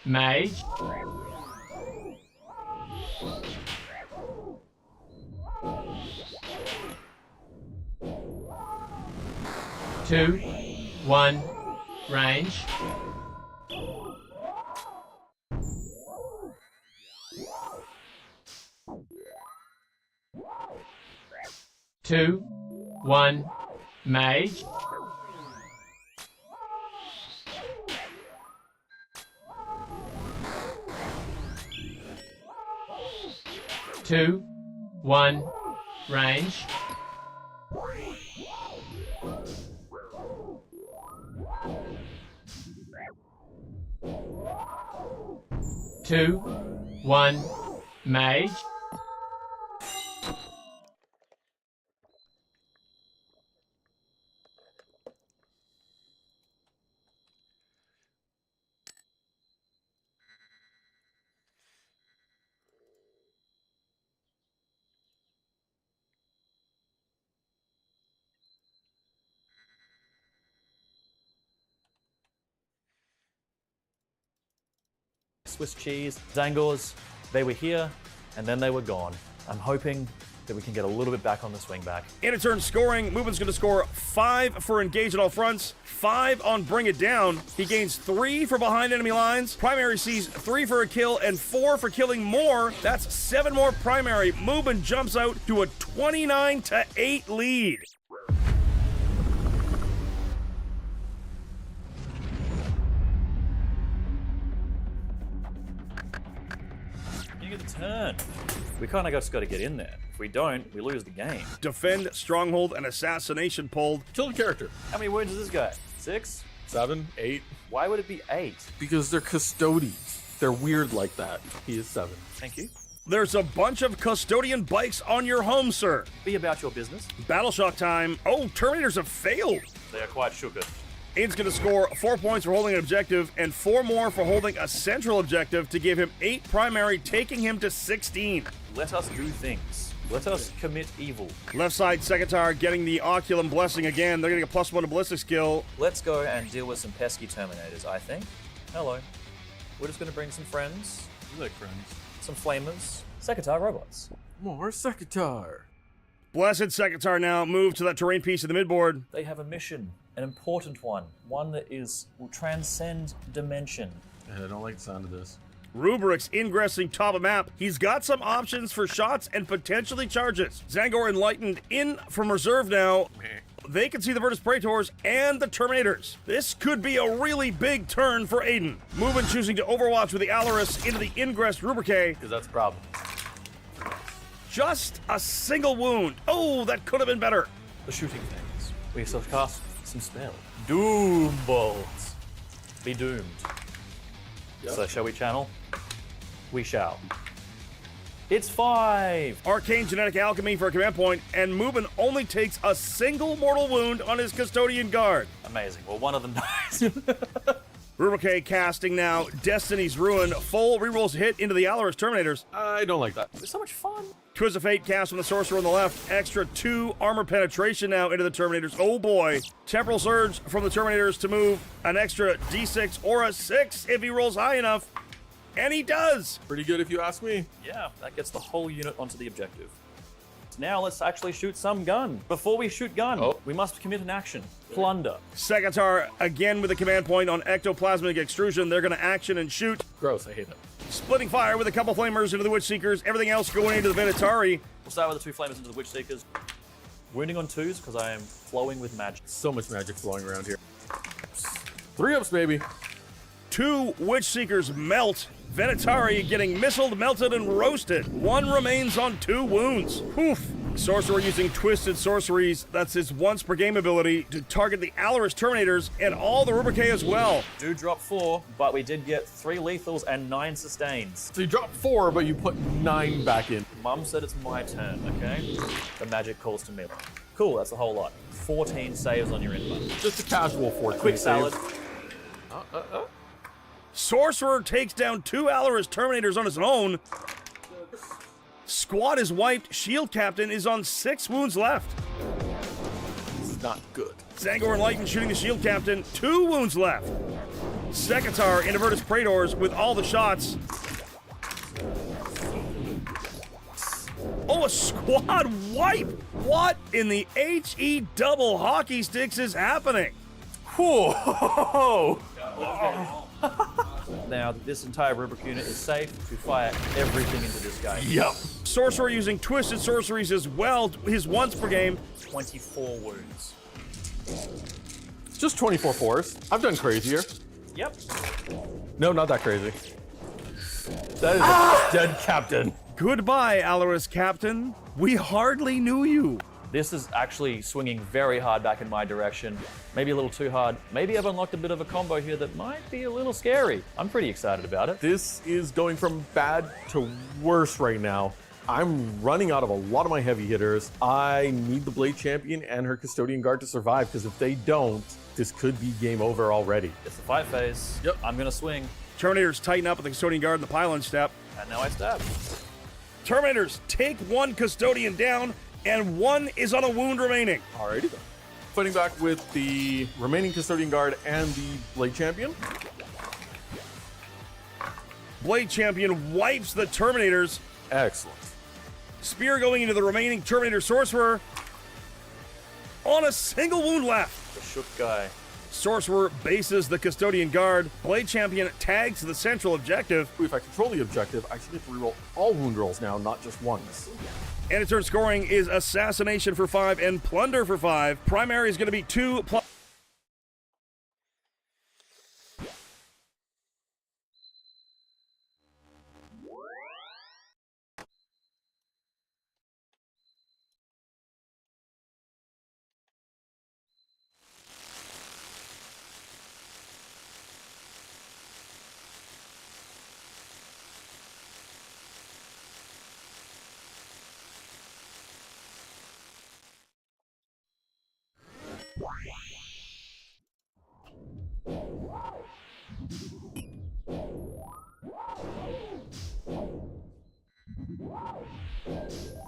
mage. 2, 1, range. 2, 1, mage. 2, 1, range. 2, 1, mage. 'Swiss cheese, Zangors, they were here and then they were gone. I'm hoping that we can get a little bit back on the swing back. In a turn scoring, Movement's going to score 5 for engage at all fronts, 5 on bring it down. He gains 3 for behind enemy lines. Primary sees 3 for a kill and 4 for killing more. That's 7 more primary. Movement jumps out to a 29-8 lead. You get the turn. We kind of just got to get in there. If we don't, we lose the game. Defend, stronghold, and assassination pulled. Kill the character. How many wounds is this guy? 6? 7, 8, Why would it be 8? because they're custodians. They're weird like that. He is 7. Thank you. There's a bunch of custodian bikes on your home, sir. Be about your business. Battle shock time. Oh, Terminators have failed. They are quite shooketh. Aiden's going to score 4 points for holding an objective and 4 more for holding a central objective to give him 8 primary, taking him to 16. Let us do things. Let us commit evil. Left side, Sekitar getting the Oculum Blessing again. They're getting a +1 to ballistic skill. Let's go and deal with some pesky Terminators, I think. Hello. We're just going to bring some friends, You like friends. some flamers, Sekitar robots. More Sekitar. Blessed Sekitar now move to that terrain piece of the midboard. They have a mission, an important one that will transcend dimension. I don't like the sound of this. Rubrik's ingressing top of map. He's got some options for shots and potentially charges. Zangor Enlightened in from reserve now. They can see the Virtus Praetors and the Terminators. This could be a really big turn for Aiden. Moving choosing to overwatch with the Alaris into the ingress Rubrike. Because that's a problem. Just a single wound. Oh, that could have been better. The shooting things. We shall cast some spell. Doom bolts. Be doomed. Yep. So shall we channel? We shall. It's 5! Arcane Genetic Alchemy for a command point, and Mubin only takes a single mortal wound on his Custodian Guard. Amazing. Well, one of them dies. Rubrike casting now Destiny's Ruin. Full rerolls hit into the Alaris Terminators. I don't like that. It's so much fun. Twist of Fate cast from the Sorcerer on the left. Extra 2 armor penetration now into the Terminators. Oh boy. Temporal Surge from the Terminators to move an extra D6 or a 6 if he rolls high enough. And he does. Pretty good if you ask me. Yeah, that gets the whole unit onto the objective. Now let's actually shoot some gun. Before we shoot gun, we must commit an action. Plunder. Sekitar again with a command point on Ectoplasmic Extrusion. They're going to action and shoot. Gross, I hate it. Splitting fire with a couple flamers into the Witch Seekers. Everything else going into the Venatari. We'll start with the 2 flamers into the Witch Seekers. Wounding on 2s because I am flowing with magic. So much magic flowing around here. 3 ups, baby. 2 Witch Seekers melt. Venatari getting missiled, melted, and roasted. 1 remains on 2 wounds. Poof. Sorcerer using Twisted Sorceries, that's his once per game ability, to target the Alaris Terminators and all the Rubrike as well. Do drop 4, but we did get 3 lethals and 9 sustains. So you drop 4, but you put 9 back in. Mum said it's my turn, okay? The magic calls to me. Cool, that's a whole lot. 14 saves on your input. Just a casual 14. Quick salad. Sorcerer takes down 2 Alaris Terminators on his own. Squad is wiped. Shield Captain is on 6 wounds left. This is not good. Zangor Enlightened shooting the Shield Captain. 2 wounds left. Sekitar into Virtus Praetors with all the shots. Oh, a squad wipe! What in the HE double hockey sticks is happening? Whoa! Now, this entire Rubric unit is safe to fire everything into this guy. Yep. Sorcerer using Twisted Sorceries as well, his once per game. 24 wounds. Just 24 fours. I've done crazier. Yep. No, not that crazy. That is a dead captain. Goodbye, Alaris Captain. We hardly knew you. This is actually swinging very hard back in my direction. Maybe a little too hard. Maybe I've unlocked a bit of a combo here that might be a little scary. I'm pretty excited about it. This is going from bad to worse right now. I'm running out of a lot of my heavy hitters. I need the Blade Champion and her Custodian Guard to survive, because if they don't, this could be game over already. It's the fight phase. Yep. I'm gonna swing. Terminators tighten up with the Custodian Guard and the Pylon Step. And now I stab. Terminators take 1 Custodian down, and 1 is on a wound remaining. Alrighty then. Fighting back with the remaining Custodian Guard and the Blade Champion. Blade Champion wipes the Terminators. Excellent. Spear going into the remaining Terminator Sorcerer. On a single wound left. The shook guy. Sorcerer bases the Custodian Guard. Blade Champion tags the central objective. If I control the objective, I should get to reroll all wound rolls now, not just ones. And its turn scoring is Assassination for 5 and Plunder for 5. Primary is going to be 2 plus.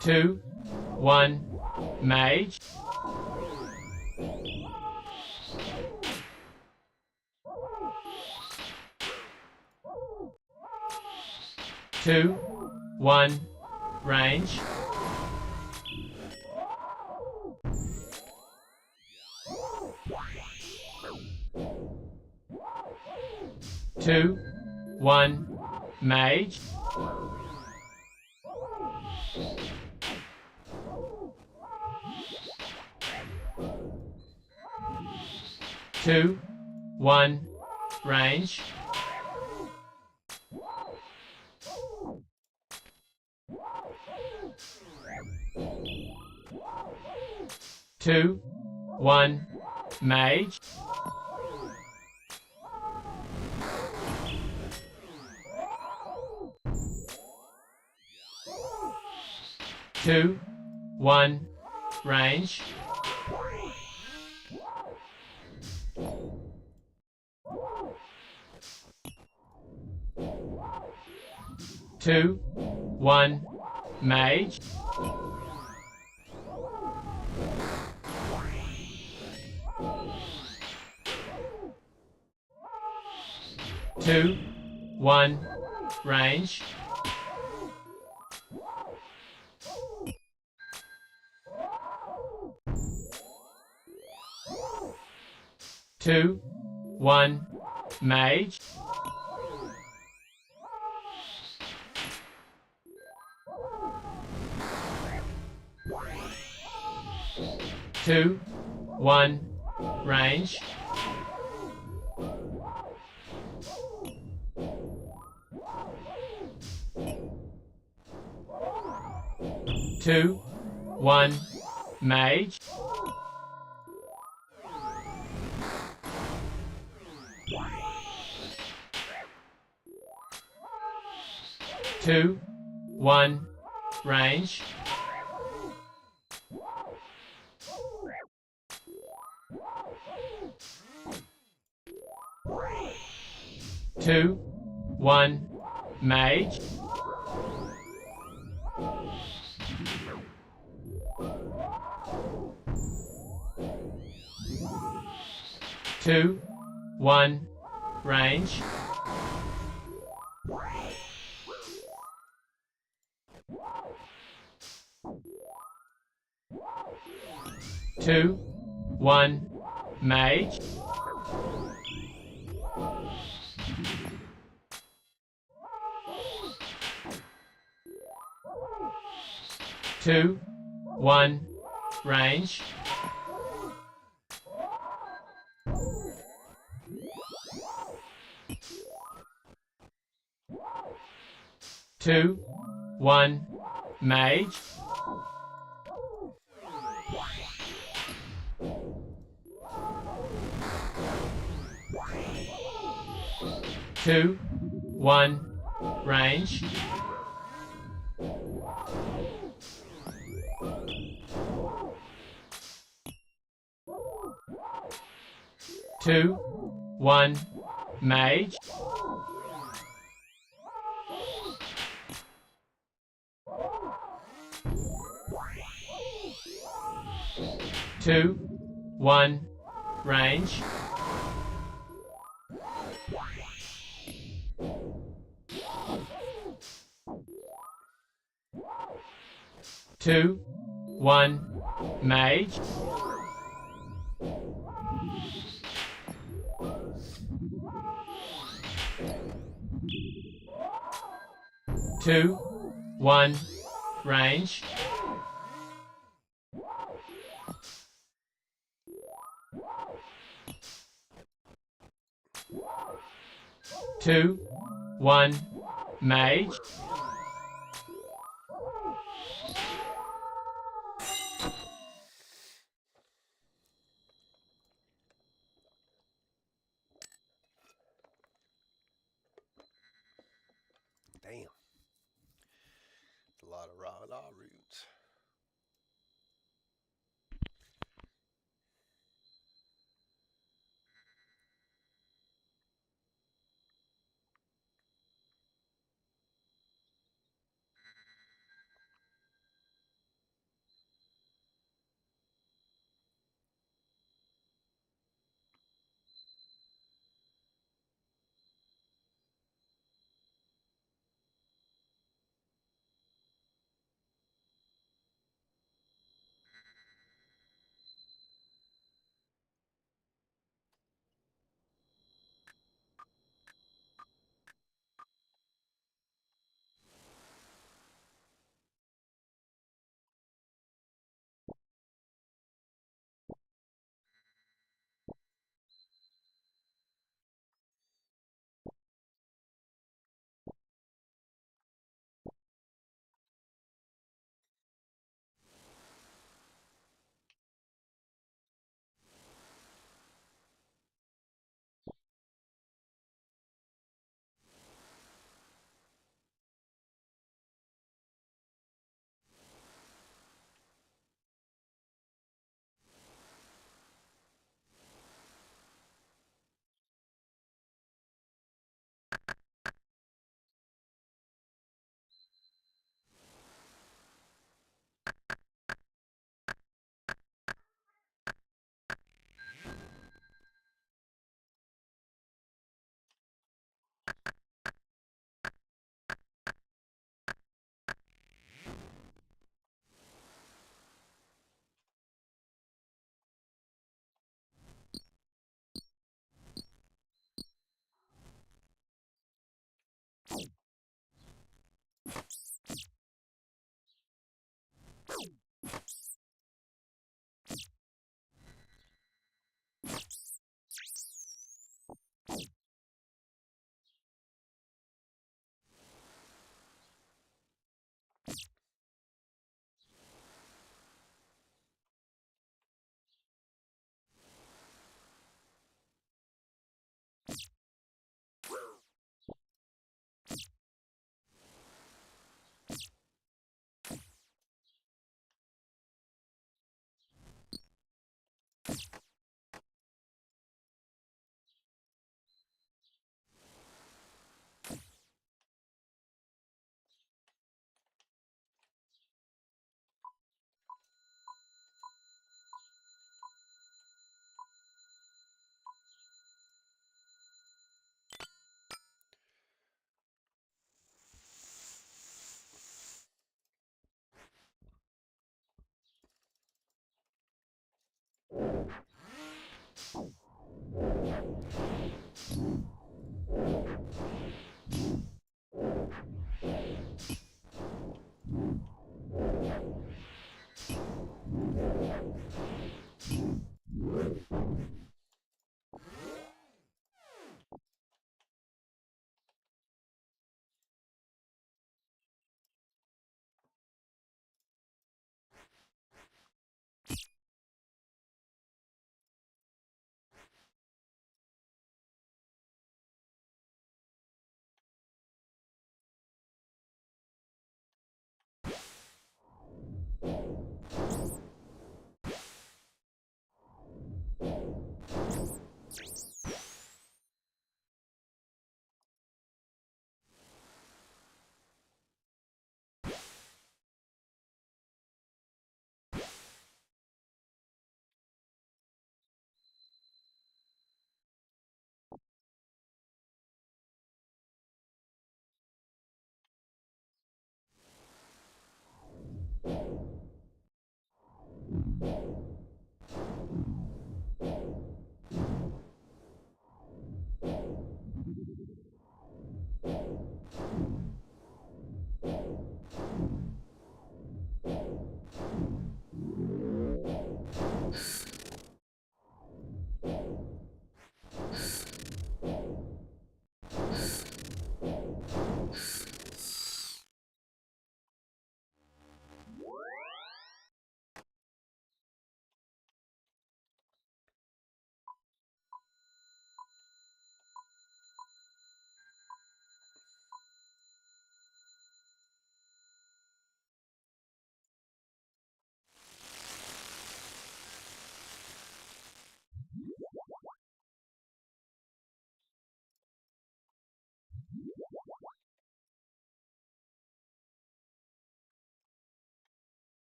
2, 1, mage. 2, 1, range. 2, 1, mage. 2, 1, range. 2, 1, mage. 2, 1, range. 2, 1, mage. 2, 1, range. 2, 1, mage. 2, 1, range. 2, 1, mage. 2, 1, range. 2, 1, mage. 2, 1, range. 2, 1, mage. 2, 1, range. 2, 1, mage. 2, 1, range. 2, 1, mage. 2, 1, range. 2, 1, mage. 2, 1, range. 2, 1, mage. 'Damn. A lot of raw roots.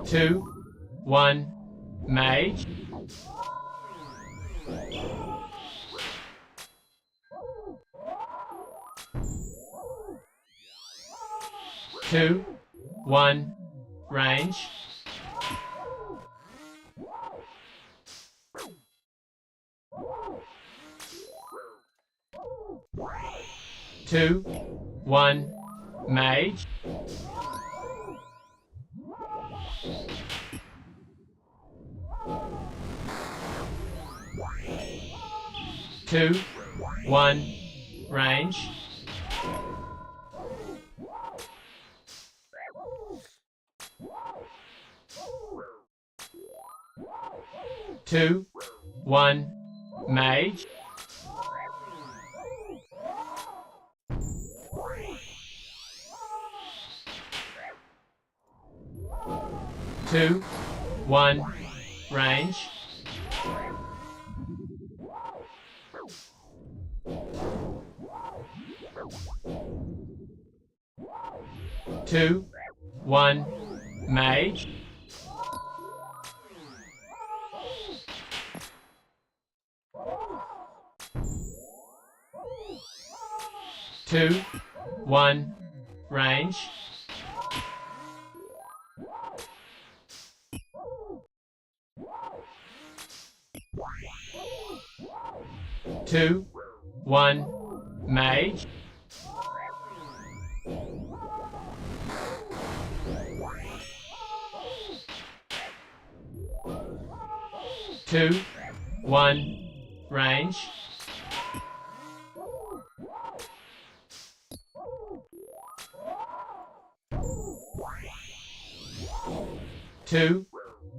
2, 1, mage. 2, 1, range. 2, 1, mage. 2, 1, range. 2, 1, mage. 2, 1, range. 2, 1, mage. 2, 1, range. 2, 1, mage. 2, 1, range. 2,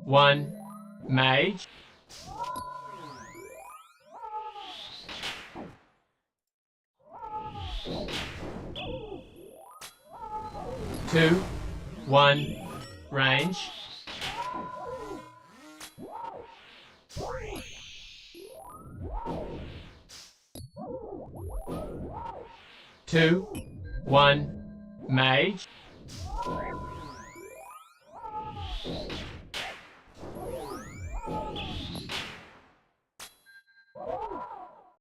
1, mage. 2, 1, range. 2, 1, mage.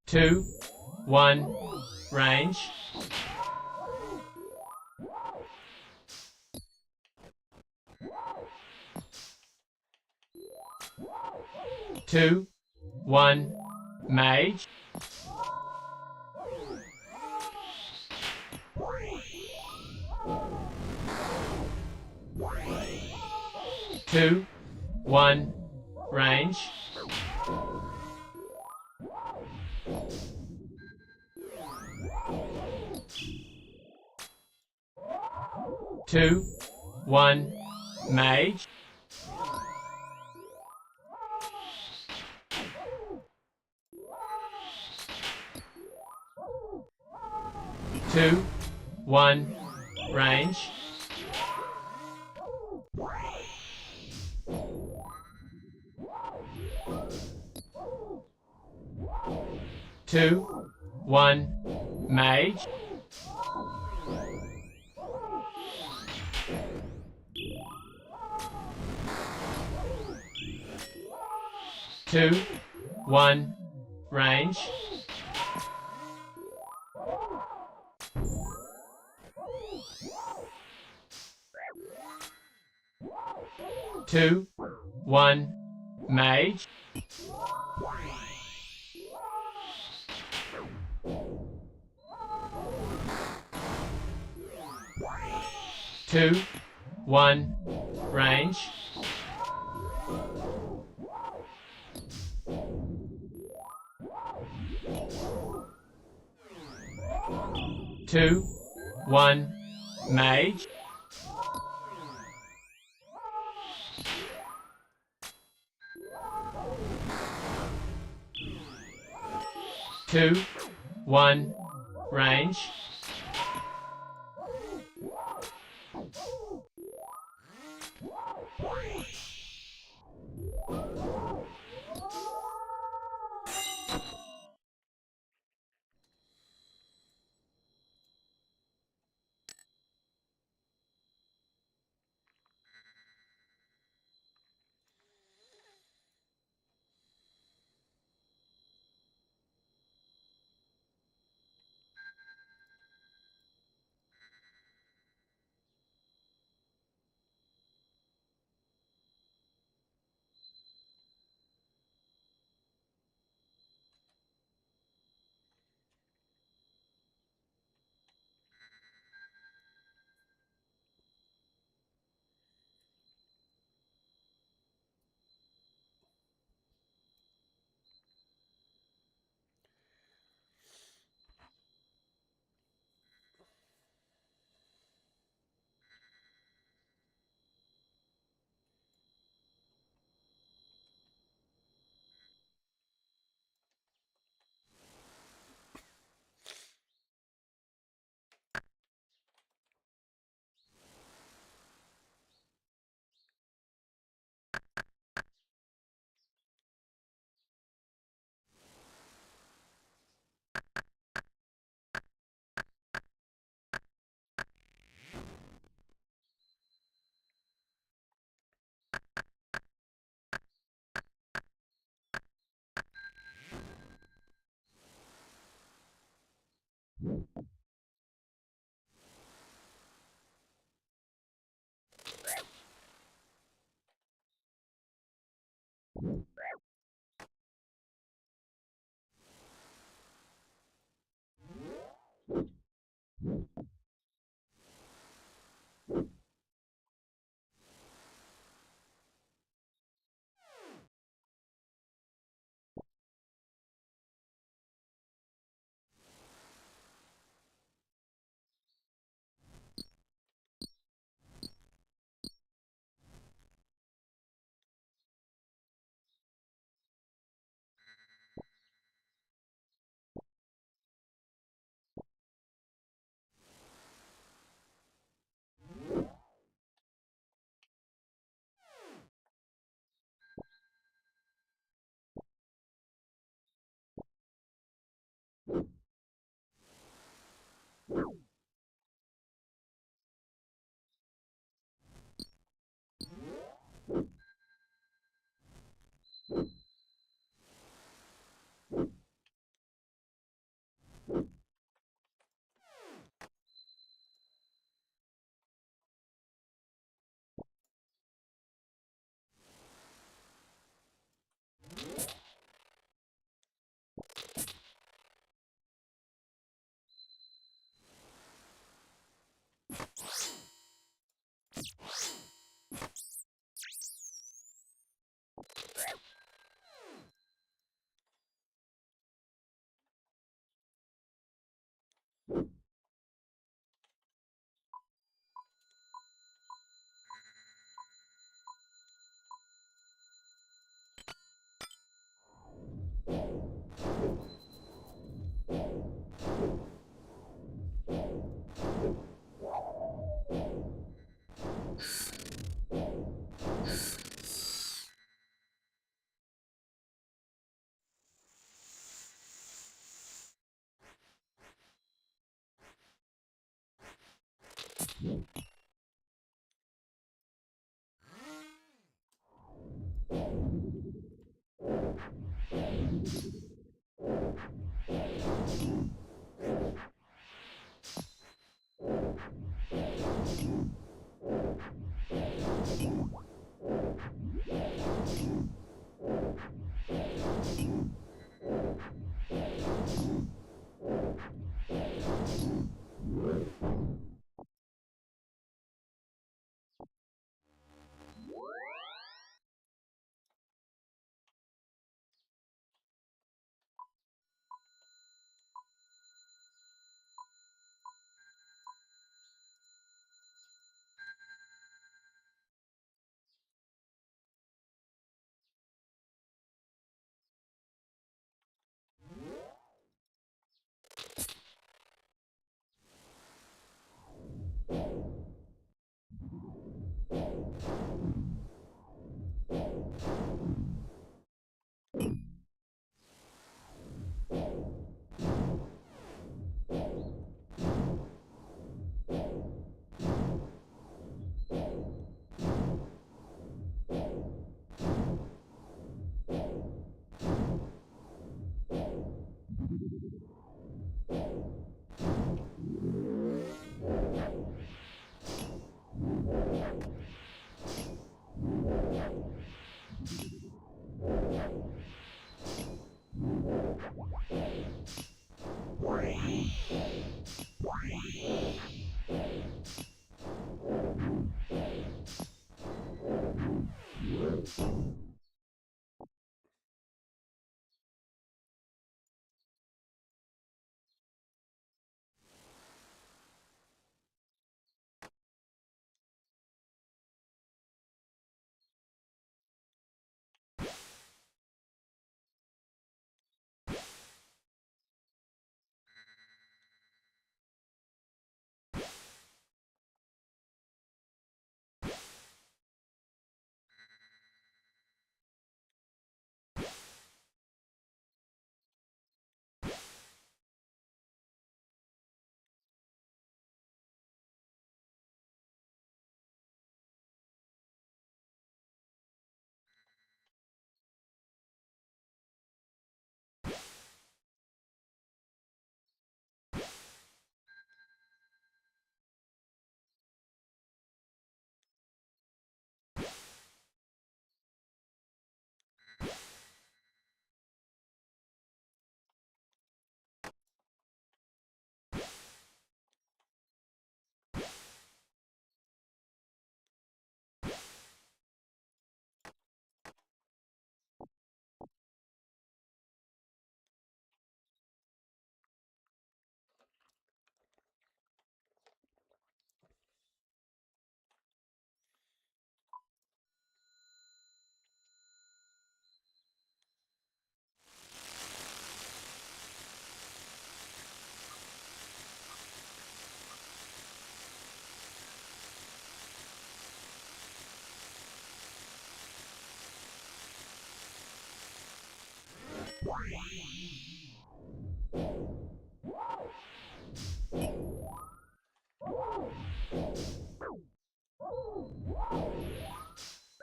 2, 1, range. 2, 1, mage. 2, 1, range. 2, 1, mage. 2, 1, range. 2, 1, mage. 2, 1, range. 2, 1, mage. 2, 1, range. 2, 1, mage. 2, 1, range.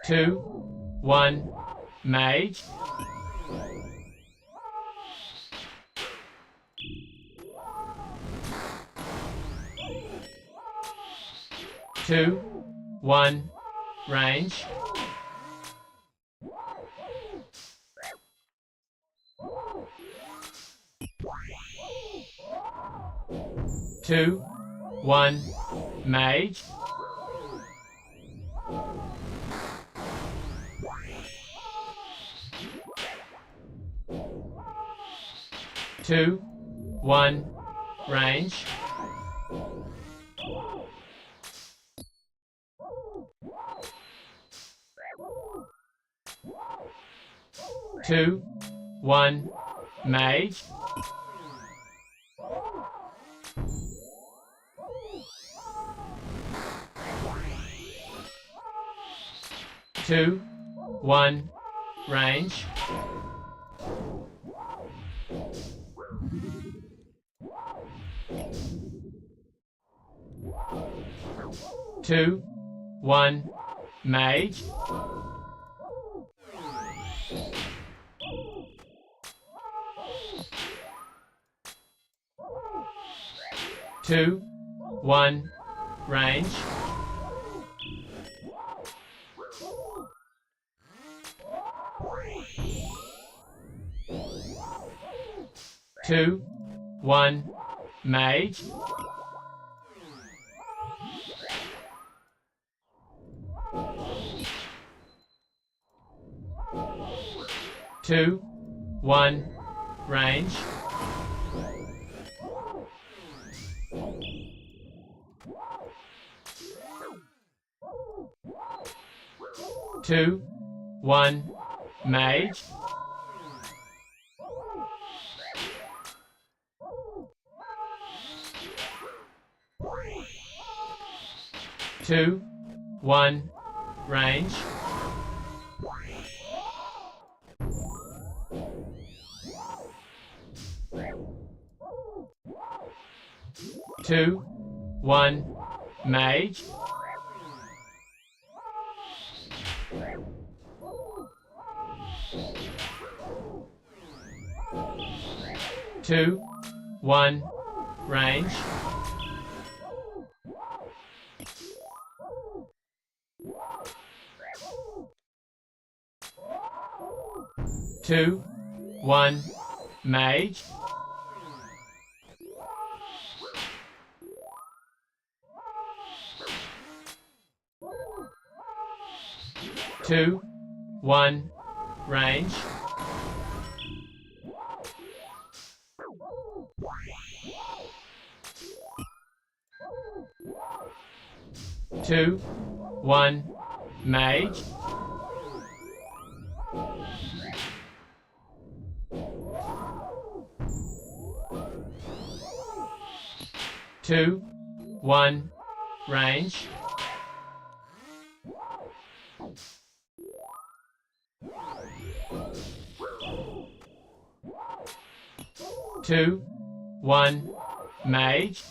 Two, one, mage. Two, one, range. Two, one, mage. Two, one, range. Two, one, mage. Two, one, range. Two, one, mage. Two, one, range. Two, one, mage. Two, one, range. Two, one, mage. Two, one, range. Two, one, mage. Two, one, range. Two, one, mage. Two, one, range. Two, one, mage. Two, one, range. Two, one, mage.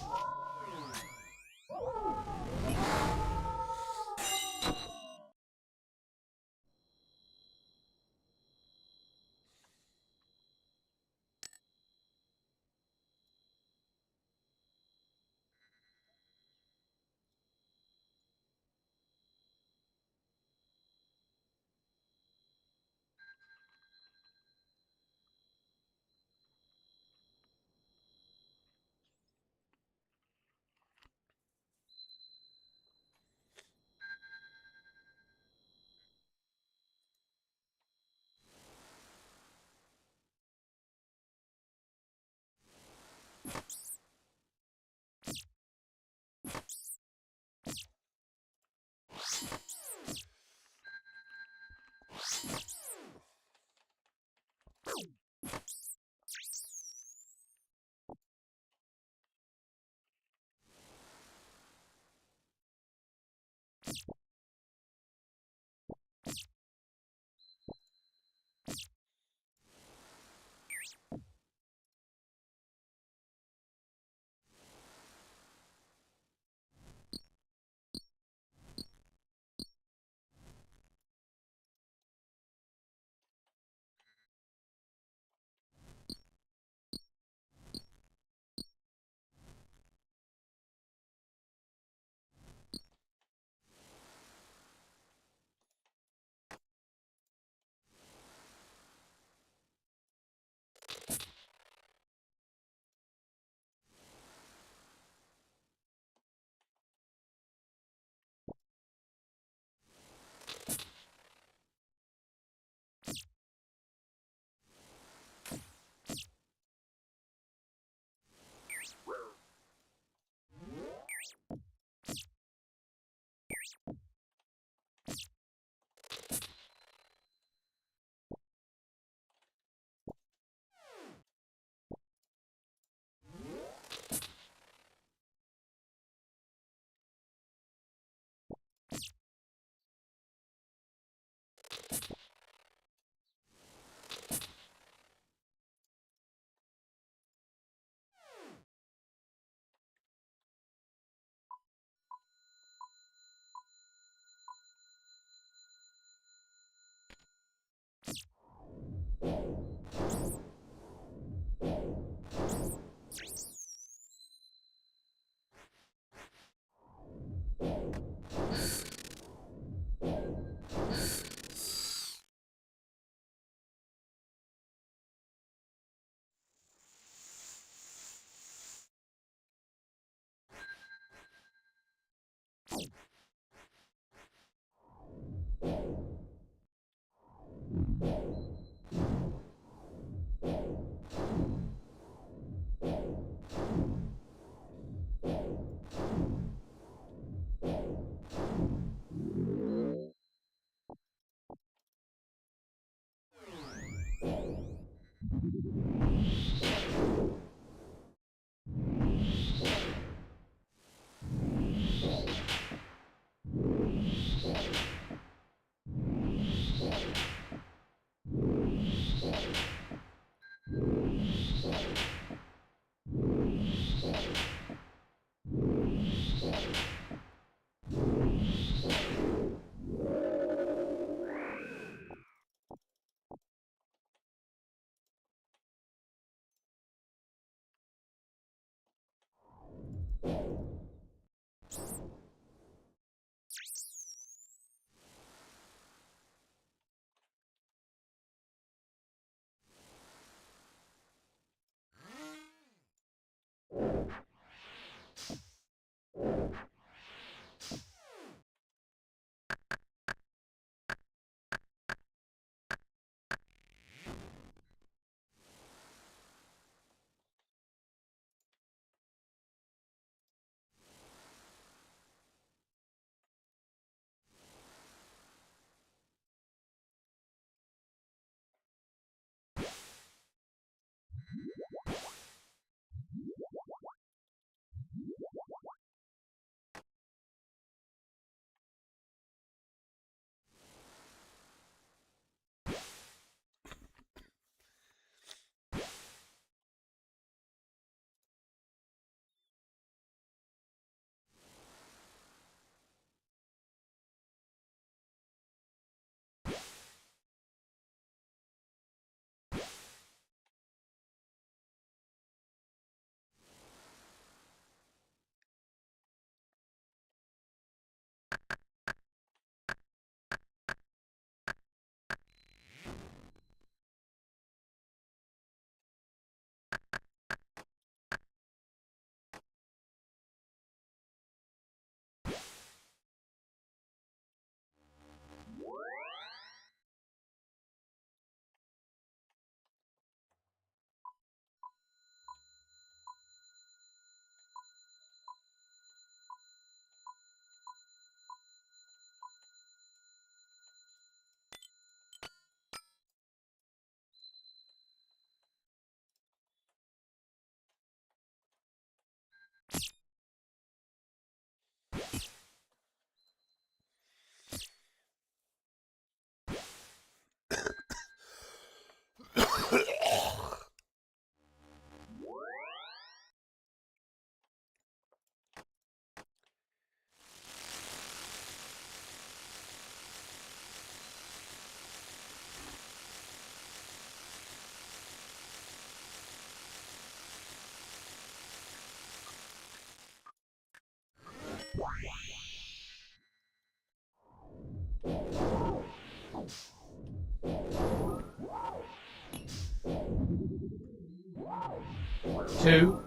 2,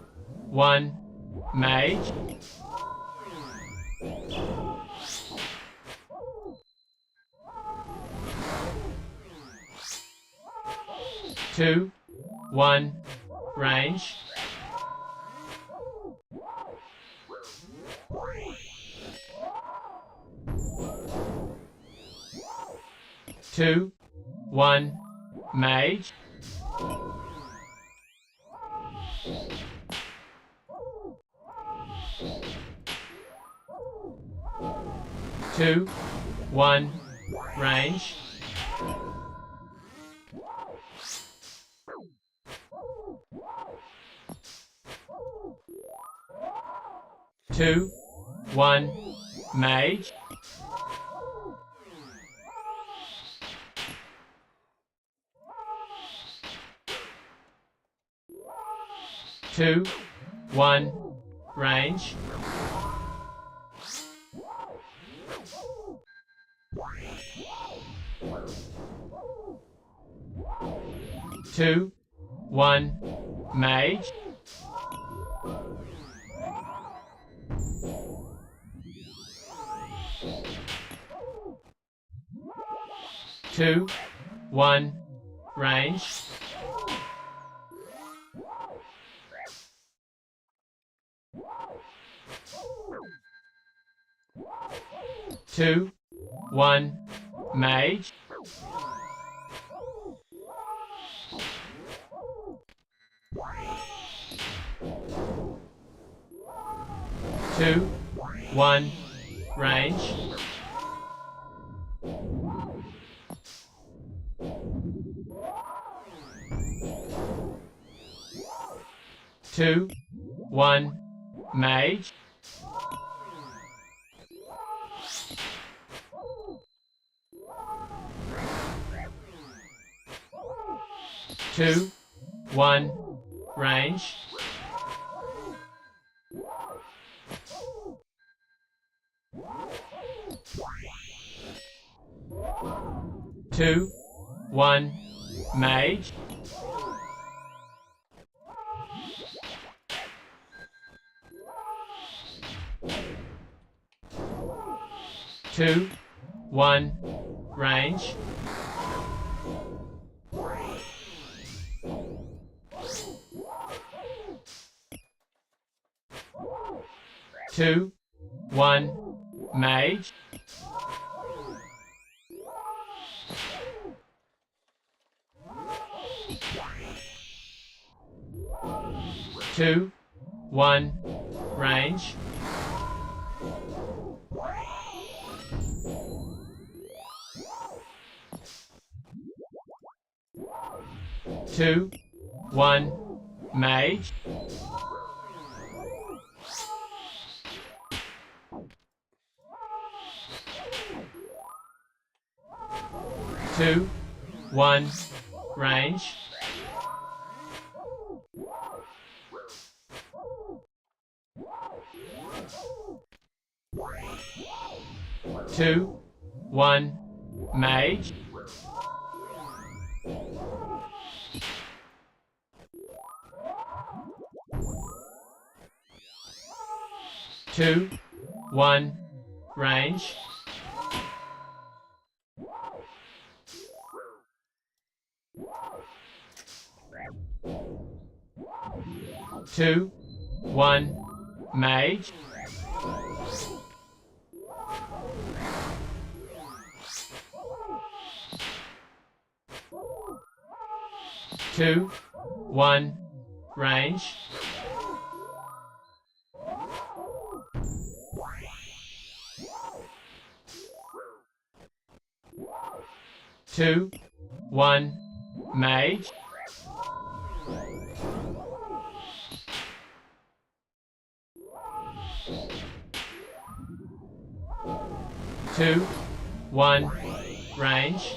1, mage. 2, 1, range. 2, 1, mage. 2, 1, range. 2, 1, mage. 2, 1, range. 2, 1, mage. 2, 1, range. 2, 1, mage. 2, 1, range. 2, 1, mage. 2, 1, range. 2, 1, mage. 2, 1, range. 2, 1, mage. 2, 1, range. 2, 1, mage. 2, 1, range. 2, 1, mage. 2, 1, range. 2, 1, mage. 2, 1, range. 2, 1, mage. 2, 1, range.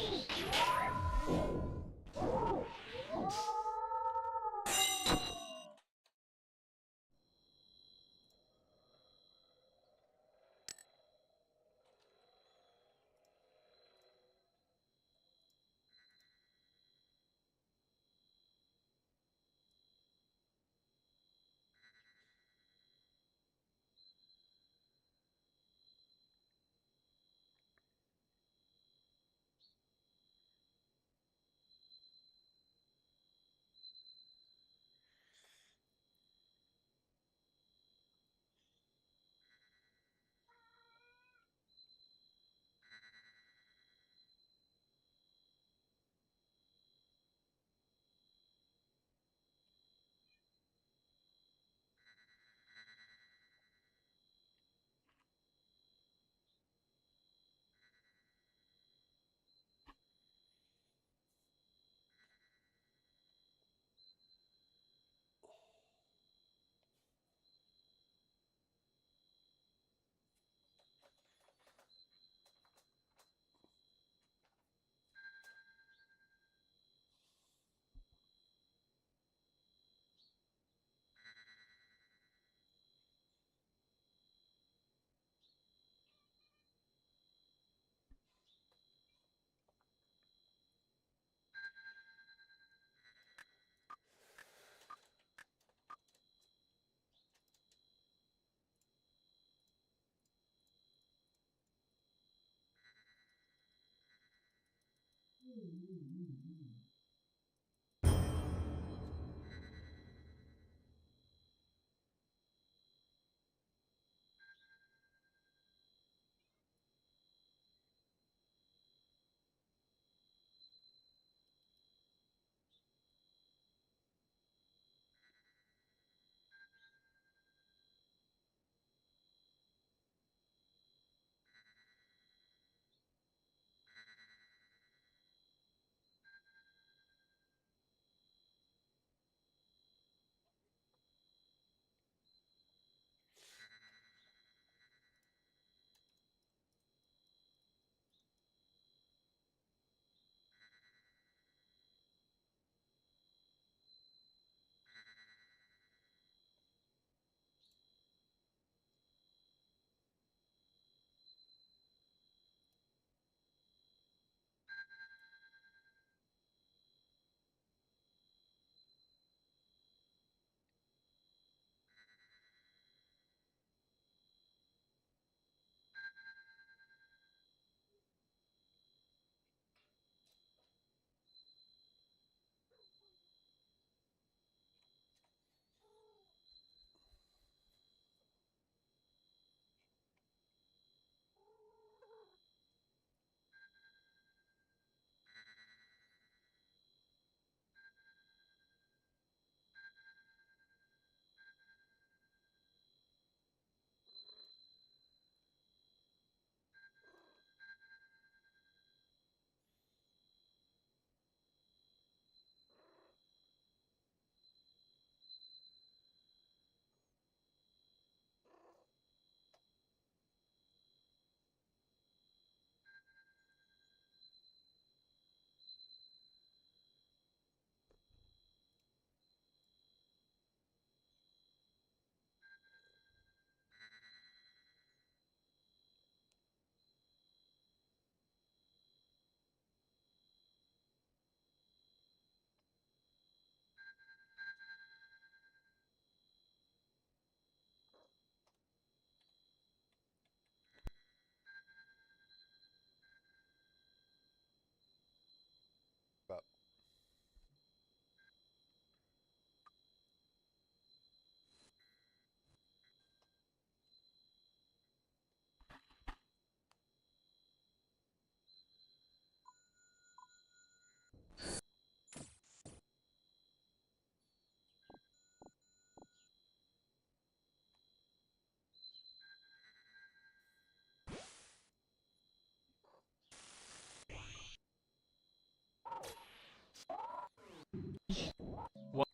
One,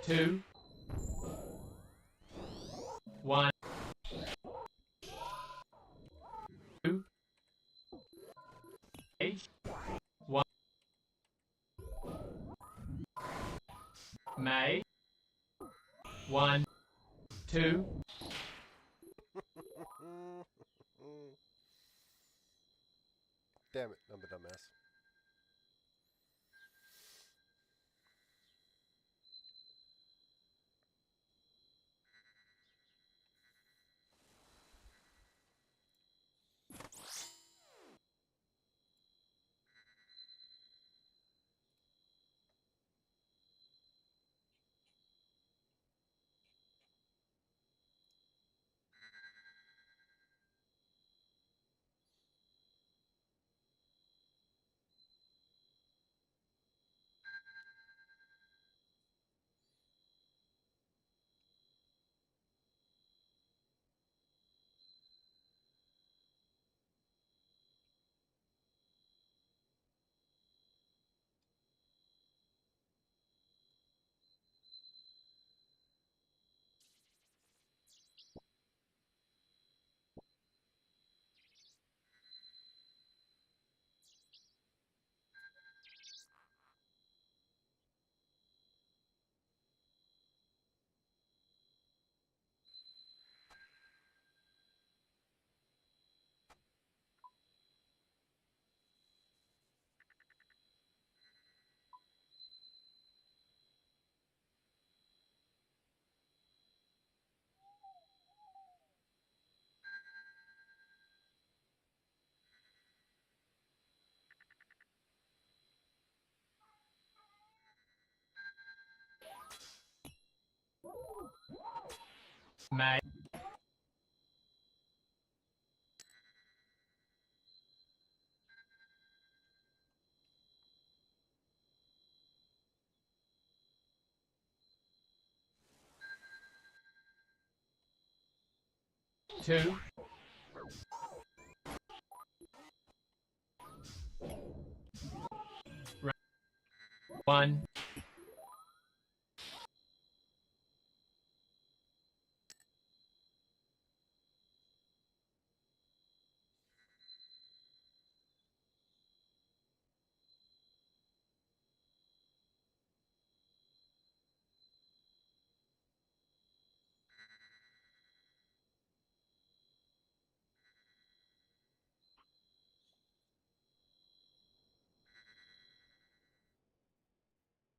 two, one, two, H, one, May, one, two, Damn it, I'm a dumbass. May, two, one,